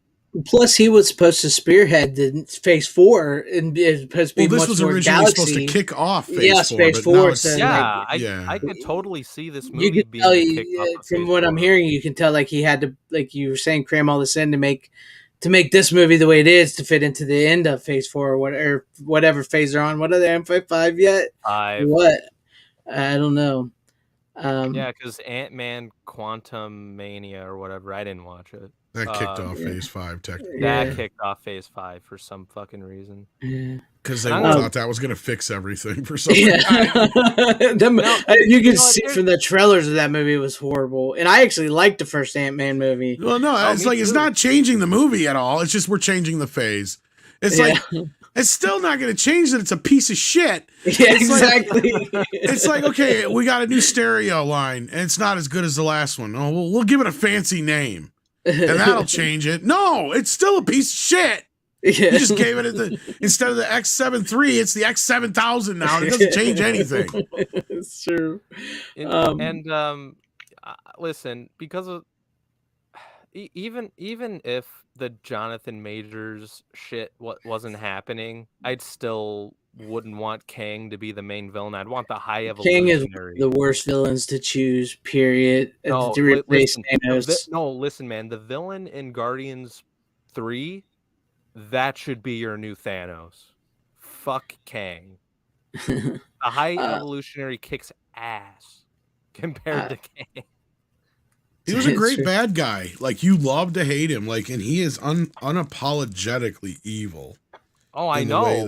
Plus, he was supposed to spearhead the Phase 4, and it was supposed to be this much was more originally Galaxy. supposed to kick off Phase 4. Phase 4. So I could totally see this movie you can being tell, kicked off from what I'm hearing, you can tell like he had to, like you were saying, cram all this in to make this movie the way it is to fit into the end of Phase 4 or whatever phase they're on. What are they on 5 yet? 5. What? I don't know. Yeah, because Ant-Man Quantum Mania or whatever, I didn't watch it. That kicked off Phase 5, technically. That kicked off Phase 5 for some fucking reason. Because they thought that was going to fix everything for some reason. You can see from the trailers of that movie, it was horrible. And I actually liked the first Ant-Man movie. Well, no, it's like, it's not changing the movie at all. It's just we're changing the phase. It's like, it's still not going to change that it's a piece of shit. Yeah, exactly. It's like, okay, we got a new stereo line, and it's not as good as the last one. Oh, well, we'll give it a fancy name, and that'll change it. No, it's still a piece of shit. Yeah. You just gave it instead of the X7 III, it's the X7000 now. It doesn't change anything. It's true. Listen, because of even if the Jonathan Majors shit wasn't happening, I'd still wouldn't want Kang to be the main villain. I'd want the high evolutionary. Kang is the worst villains to choose, period. No, listen, man. The villain in Guardians 3, that should be your new Thanos. Fuck Kang. The high evolutionary kicks ass compared to Kang. He was a great bad guy. Like, you love to hate him. Like, and he is unapologetically evil. Oh, I know.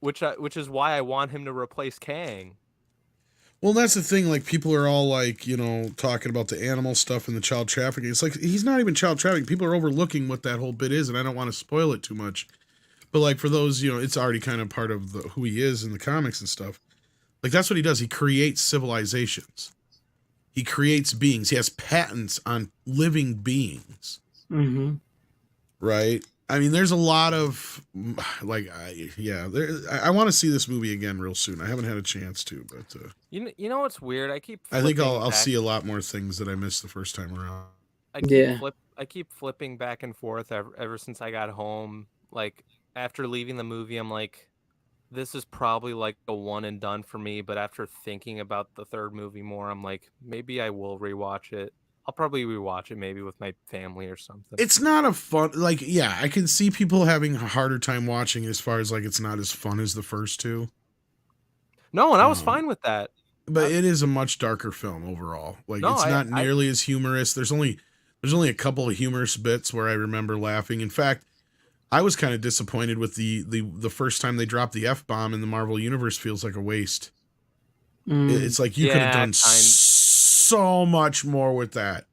Which is why I want him to replace Kang. Well, that's the thing. Like, people are all like, talking about the animal stuff and the child trafficking. It's like, he's not even child trafficking. People are overlooking what that whole bit is, and I don't want to spoil it too much. But like, for those, it's already kind of part of who he is in the comics and stuff. Like, that's what he does. He creates civilizations. He creates beings. He has patents on living beings. Mm-hmm. Right? I mean, there's a lot of, like, I want to see this movie again real soon. I haven't had a chance to, but... You know what's weird? I think I'll see a lot more things that I missed the first time around. I keep flipping back and forth ever since I got home. Like, after leaving the movie, I'm like, this is probably like a one and done for me, but after thinking about the third movie more, I'm like, maybe I will rewatch it. I'll probably rewatch it maybe with my family or something. It's not a fun, like, yeah, I can see people having a harder time watching as far as like it's not as fun as the first two. No, and I was fine with that. But it is a much darker film overall. Like, it's not nearly as humorous. There's only a couple of humorous bits where I remember laughing. In fact, I was kind of disappointed with the first time they dropped the F-bomb in the Marvel Universe. Feels like a waste. It's like you could have done so much more with that.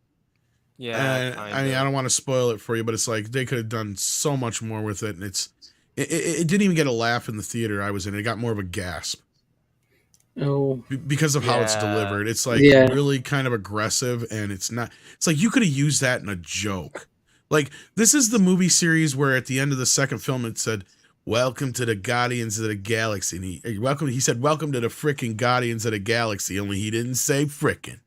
Yeah. I mean, I don't want to spoil it for you, but it's like they could have done so much more with it. And it didn't even get a laugh in the theater I was in. It got more of a gasp. Oh, because of how it's delivered. It's like really kind of aggressive, and it's like you could have used that in a joke. Like, this is the movie series where at the end of the second film it said, "Welcome to the Guardians of the Galaxy." And he said, "Welcome to the frickin' Guardians of the Galaxy," only he didn't say frickin'.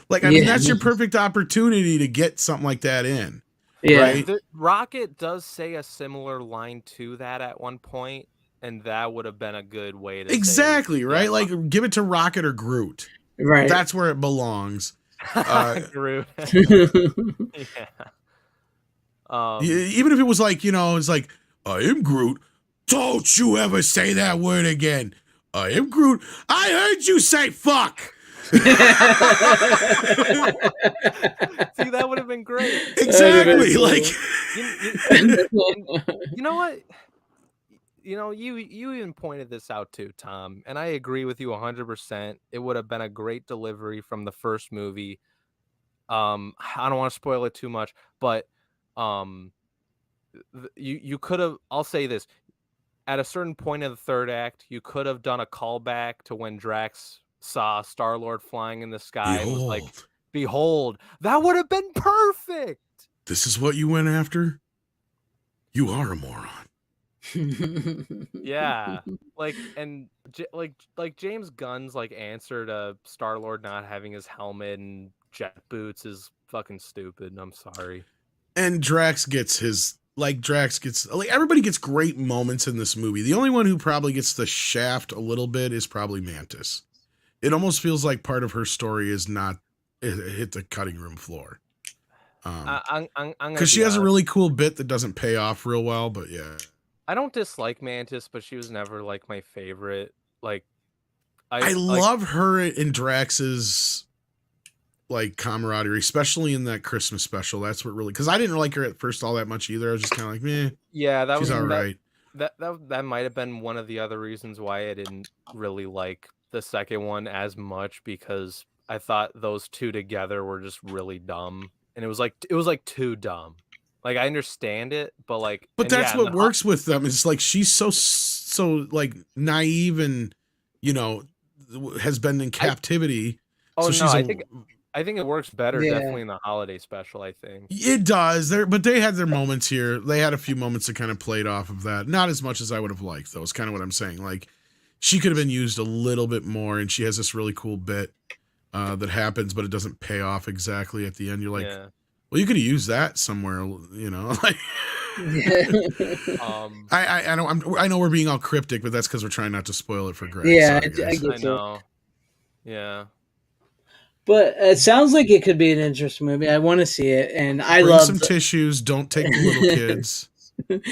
Like, I mean, that's your perfect opportunity to get something like that in. Yeah. Right? Rocket does say a similar line to that at one point, and that would have been a good way to Exactly, say, right? yeah, Like, give it to Rocket or Groot. Right. That's where it belongs. Groot. Yeah. Even if it was like, it's like, I am Groot. Don't you ever say that word again. I am Groot. I heard you say fuck. See, that would have been great. Exactly. Like, you know what? You even pointed this out too, Tom, and I agree with you 100%. It would have been a great delivery from the first movie. I don't want to spoil it too much, but you could have. I'll say this: at a certain point in the third act, you could have done a callback to when Drax saw Star-Lord flying in the sky and was like, "Behold!" That would have been perfect. This is what you went after? You are a moron. Yeah, like James Gunn's like answer to Star-Lord not having his helmet and jet boots is fucking stupid. I'm sorry. And Drax gets everybody gets great moments in this movie. The only one who probably gets the shaft a little bit is probably Mantis. It almost feels like part of her story is not hit the cutting room floor. Because she has a really cool bit that doesn't pay off real well, but yeah. I don't dislike Mantis, but she was never like my favorite. Like, I love her in Drax's like camaraderie, especially in that Christmas special. That's what really, because I didn't like her at first all that much either. I was just kind of like, meh. Yeah, she's all right. That might have been one of the other reasons why I didn't really like the second one as much, because I thought those two together were just really dumb, and it was like too dumb. Like, I understand it, but that's what works with them. It's like she's so like naive and has been in captivity. I think it works better definitely in the holiday special. I think it does. But they had their moments here. They had a few moments that kind of played off of that. Not as much as I would have liked, though. Is kind of what I'm saying. Like, she could have been used a little bit more, and she has this really cool bit that happens, but it doesn't pay off exactly at the end. You're like. Yeah. Well, you could have used that somewhere, like. I know we're being all cryptic, but that's because we're trying not to spoil it for Greg. Yeah, Sorry, I know. Yeah, but it sounds like it could be an interesting movie. I want to see it, and Bring some tissues. Don't take the little kids.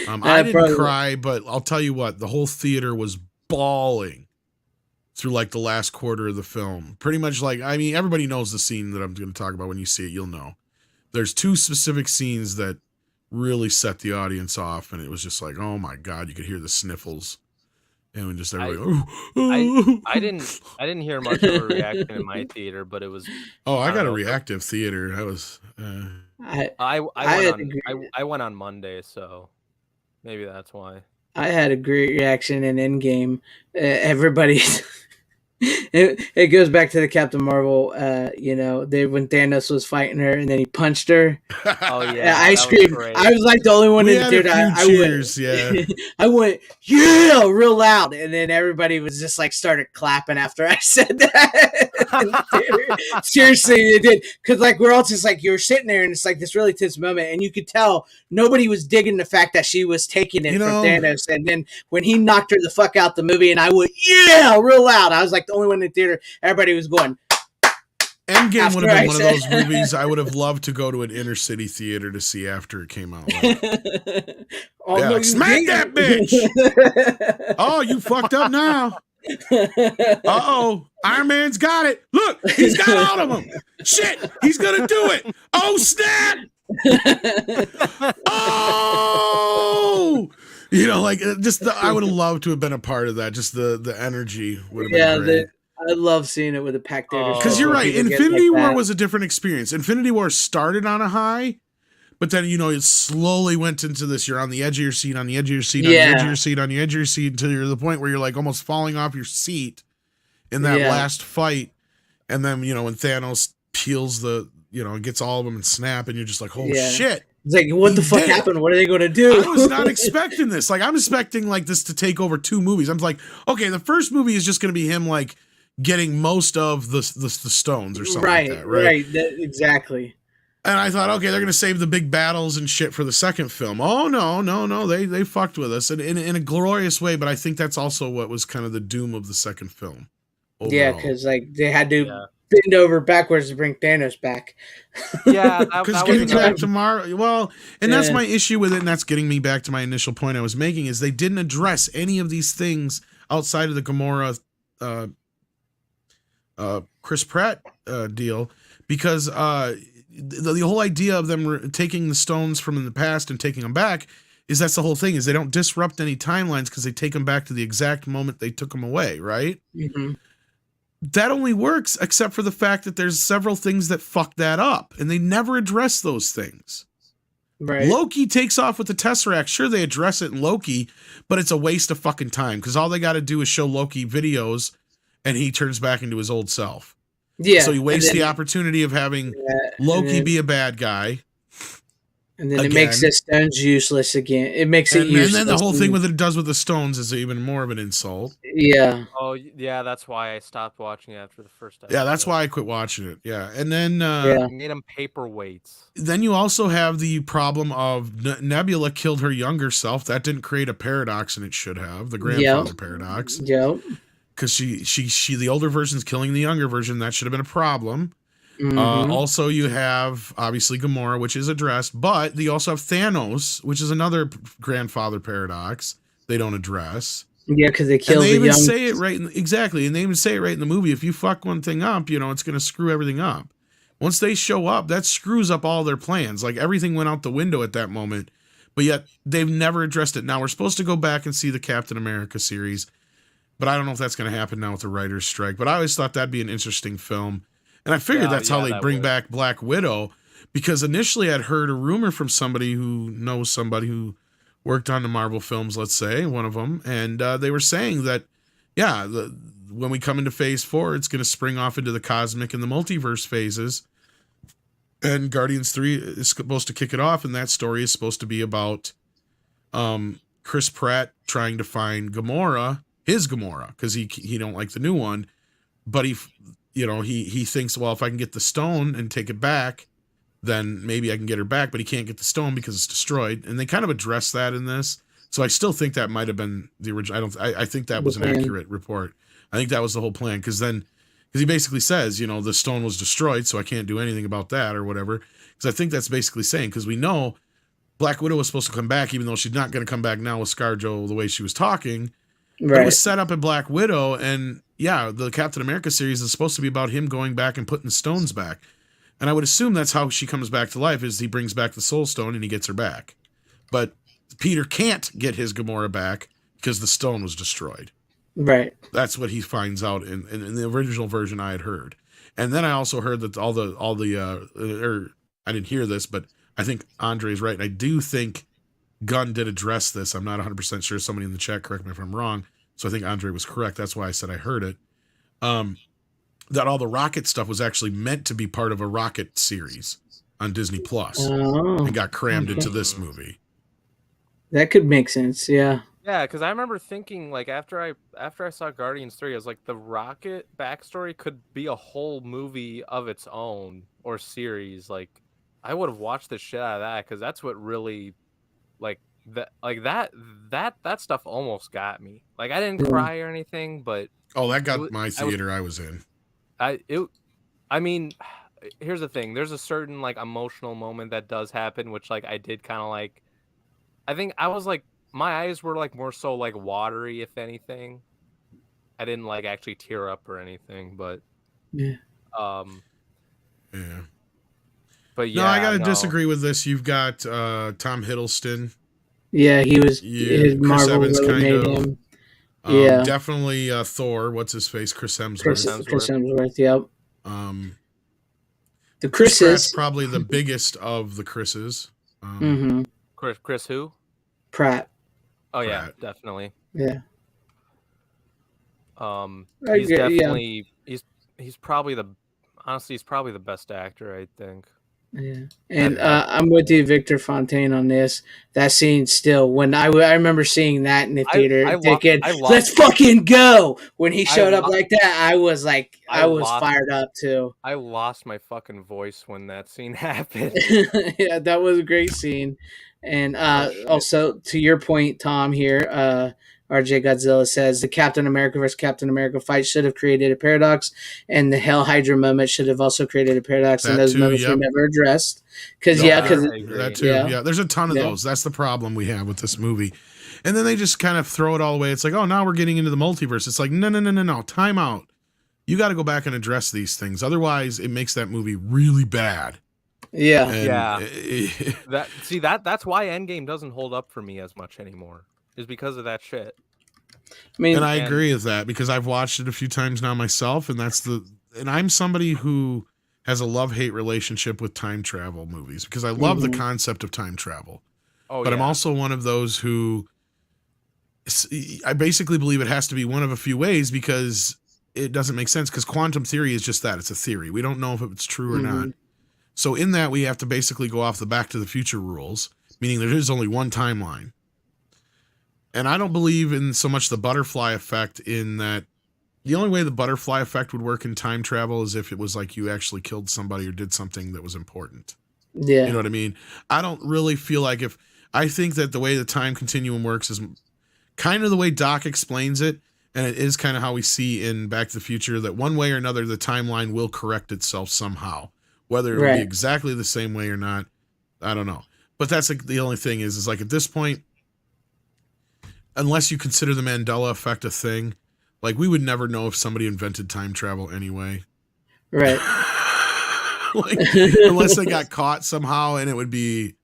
I didn't cry, but I'll tell you what, the whole theater was bawling through like the last quarter of the film. Pretty much everybody knows the scene that I'm going to talk about. When you see it, you'll know. There's two specific scenes that really set the audience off, and it was just like, oh my God, you could hear the sniffles. And just everybody, I didn't hear much of a reaction in my theater, but it was. Oh, I got a reactive theater. I was. I went on Monday, so maybe that's why. I had a great reaction in Endgame. Everybody's. It goes back to the Captain Marvel, when Thanos was fighting her and then he punched her. Oh yeah, I screamed. I was like the only one in the theater. I went, yeah, real loud, and then everybody was just like started clapping after I said that. Seriously, it did, because like we're all just like, you're sitting there and it's like this really tense moment, and you could tell nobody was digging the fact that she was taking it from Thanos, and then when he knocked her the fuck out the movie, and I went, yeah, real loud. I was like the only one in the theater. Everybody was going. Endgame would have been one of those movies I would have loved to go to an inner city theater to see after it came out. Like, smack that bitch! Oh, you fucked up now. Uh-oh, Iron Man's got it. Look, he's got all of them. Shit, he's gonna do it. Oh, snap! Oh! I would have loved to have been a part of that. Just the energy would have been great. I love seeing it with a packed theater. Because you're right. Infinity War was a different experience. Infinity War started on a high, but then, it slowly went into this. You're on the edge of your seat, on the edge of your seat, on the edge of your seat, on the edge of your seat, until you're to the point where you're like almost falling off your seat in that last fight. And then, when Thanos peels gets all of them and snap, and you're just like, oh, shit. It's like, what the fuck happened? What are they going to do? I was not expecting this. Like, I'm expecting like this to take over two movies. I'm like, okay, the first movie is just going to be him like getting most of the stones or something like that, right? Right, exactly. And I thought, okay, they're going to save the big battles and shit for the second film. Oh, no. They fucked with us in a glorious way. But I think that's also what was kind of the doom of the second film. Overall. Yeah, because like they had to Yeah. bend over backwards to bring Thanos back. Yeah, Because that getting was back to well, and that's Yeah. my issue with it, and that's getting me back to my initial point I was making, is they didn't address any of these things outside of the Gamora Chris Pratt deal, because the whole idea of them taking the stones from in the past and taking them back is that's the whole thing, is they don't disrupt any timelines because they take them back to the exact moment they took them away, right? Mm-hmm. That only works except for the fact that there's several things that fuck that up, and they never address those things. Right. Loki takes off with the Tesseract. Sure, they address it in Loki, but it's a waste of fucking time because all they got to do is show Loki videos and he turns back into his old self. Yeah. So you waste the opportunity of having Loki be a bad guy. And then it makes the stones useless again. It makes it useless. And then the whole thing with it does with the stones is even more of an insult. Yeah. Oh, yeah, that's why I stopped watching it after the first episode. Yeah, that's why I quit watching it. Yeah. And then made them paperweights. Then you also have the problem of Nebula killed her younger self. That didn't create a paradox, and it should have. The grandfather paradox. Yep. Because she the older version's killing the younger version. That should have been a problem. Mm-hmm. Also, you have obviously Gamora, which is addressed, but you also have Thanos, which is another grandfather paradox they don't address. Yeah, because they kill and they the even young. say it right exactly, and they even say it right in the movie. If you fuck one thing up, it's going to screw everything up. Once they show up, that screws up all their plans. Like everything went out the window at that moment, but yet they've never addressed it. Now we're supposed to go back and see the Captain America series, but I don't know if that's going to happen now with the writer's strike. But I always thought that'd be an interesting film. And I figured that's how they bring back Black Widow, because initially I'd heard a rumor from somebody who knows somebody who worked on the Marvel films, let's say, one of them, and they were saying that, when we come into phase 4, it's going to spring off into the cosmic and the multiverse phases, and Guardians 3 is supposed to kick it off, and that story is supposed to be about Chris Pratt trying to find Gamora, his Gamora, because he don't like the new one, but he thinks, well, if I can get the stone and take it back, then maybe I can get her back, but he can't get the stone because it's destroyed. And they kind of address that in this. So I still think that might have been the original. I think that was an accurate report. I think that was the whole plan. Because he basically says, the stone was destroyed, so I can't do anything about that or whatever. Because I think that's basically saying, because we know Black Widow was supposed to come back, even though she's not going to come back now with ScarJo the way she was talking. Right. It was set up in Black Widow, and the Captain America series is supposed to be about him going back and putting the stones back. And I would assume that's how she comes back to life, is he brings back the Soul Stone and he gets her back. But Peter can't get his Gamora back because the stone was destroyed. Right. That's what he finds out in the original version I had heard. And then I also heard that I didn't hear this, but I think Andre's right. And I do think Gunn did address this. I'm not 100% sure. Somebody in the chat, correct me if I'm wrong. So I think Andre was correct. That's why I said I heard it. That all the Rocket stuff was actually meant to be part of a Rocket series on Disney Plus, and got crammed into this movie. That could make sense, yeah. Yeah, because I remember thinking, like, after I saw Guardians 3, I was like, the Rocket backstory could be a whole movie of its own, or series. Like, I would have watched the shit out of that, because that's what really, that stuff almost got me. Like, I didn't cry or anything, but that got my theater I was in. I mean, here's the thing. There's a certain emotional moment that does happen, which I did kind of I think I was my eyes were more so watery, if anything. I didn't actually tear up or anything, but yeah. But yeah, no, I gotta disagree with this. You've got Tom Hiddleston. Yeah, he was. His Chris Evans really kind of. Him. Yeah, definitely Thor. What's his face? Chris Hemsworth. Chris Hemsworth. Yep. The Chris Chris's Pratt's probably the biggest of the Chris's. Chris who? Pratt. Oh yeah, definitely. Yeah. He's definitely he's probably the best actor, I think. Yeah, and I'm with you, Victor Fontaine, on this. That scene still, when I remember seeing that in the theater, thinking, I "Let's lost fucking go!" When he I showed up lo- like that, I was like, I I was lost fired up too. I lost my fucking voice when that scene happened. Yeah, that was a great scene. And Oh shit. also to your point, Tom, here, RJ Godzilla says the Captain America versus Captain America fight should have created a paradox, and the Hell Hydra moment should have also created a paradox, and That those too. moments were Yep. never addressed. Because Yeah, because I agree. That too. yeah, Yeah. There's a ton of yeah, those. That's the problem we have with this movie. And then they just kind of throw it all away. It's like, oh, now we're getting into the multiverse. It's like, no. Time out. You got to go back and address these things. Otherwise, it makes that movie really bad. yeah. And That's why Endgame doesn't hold up for me as much anymore. Is because of that shit. I mean, and I agree with that because I've watched it a few times now myself, and I'm somebody who has a love-hate relationship with time travel movies because I love the concept of time travel. Oh, But yeah. I'm also one of those who I basically believe it has to be one of a few ways because it doesn't make sense because quantum theory is just that. It's a theory. We don't know if it's true or not. So in that, we have to basically go off the Back to the Future rules, meaning there is only one timeline. And I don't believe in so much the butterfly effect in that the only way the butterfly effect would work in time travel is if it was like you actually killed somebody or did something that was important. yeah, You know what I mean? I don't really feel like I think that the way the time continuum works is kind of the way Doc explains it. And it is kind of how we see in Back to the Future that one way or another, the timeline will correct itself somehow. Whether it will be exactly the same way or not, I don't know. But that's like the only thing is like at this point, unless you consider the Mandela effect a thing, like we would never know if somebody invented time travel anyway. right. Like, unless they got caught somehow and it would be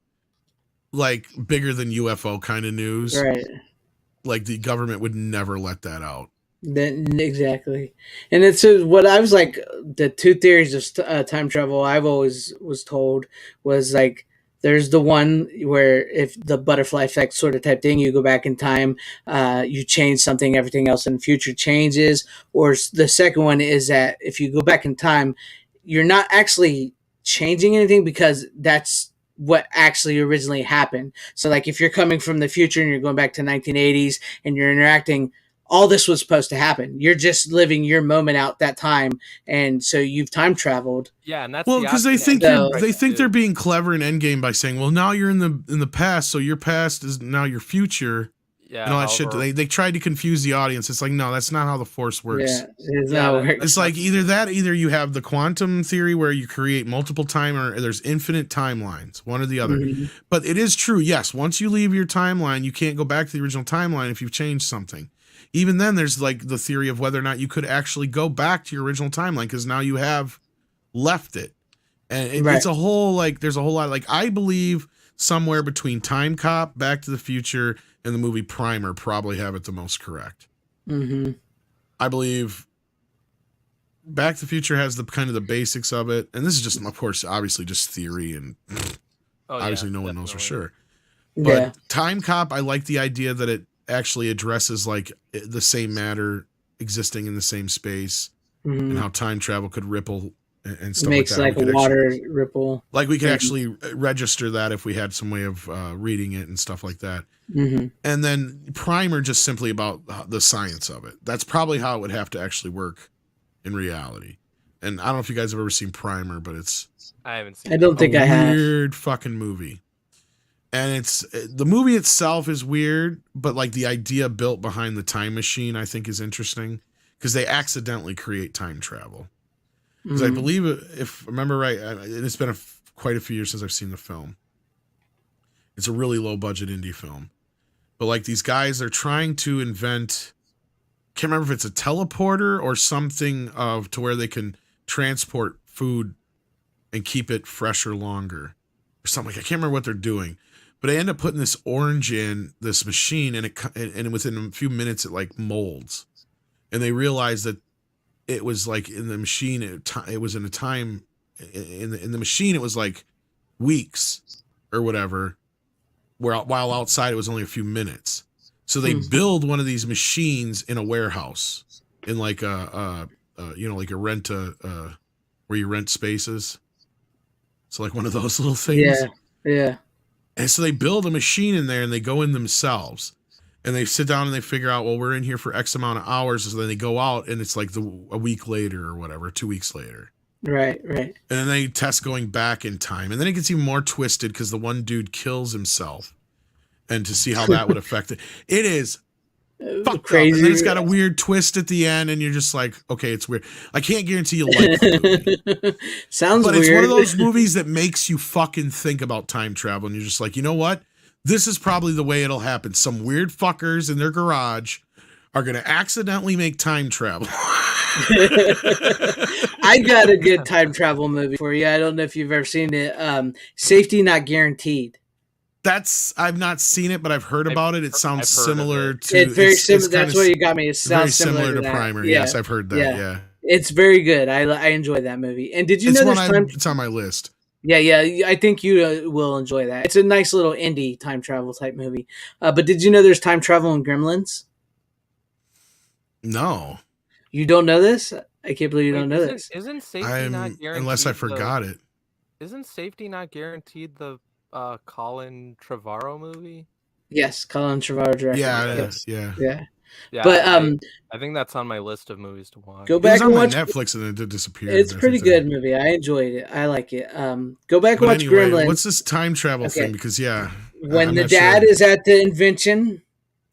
like bigger than UFO kind of news. Right. Like the government would never let that out. Then exactly, and it's what I was like. The two theories of time travel I've always was told was like there's the one where if the butterfly effect sort of type thing, you go back in time, you change something, everything else in the future changes. Or the second one is that if you go back in time, you're not actually changing anything because that's what actually originally happened. So like if you're coming from the future and you're going back to 1980s and you're interacting, all this was supposed to happen. You're just living your moment out that time, and so you've time traveled. Yeah, and that's well because they think they're being clever in Endgame by saying, well, now you're in the past, so your past is now your future. Yeah, and all that shit. They tried to confuse the audience. It's like, no, that's not how the Force works. Yeah, it's like either you have the quantum theory where you create multiple time or there's infinite timelines, one or the other. But it is true, yes, once you leave your timeline, you can't go back to the original timeline if you've changed something. Even then, there's like the theory of whether or not you could actually go back to your original timeline because now you have left it. And it's a whole, like, there's a whole lot. Like, I believe somewhere between Time Cop, Back to the Future, and the movie Primer probably have it the most correct. I believe Back to the Future has the kind of the basics of it. And this is just, of course, obviously just theory and obviously no one knows for sure. But Time Cop, I like the idea that it actually addresses like the same matter existing in the same space and how time travel could ripple and stuff makes like that. Like a water ripple. Like we could actually register that if we had some way of reading it and stuff like that. And then Primer just simply about the science of it. That's probably how it would have to actually work in reality. And I don't know if you guys have ever seen Primer, but I haven't seen. I don't think I have. Weird fucking movie. And the movie itself is weird, but like the idea built behind the time machine, I think is interesting because they accidentally create time travel. Because I believe, if I remember right, and it's been quite a few years since I've seen the film. It's a really low budget indie film, but like these guys are trying to invent. Can't remember if it's a teleporter or something to where they can transport food and keep it fresher longer, or something like. I can't remember what they're doing. But I end up putting this orange in this machine, and within a few minutes it like molds, and they realize that it was like in the machine. It was in a time in the machine. It was like weeks or whatever, while outside it was only a few minutes. So they build one of these machines in a warehouse in like like a rent where you rent spaces. So like one of those little things. Yeah. Yeah. And so they build a machine in there and they go in themselves. And they sit down and they figure out, well, we're in here for X amount of hours. So then they go out and it's like a week later or whatever, 2 weeks later. Right. Right. And then they test going back in time. And then it gets even more twisted because the one dude kills himself. And to see how that would affect it. It is fucked crazy. up. And then it's got a weird twist at the end, and you're just like, okay, it's weird. I can't guarantee you'll like the movie. Sounds but weird. It's one of those movies that makes you fucking think about time travel, and you're just like, you know what? This is probably the way it'll happen. Some weird fuckers in their garage are going to accidentally make time travel. I got a good time travel movie for you. I don't know if you've ever seen it. Safety Not Guaranteed. I've not seen it, but I've heard about it. It sounds similar to. It's very similar. That's what you got me. It sounds very similar to that. Primer. Yeah. Yes, I've heard that. Yeah. It's very good. I enjoy that movie. And did you know there's time? It's on my list. Yeah. I think you will enjoy that. It's a nice little indie time travel type movie. But did you know there's time travel in Gremlins? No. You don't know this? I can't believe you don't know this. Isn't safety not guaranteed? Unless I forgot it. Isn't safety not guaranteed the Colin Trevorrow movie? Yes, Colin Trevorrow directed. Yeah. But I think that's on my list of movies to watch. Go back and watch Netflix and it did disappear. It's a pretty good movie. I enjoyed it. I like it. Go back and watch Gremlins. What's this time travel thing? Because when the dad is at the invention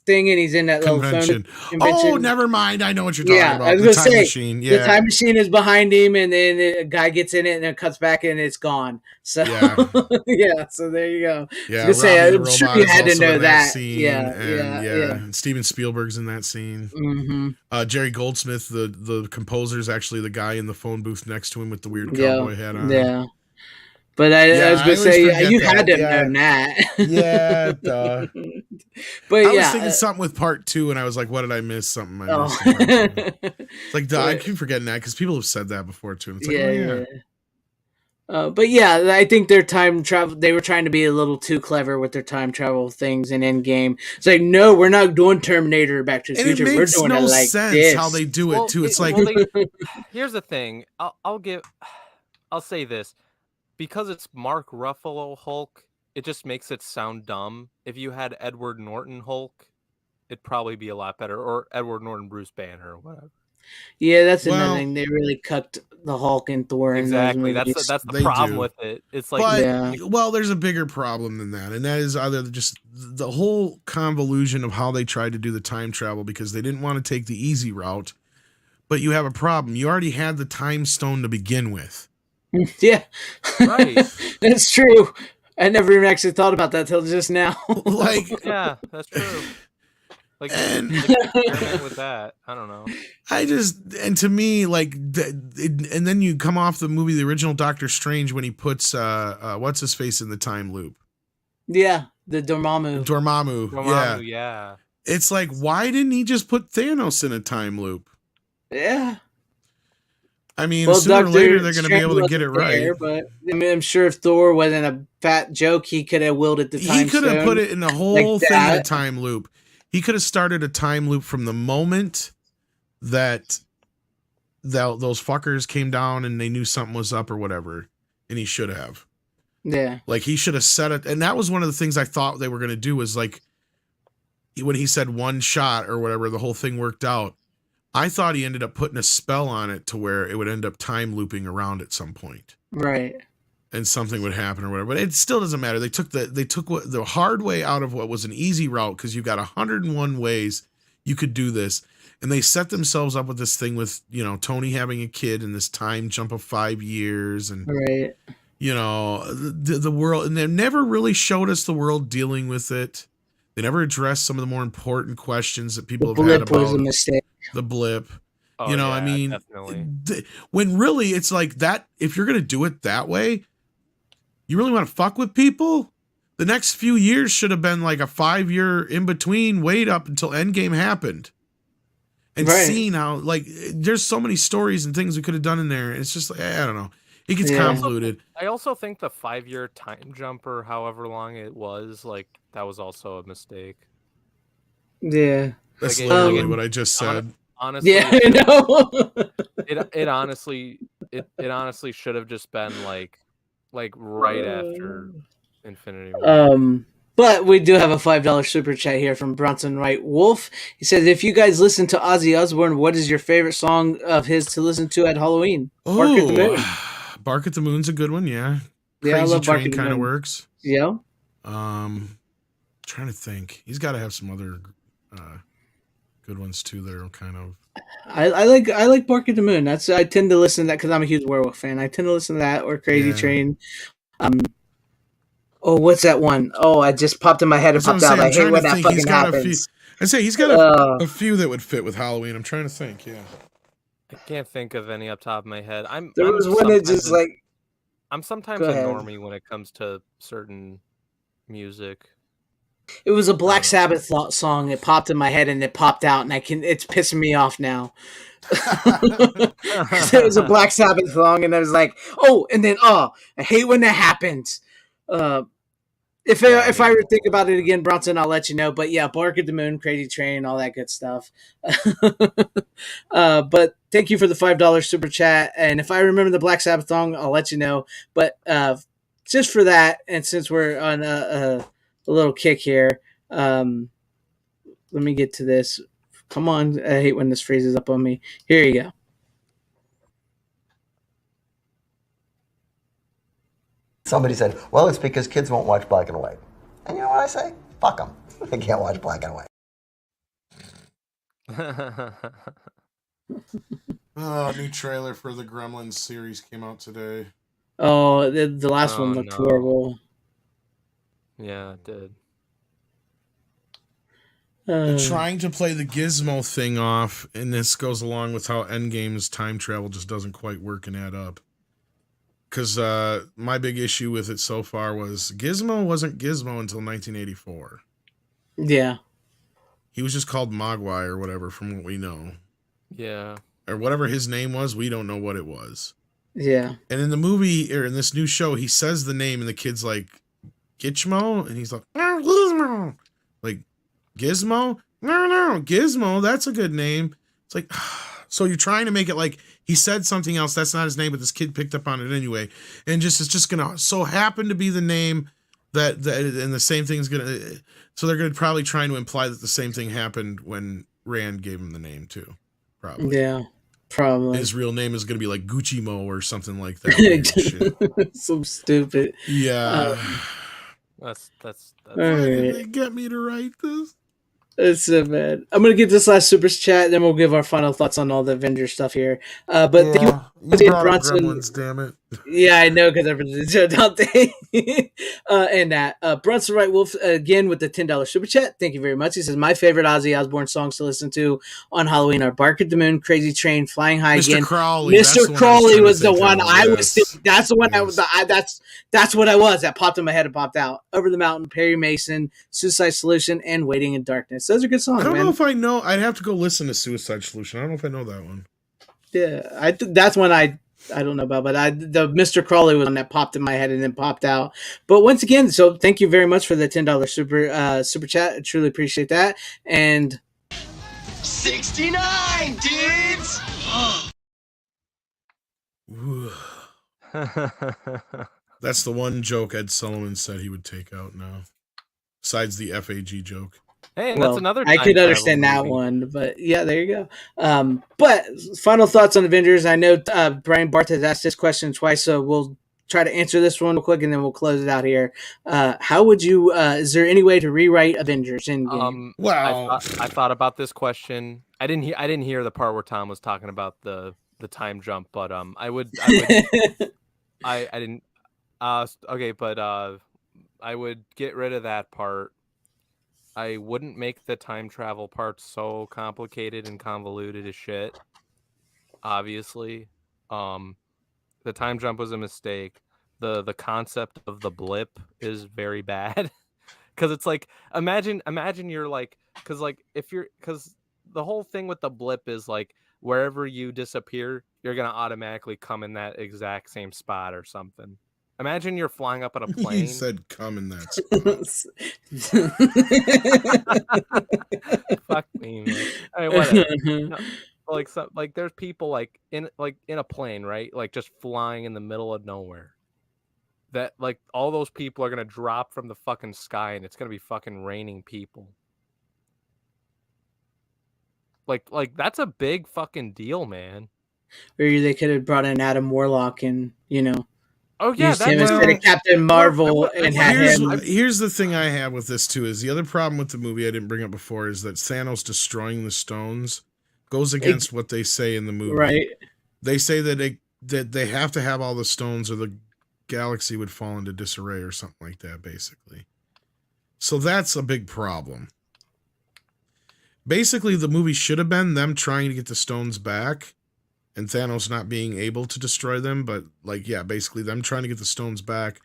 thing and he's in that convention. Little phone convention. Oh, never mind. I know what you're talking about. I was going to say, machine. the time machine is behind him and then a guy gets in it and it cuts back and it's gone. So, so there you go. Yeah, I'm sure you had to know that. Scene, And Steven Spielberg's in that scene. Mm-hmm. Jerry Goldsmith, the composer, is actually the guy in the phone booth next to him with the weird cowboy hat on. Yeah. But I was going to say, you had to know that. Yeah, duh. But I was thinking something with part 2, and I was like, what did I miss? Something I missed. It's like, duh, I keep forgetting that because people have said that before, too. And it's like, but I think their time travel, they were trying to be a little too clever with their time travel things in Endgame. It's like, no, we're not doing Terminator Back to the Future. We're doing it like sense this. how they do it, too. It's like, here's the thing. I'll say this. Because it's Mark Ruffalo Hulk, it just makes it sound dumb. If you had Edward Norton Hulk, it'd probably be a lot better. Or Edward Norton Bruce Banner or whatever. Yeah, that's another thing. They really cucked the Hulk and Thor. Exactly. That's the problem with it. It's like, well, there's a bigger problem than that, and that is either just the whole convolution of how they tried to do the time travel because they didn't want to take the easy route. But you have a problem. You already had the time stone to begin with. Yeah, right. That's true. I never even actually thought about that till just now. Yeah, that's true. With that, I don't know. And to me, and then you come off the movie, the original Doctor Strange, when he puts what's his face in the time loop. Yeah, the Dormammu. Yeah. It's like, why didn't he just put Thanos in a time loop? Yeah. I mean, sooner or later they're going to be able to get it right. But I'm sure if Thor wasn't a fat joke, he could have wielded the time. He could have put it in the whole thing in a time loop. He could have started a time loop from the moment that those fuckers came down and they knew something was up or whatever, and he should have. Yeah. Like, he should have said it. And that was one of the things I thought they were going to do was, like, when he said one shot or whatever, the whole thing worked out. I thought he ended up putting a spell on it to where it would end up time looping around at some point. Right. And something would happen or whatever. But it still doesn't matter. They took the hard way out of what was an easy route because you got 101 ways you could do this. And they set themselves up with this thing with, Tony having a kid and this time jump of 5 years. And, right. The world. And they never really showed us the world dealing with it. They never addressed some of the more important questions that people have had about was a mistake. The blip. Oh, I mean, when really it's like that, if you're going to do it that way, you really want to fuck with people? The next few years should have been like a 5-year in between wait up until Endgame happened. And seeing how, there's so many stories and things we could have done in there. It's just like, I don't know. It gets convoluted. I also think the 5-year time jump or however long it was, that was also a mistake. Yeah. That's literally what I just said. Honestly, yeah, I know. it honestly should have just been like like right after Infinity War. But we do have a $5 super chat here from Bronson Wright Wolf. He says, "If you guys listen to Ozzy Osbourne, what is your favorite song of his to listen to at Halloween?" Bark at the Moon. Bark at the Moon's a good one. Yeah, Yeah, I Crazy love Bark Train at the kind of Moon. works. Yeah. Trying to think. He's got to have some other good ones too. That are kind of. I like Bark at the Moon. I tend to listen to that because I'm a huge werewolf fan. I tend to listen to that or Crazy Train. Oh, what's that one? Oh, I just popped in my head and popped out. I hate when that fucking happens. I say he's got a few that would fit with Halloween. I'm trying to think. Yeah, I can't think of any up top of my head. There was one that just like. I'm sometimes a normie when it comes to certain music. It was a Black Sabbath song. It popped in my head and it popped out, and it's pissing me off now. It was a Black Sabbath song, and I was like, oh, and then I hate when that happens. If I think about it again, Bronson, I'll let you know. But yeah, Bark at the Moon, Crazy Train, all that good stuff. But thank you for the $5 super chat. And if I remember the Black Sabbath song, I'll let you know. But just for that, and since we're on a little kick here, let me get to this. Come on, I hate when this freezes up on me. Here you go. Somebody said, well, it's because kids won't watch black and white. And you know what I say? Fuck them. They can't watch black and white. New trailer for the Gremlins series came out today. Oh, the last one looked horrible. Yeah, it did. They're trying to play the Gizmo thing off, and this goes along with how Endgame's time travel just doesn't quite work and add up. Because my big issue with it so far was Gizmo wasn't Gizmo until 1984. Yeah. He was just called Mogwai or whatever from what we know. Yeah. Or whatever his name was, we don't know what it was. Yeah. And in the movie, or in this new show, he says the name and the kid's like, Gitchmo? And he's like, no, Gizmo. Like, Gizmo? No, Gizmo, that's a good name. It's like, so you're trying to make it like he said something else, that's not his name, but this kid picked up on it anyway. And it's just gonna so happen to be the name that and the same thing's gonna, so they're gonna probably trying to imply that the same thing happened when Rand gave him the name too. Probably. Yeah. Probably. His real name is gonna be like Gucci Mo or something like that. Some stupid. Yeah. That's Why did they get me to write this? It's so bad. I'm gonna get this last super chat, then we'll give our final thoughts on all the Avengers stuff here. But thank you Bronson. Gremlins, damn it. Yeah, I know because everybody's don't they? And that Bronson Wright Wolf again with the $10 super chat. Thank you very much. He says my favorite Ozzy Osbourne songs to listen to on Halloween are "Bark at the Moon," "Crazy Train," "Flying High Mr. Again." Crowley. Mr. Crowley was the one I was thinking. That's the one Yes. That's what I was. That popped in my head and popped out. "Over the Mountain," Perry Mason, "Suicide Solution," and "Waiting in Darkness." Those are good songs. I don't man. know if I know. I'd have to go listen to Suicide Solution. I don't know if I know that one. Yeah, that's one I don't know about, but the Mr. Crawley was one that popped in my head and then popped out. But once again, so thank you very much for the $10 super chat. I truly appreciate that. And 69 dudes. That's the one joke Ed Sullivan said he would take out now. Besides the FAG joke. Hey, that's another. I could understand that one, but yeah, there you go. But final thoughts on Avengers. I know Brian Barth has asked this question twice, so we'll try to answer this one real quick, and then we'll close it out here. How would you? Is there any way to rewrite Avengers in game? Wow. I thought about this question. I didn't hear the part where Tom was talking about the time jump, but I would I didn't. Okay, but I would get rid of that part. I wouldn't make the time travel part so complicated and convoluted as shit. Obviously, the time jump was a mistake. The concept of the blip is very bad because it's like imagine you're like because the whole thing with the blip is like wherever you disappear, you're gonna automatically come in that exact same spot or something. Imagine you're flying up on a plane. He said come in that spot. Fuck me, man. I mean, whatever. No, like there's people in a plane, right? Like just flying in the middle of nowhere. that like all those people are gonna drop from the fucking sky and it's gonna be fucking raining people. Like that's a big fucking deal, man. Or they could have brought in Adam Warlock and Oh yeah, used him that's instead of Captain Marvel and had him. Here's the thing I have with this too is the other problem with the movie I didn't bring up before is that Thanos destroying the stones goes against what they say in the movie. Right. They say that they have to have all the stones or the galaxy would fall into disarray or something like that, basically. So that's a big problem. Basically, the movie should have been them trying to get the stones back and Thanos not being able to destroy them, but basically them trying to get the stones back.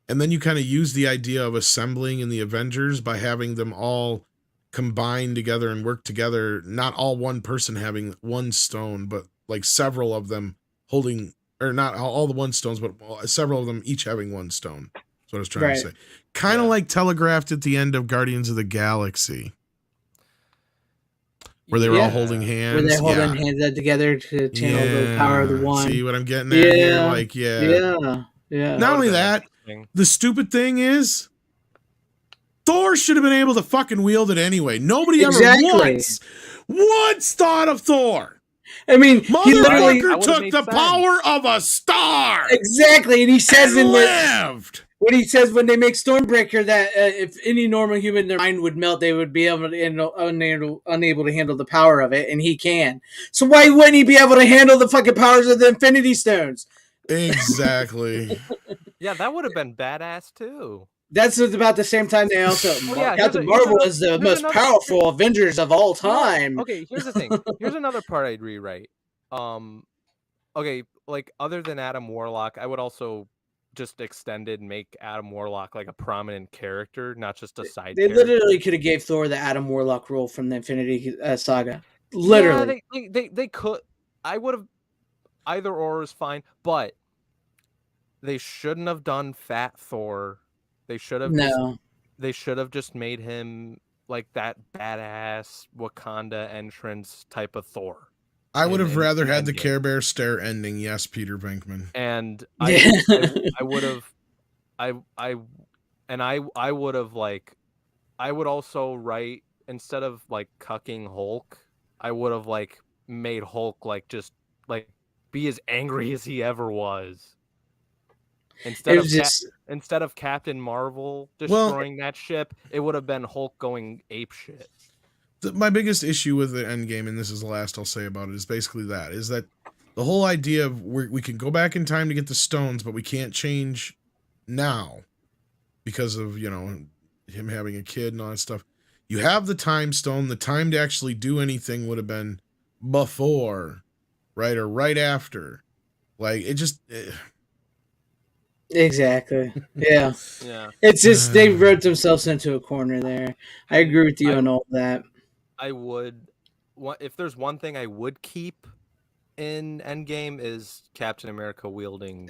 And then you kind of use the idea of assembling in the Avengers by having them all combine together and work together, not all one person having one stone, but like several of them holding, or not all the one stones, but several of them each having one stone. That's what I was trying to say. Kind of like telegraphed at the end of Guardians of the Galaxy, where they were all holding hands. Where they're holding hands together to channel the power of the one. See what I'm getting at here? Yeah. Not only that, the stupid thing is, Thor should have been able to fucking wield it anyway. Nobody ever once thought of Thor. I mean, he literally took the power of a star. Exactly, and he says lived. When they make Stormbreaker that if any normal human, their mind would melt, they would be able to unable to handle the power of it, and he can. So why wouldn't he be able to handle the fucking powers of the Infinity Stones? Exactly. Yeah, that would have been badass too. That's about the same time they also Captain Marvel is the most powerful Avengers of all time. Okay, here's the thing. Here's another part I'd rewrite. Okay, like other than Adam Warlock, I would also just extended and make Adam Warlock like a prominent character, not just a side They character. literally could have gave Thor the Adam Warlock role from the Infinity Saga. Literally. Yeah, they could. I would have either or is fine, but they shouldn't have done Fat Thor. They should have they should have just made him like that badass Wakanda entrance type of Thor. I would have rather had the Care Bear stare ending. Yes, Peter Venkman. And I would have, I would have like, I would also write instead of like cucking Hulk, I would have like made Hulk like just like be as angry as he ever was. Instead of Captain Marvel destroying that ship, it would have been Hulk going apeshit. My biggest issue with the Endgame, and this is the last I'll say about it, is basically is that the whole idea of we can go back in time to get the stones, but we can't change now because of, him having a kid and all that stuff. You have the time stone. The time to actually do anything would have been before, right? Or right after. Like, it just... Exactly. Yeah. Yeah. It's just they wrote themselves into a corner there. I agree with you on all that. I would, if there's one thing I would keep in Endgame is Captain America wielding.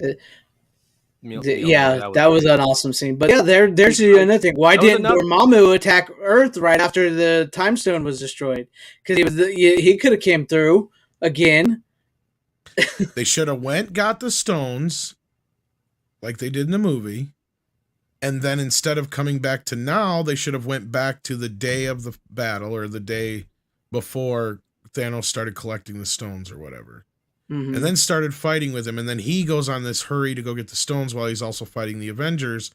That was an awesome scene. But yeah, there's another thing. Why didn't Dormammu attack Earth right after the Time Stone was destroyed? Because he could have came through again. They should have got the stones, like they did in the movie, and then instead of coming back to now, they should have went back to the day of the battle or the day before Thanos started collecting the stones or whatever. Mm-hmm. And then started fighting with him, and then he goes on this hurry to go get the stones while he's also fighting the Avengers.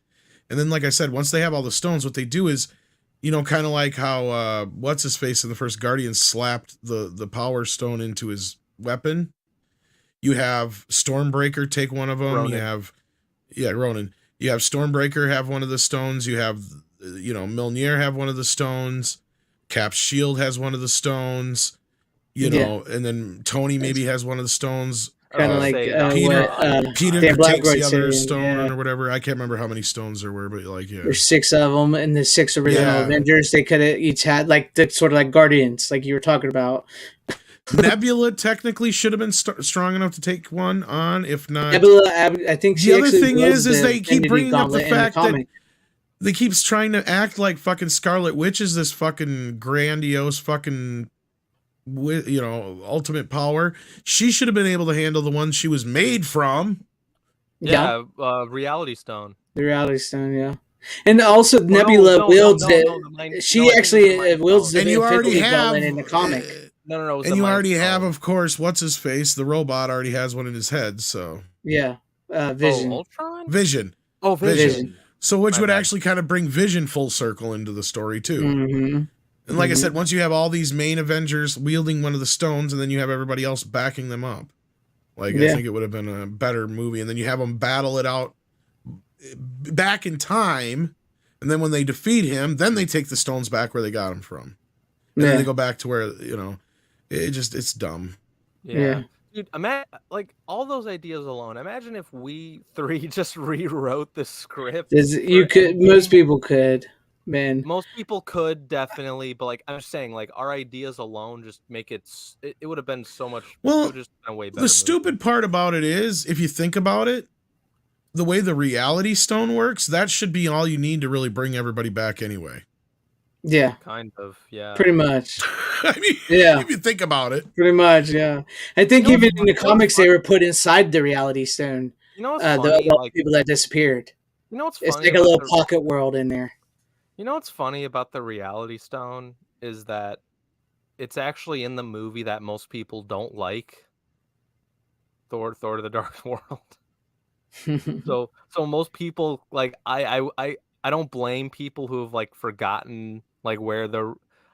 And then, like I said, once they have all the stones, what they do is, kind of like how what's-his-face in the first Guardians slapped the Power Stone into his weapon. You have Stormbreaker take one of them. Ronan. Ronan. You have Stormbreaker have one of the stones. You have, Mjolnir have one of the stones. Cap's shield has one of the stones. And then Tony maybe has one of the stones. Kind of like Peter takes the other stone or whatever. I can't remember how many stones there were, but there's 6 of them, and the 6 original Avengers. They could have each had like the sort of like Guardians, like you were talking about. Nebula technically should have been strong enough to take one on, if not. Nebula, I think she. The other thing is they keep bringing up the fact that they keep trying to act like fucking Scarlet Witch is this fucking grandiose fucking, ultimate power. She should have been able to handle the one she was made from, Reality Stone. The Reality Stone, yeah. And also Oh, Nebula wields it. She I think actually it's the Mind wields Stone. the And you already Infinity have Gauntlet in the comic. No, it was and the you Mind already have, Stone. of course, what's his face? The robot already has one in his head. So Yeah, Vision. Oh, Ultron? Vision. Oh, Vision. So which My would bad. actually kind of bring Vision full circle into the story too. Mm-hmm. And like I said, once you have all these main Avengers wielding one of the stones, and then you have everybody else backing them up, like I think it would have been a better movie. And then you have them battle it out back in time, and then when they defeat him, then they take the stones back where they got them from, and then they go back to where it's dumb. Yeah. Dude, like all those ideas alone. Imagine if we three just rewrote the script. Most people could, man. Most people could definitely, but like I'm just saying, like our ideas alone just make it would have been so much. Well, it would just been a way better the stupid part about it is, if you think about it, the way the reality stone works, that should be all you need to really bring everybody back anyway. Yeah. Kind of, yeah. Pretty much. I mean, if you think about it. Pretty much, yeah. I think even in the comics they were put inside the Reality Stone. You know what's funny? The people that disappeared. You know what's funny? It's like a little pocket world in there. You know what's funny about the Reality Stone is that it's actually in the movie that most people don't like. Thor to the Dark World. So most people, like, I don't blame people who have like forgotten like where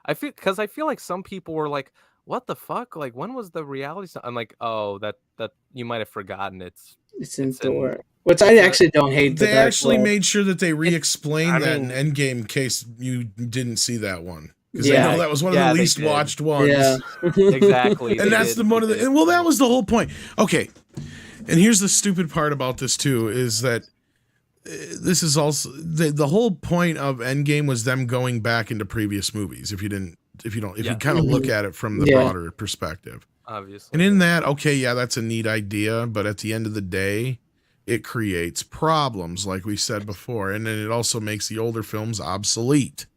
I feel like some people were like, what the fuck, like when was the Reality Stone? I'm like, oh, that you might have forgotten it's in Thor, which I actually don't hate. They actually made sure that they re-explained that in Endgame in case you didn't see that one, because I know that was one of the least watched ones. Yeah. Exactly. And that's one of the well, that was the whole point. Okay. And here's the stupid part about this too, is that this is also the whole point of Endgame was them going back into previous movies. If you kind of look at it from the broader perspective, obviously. And in that, okay, that's a neat idea, but at the end of the day, it creates problems, like we said before, and then it also makes the older films obsolete.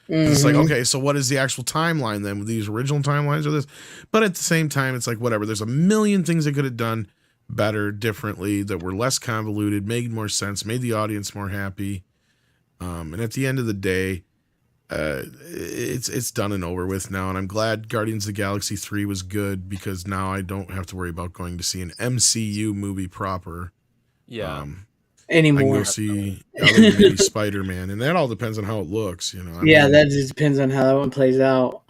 It's like, okay, so what is the actual timeline then? With these original timelines or this? But at the same time, it's like, whatever. There's a million things they could have done better, differently, that were less convoluted, made more sense, made the audience more happy. And at the end of the day, it's done and over with now. And I'm glad Guardians of the Galaxy 3 was good, because now I don't have to worry about going to see an MCU movie proper. Yeah. Anymore. I can go see maybe Spider-Man, and that all depends on how it looks, that just depends on how that one plays out.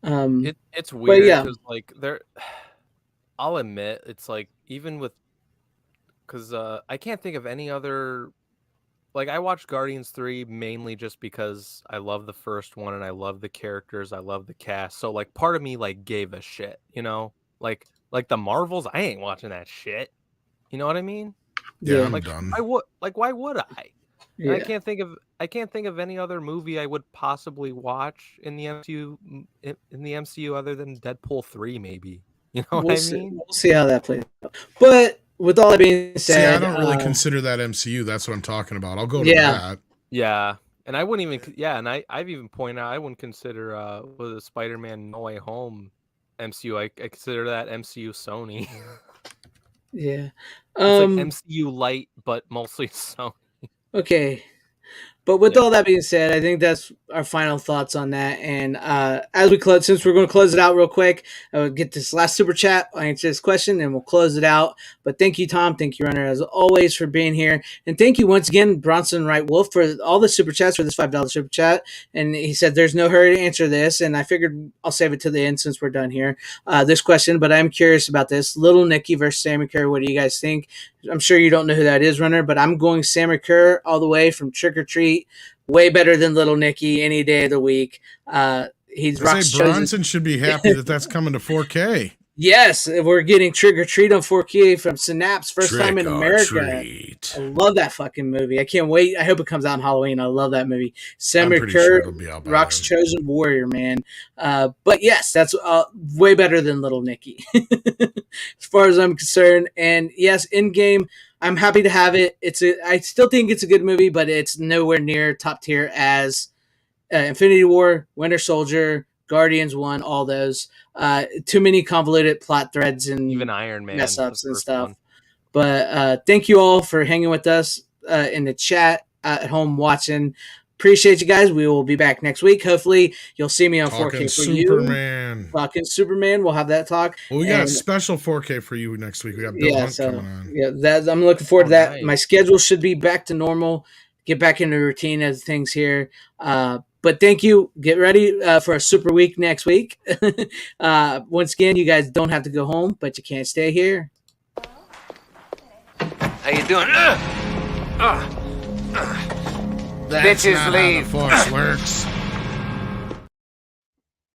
It's weird because like I'll admit, it's like, even with, because I can't think of any other, like, I watched Guardians 3 mainly just because I love the first one and I love the characters, I love the cast. So like part of me like gave a shit, like the Marvels, I ain't watching that shit. You know what I mean? Yeah, like, I'm done. Why would I? Yeah. I can't think of any other movie I would possibly watch in the MCU other than Deadpool 3, maybe. You know what I mean? We'll see how that plays out. But with all that being said, I don't really consider that MCU. That's what I'm talking about. I'll go to that. Yeah, and I wouldn't even. Yeah, and I've even pointed out I wouldn't consider the Spider-Man No Way Home MCU. I consider that MCU Sony. Yeah, it's like MCU light, but mostly Sony. Okay. But with all that being said, I think that's our final thoughts on that. And as we close, since we're going to close it out real quick, I will get this last super chat. I'll answer this question and we'll close it out. But thank you, Tom. Thank you, Runner, as always, for being here. And thank you once again, Bronson Wright Wolf, for all the super chats, for this $5 super chat. And he said there's no hurry to answer this. And I figured I'll save it to the end since we're done here. This question, but I'm curious about this. Little Nicky versus Sammy Kerr. What do you guys think? I'm sure you don't know who that is, Runner, but I'm going Sammy Kerr all the way from Trick or Treat. Way better than Little Nicky any day of the week. He's Bronson should be happy that that's coming to 4K. Yes, we're getting Trick or Treat on 4K from Synapse, first time in America. Treat. I love that fucking movie. I can't wait. I hope it comes out on Halloween. I love that movie. Sammy Kerr, sure it'll be out by Rock's then. Chosen Warrior, man. But yes, that's way better than Little Nicky, as far as I'm concerned. And yes, Endgame, I'm happy to have it. I still think it's a good movie, but it's nowhere near top tier as Infinity War, Winter Soldier, Guardians 1, all those. Too many convoluted plot threads and even Iron Man mess ups and stuff. But thank you all for hanging with us in the chat at home watching. Appreciate you guys. We will be back next week. Hopefully, you'll see me on Talking 4K for Superman. you. Talking Superman. We'll have that talk. Well, we got a special 4K for you next week. We got Bill Hunt coming on. Yeah, I'm looking forward to that. Nice. My schedule should be back to normal. Get back into routine of things here. But thank you. Get ready for a super week next week. Once again, you guys don't have to go home, but you can't stay here. How you doing? That's Bitches not leave. how the Force works.